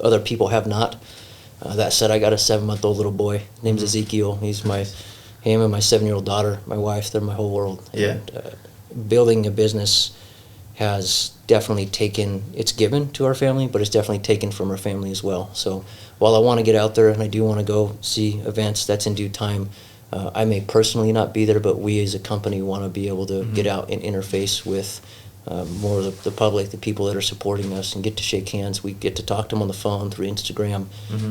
other people have not. That said, I got a 7-month-old little boy. His name's Ezekiel. He's him and my 7-year-old daughter, my wife. They're my whole world. Yeah. And, building a business has definitely it's given to our family, but it's definitely taken from our family as well. So while I want to get out there and I do want to go see events, that's in due time. I may personally not be there, but we as a company want to be able to get out and interface with more of the public, the people that are supporting us, and get to shake hands. We get to talk to them on the phone, through Instagram.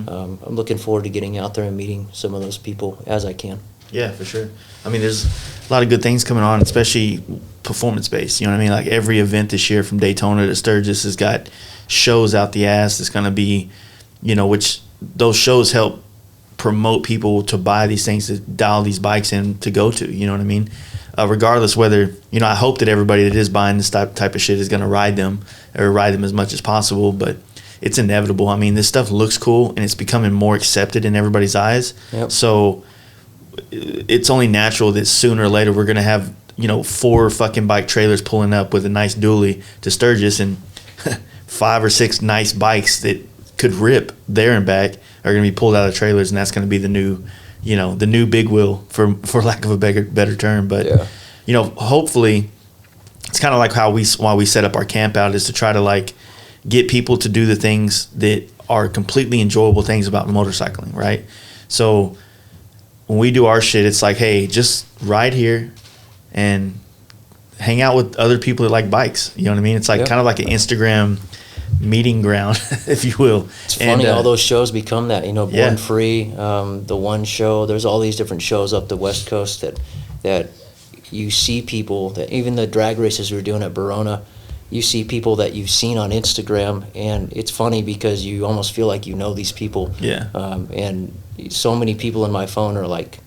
I'm looking forward to getting out there and meeting some of those people as I can. Yeah, for sure. I mean, there's a lot of good things coming on, especially performance-based. You know what I mean? Like every event this year, from Daytona to Sturgis, has got shows out the ass. It's going to be, you know, which those shows help promote people to buy these things, to dial these bikes in to go to. You know what I mean? Regardless whether, you know, I hope that everybody that is buying this type of shit is going to ride them as much as possible, but it's inevitable. I mean, this stuff looks cool, and it's becoming more accepted in everybody's eyes. Yep. So it's only natural that sooner or later we're going to have, you know, 4 fucking bike trailers pulling up with a nice dually to Sturgis, and 5 or 6 nice bikes that could rip there and back are going to be pulled out of trailers, and that's going to be the new, you know, the new big wheel, for lack of a better term. But you know, hopefully, it's kind of like why we set up our camp out, is to try to like get people to do the things that are completely enjoyable things about motorcycling, right? So when we do our shit, it's like, hey, just ride here and hang out with other people that like bikes. You know what I mean? It's like kind of like an Instagram meeting ground, if you will. It's funny, all those shows become that, you know, Born Free, the One Show. There's all these different shows up the West Coast that you see people, that even the drag races we were doing at Verona, you see people that you've seen on Instagram, and it's funny because you almost feel like you know these people. Yeah. And so many people in my phone are like,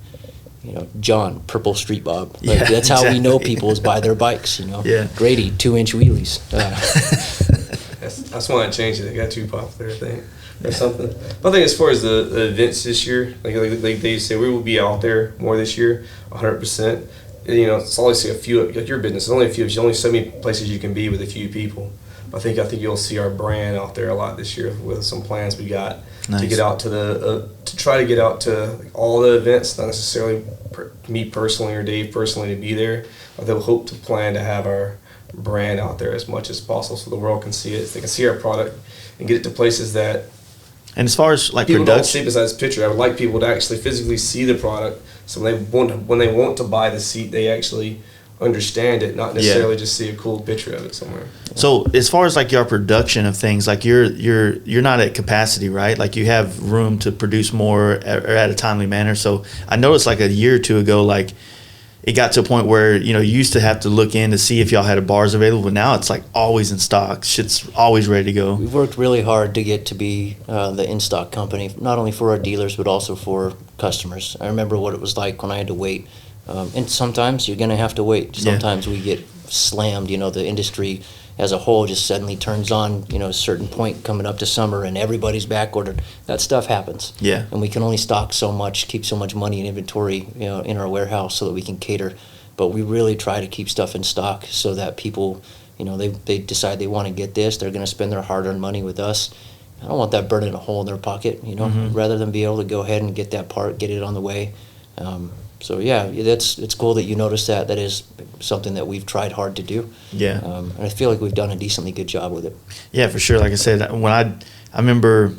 you know, John, Purple Street Bob. Like, that's how we know people, is by their bikes, you know. Yeah. Grady, 2-inch wheelies. That's why I changed it. It got too popular, I think, or something. But I think as far as the events this year, like they say, we will be out there more this year, 100%. You know, it's always a few, like your business, there's only a few, there's only so many places you can be with a few people. I think you'll see our brand out there a lot this year with some plans we got to get out to to try to get out to all the events, not necessarily me personally or Dave personally to be there, but they'll hope to plan to have our brand out there as much as possible so the world can see it, so they can see our product and get it to places that And as far as like people don't production, see besides picture. I would like people to actually physically see the product, so when they want to buy the seat, they actually understand it, not necessarily just see a cool picture of it somewhere. so as far as like your production of things, like you're not at capacity, right? Like you have room to produce more at a timely manner. So I noticed like a year or two ago, like it got to a point where, you know, you used to have to look in to see if y'all had bars available, but now it's like always in stock. Shit's always ready to go. We've worked really hard to get to be the in-stock company, not only for our dealers, but also for customers. I remember what it was like when I had to wait. And sometimes you're going to have to wait. Sometimes we get slammed. You know, the industry as a whole just suddenly turns on, you know, a certain point coming up to summer and everybody's back ordered. That stuff happens. Yeah. And we can only stock so much, keep so much money in inventory, you know, in our warehouse so that we can cater. But we really try to keep stuff in stock so that people, you know, they decide they want to get this. They're going to spend their hard-earned money with us. I don't want that burning a hole in their pocket, you know, rather than be able to go ahead and get that part, get it on the way. So yeah, it's cool that you noticed that. That is something that we've tried hard to do. Yeah. And I feel like we've done a decently good job with it. Yeah, for sure. Like I said, when I remember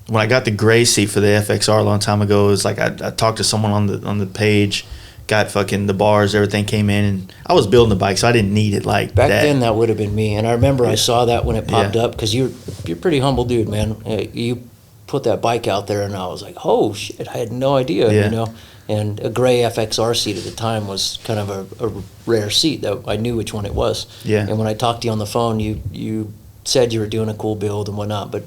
when I got the gray seat for the FXR a long time ago, it was like I talked to someone on the page, got fucking the bars, everything came in, and I was building the bike, so I didn't need it like Back that. then, that would have been me. And I remember I saw that when it popped up, because you're a pretty humble dude, man. You put that bike out there, and I was like, oh shit, I had no idea, you know. And a gray FXR seat at the time was kind of a rare seat that I knew which one it was. Yeah. And when I talked to you on the phone, you said you were doing a cool build and whatnot, but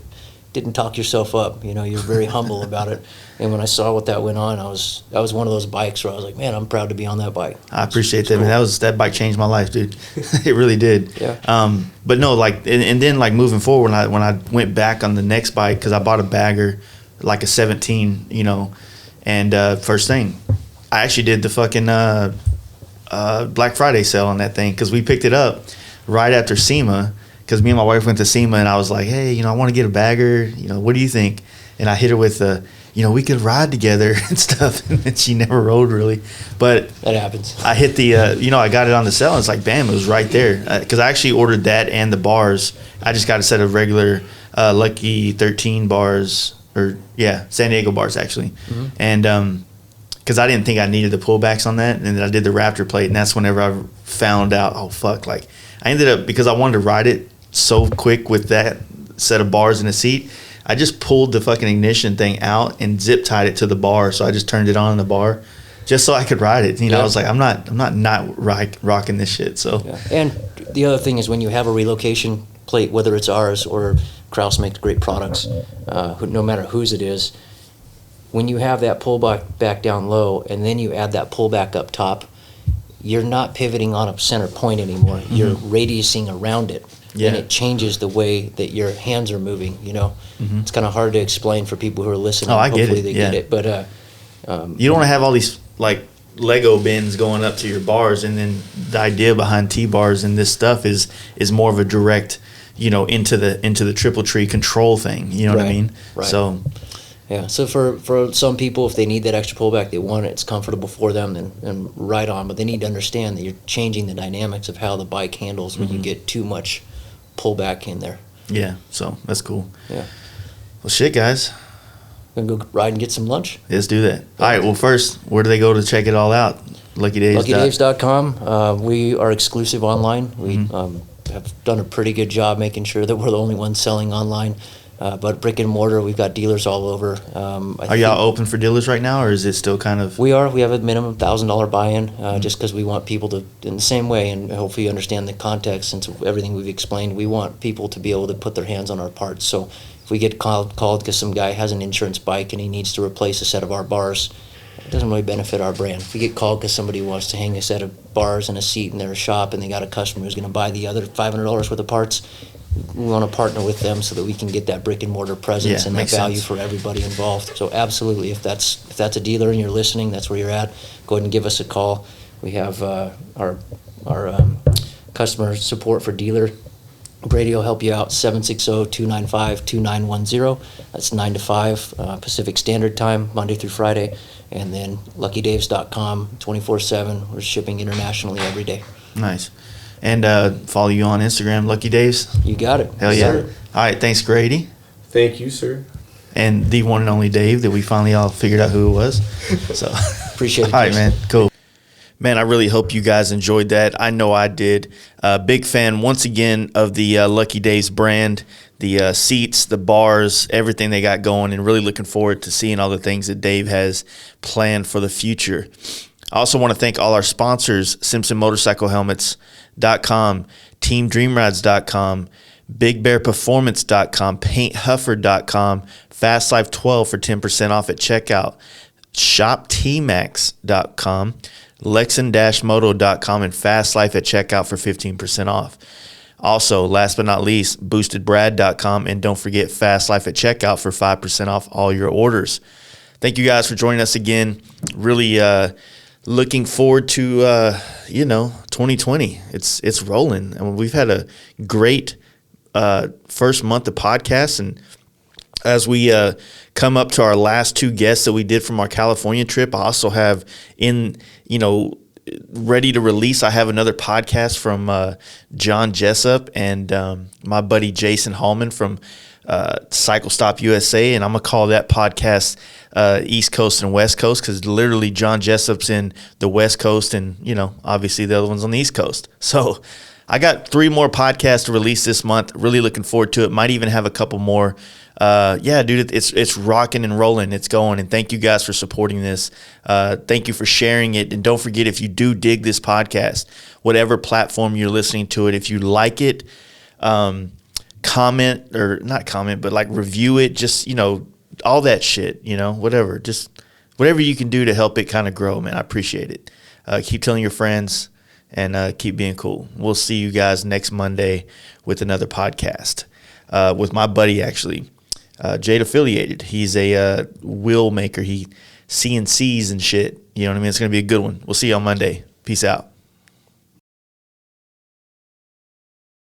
didn't talk yourself up. You know, you're very humble about it. And when I saw what that went on, that was one of those bikes where I was like, man, I'm proud to be on that bike. I appreciate that. Cool. Man, that bike changed my life, dude. It really did. Yeah. But no, like, and then like moving forward, when I went back on the next bike, because I bought a bagger, like a 17, you know, and first thing, I actually did the fucking Black Friday sale on that thing, because we picked it up right after SEMA, because me and my wife went to SEMA, and I was like, hey, you know, I want to get a bagger, you know, what do you think? And I hit her with you know, we could ride together and stuff, and she never rode really, but That happens. I hit the you know, I got it on the sale, and it's like, bam, it was right there, because I actually ordered that and the bars. I just got a set of regular Lucky 13 bars, or San Diego bars actually, and because I didn't think I needed the pullbacks on that, and then I did the Raptor plate, and that's whenever I found out, oh fuck, like I ended up, because I wanted to ride it so quick with that set of bars in the seat, I just pulled the fucking ignition thing out and zip tied it to the bar, so I just turned it on in the bar just so I could ride it. You know, I was like, I'm not rocking this shit. So And the other thing is, when you have a relocation plate, whether it's ours or Kraus makes great products, no matter whose it is, when you have that pullback back down low and then you add that pullback up top, you're not pivoting on a center point anymore. You're radiusing around it. Yeah. And it changes the way that your hands are moving, you know. It's kind of hard to explain for people who are listening. Oh, I get Hopefully it, they yeah. get it. But you don't want to have all these like Lego bins going up to your bars, and then the idea behind T-bars and this stuff is more of a direct, you know, into the triple tree control thing. You know what I mean? Right. So yeah, so for some people, if they need that extra pullback, they want it, it's comfortable for them, and right on. But they need to understand that you're changing the dynamics of how the bike handles when you get too much pullback in there. yeah, so that's cool. Yeah. Well, shit, guys, Gonna go ride and get some lunch. let's do that. All right. Well, first, where do they go to check it all out? LuckyDaves. LuckyDaves.com. We are exclusive online. We have done a pretty good job making sure that we're the only ones selling online. But brick and mortar, we've got dealers all over. Are y'all open for dealers right now, or is it still kind of? We are. We have a minimum $1,000 buy-in, just because we want people to, in the same way, and hopefully you understand the context since everything we've explained, we want people to be able to put their hands on our parts. So if we get called because some guy has an insurance bike and he needs to replace a set of our bars, it doesn't really benefit our brand. If we get called because somebody wants to hang a set of bars and a seat in their shop and they got a customer who's going to buy the other $500 worth of parts, we want to partner with them so that we can get that brick and mortar presence and that makes value sense. for everybody involved. So absolutely, if that's a dealer and you're listening, that's where you're at, go ahead and give us a call. We have our customer support for dealer. Brady will help you out, 760-295-2910. That's 9 to 5 Pacific Standard Time, Monday through Friday. And then LuckyDaves.com, 24/7. We're shipping internationally every day. Nice. And follow you on Instagram, Lucky Daves. You got it. Hell Yes, yeah. sir. All right. Thanks, Grady. Thank you, sir. and the one and only Dave that we finally all figured out who it was. So Appreciate it. all right, Jason. man. Cool. Man, I really hope you guys enjoyed that. I know I did. Big fan, once again, of the Lucky Days brand, the seats, the bars, everything they got going, and really looking forward to seeing all the things that Dave has planned for the future. I also want to thank all our sponsors, SimpsonMotorcycleHelmets.com, TeamDreamRides.com, BigBearPerformance.com, PaintHuffer.com, FastLife12 for 10% off at checkout, ShopTmax.com, Lexan-Moto.com, and FastLife at checkout for 15% off. Also, last but not least, BoostedBrad.com, and don't forget FastLife at checkout for 5% off all your orders. Thank you guys for joining us again. Really looking forward to 2020. It's rolling. I mean, we've had a great first month of podcasts, and as we come up to our last two guests that we did from our California trip, I also have ready to release. I have another podcast from John Jessup and my buddy Jason Hallman from Cycle Stop USA, and I'm gonna call that podcast East Coast and West Coast, because literally John Jessup's in the West Coast, and obviously the other one's on the East Coast. So I got 3 more podcasts to release this month. Really looking forward to it. Might even have a couple more. Yeah, dude, it's rocking and rolling. It's going. And thank you guys for supporting this. Thank you for sharing it. And don't forget, if you do dig this podcast, whatever platform you're listening to it, if you like it, comment, or not comment, but like review it. Just, all that shit, whatever. Just whatever you can do to help it kind of grow, man. I appreciate it. Keep telling your friends, and keep being cool. We'll see you guys next Monday with another podcast with my buddy, actually, Jade Affiliated. He's a wheel maker. He CNCs and shit. You know what I mean? It's going to be a good one. We'll see you on Monday. Peace out.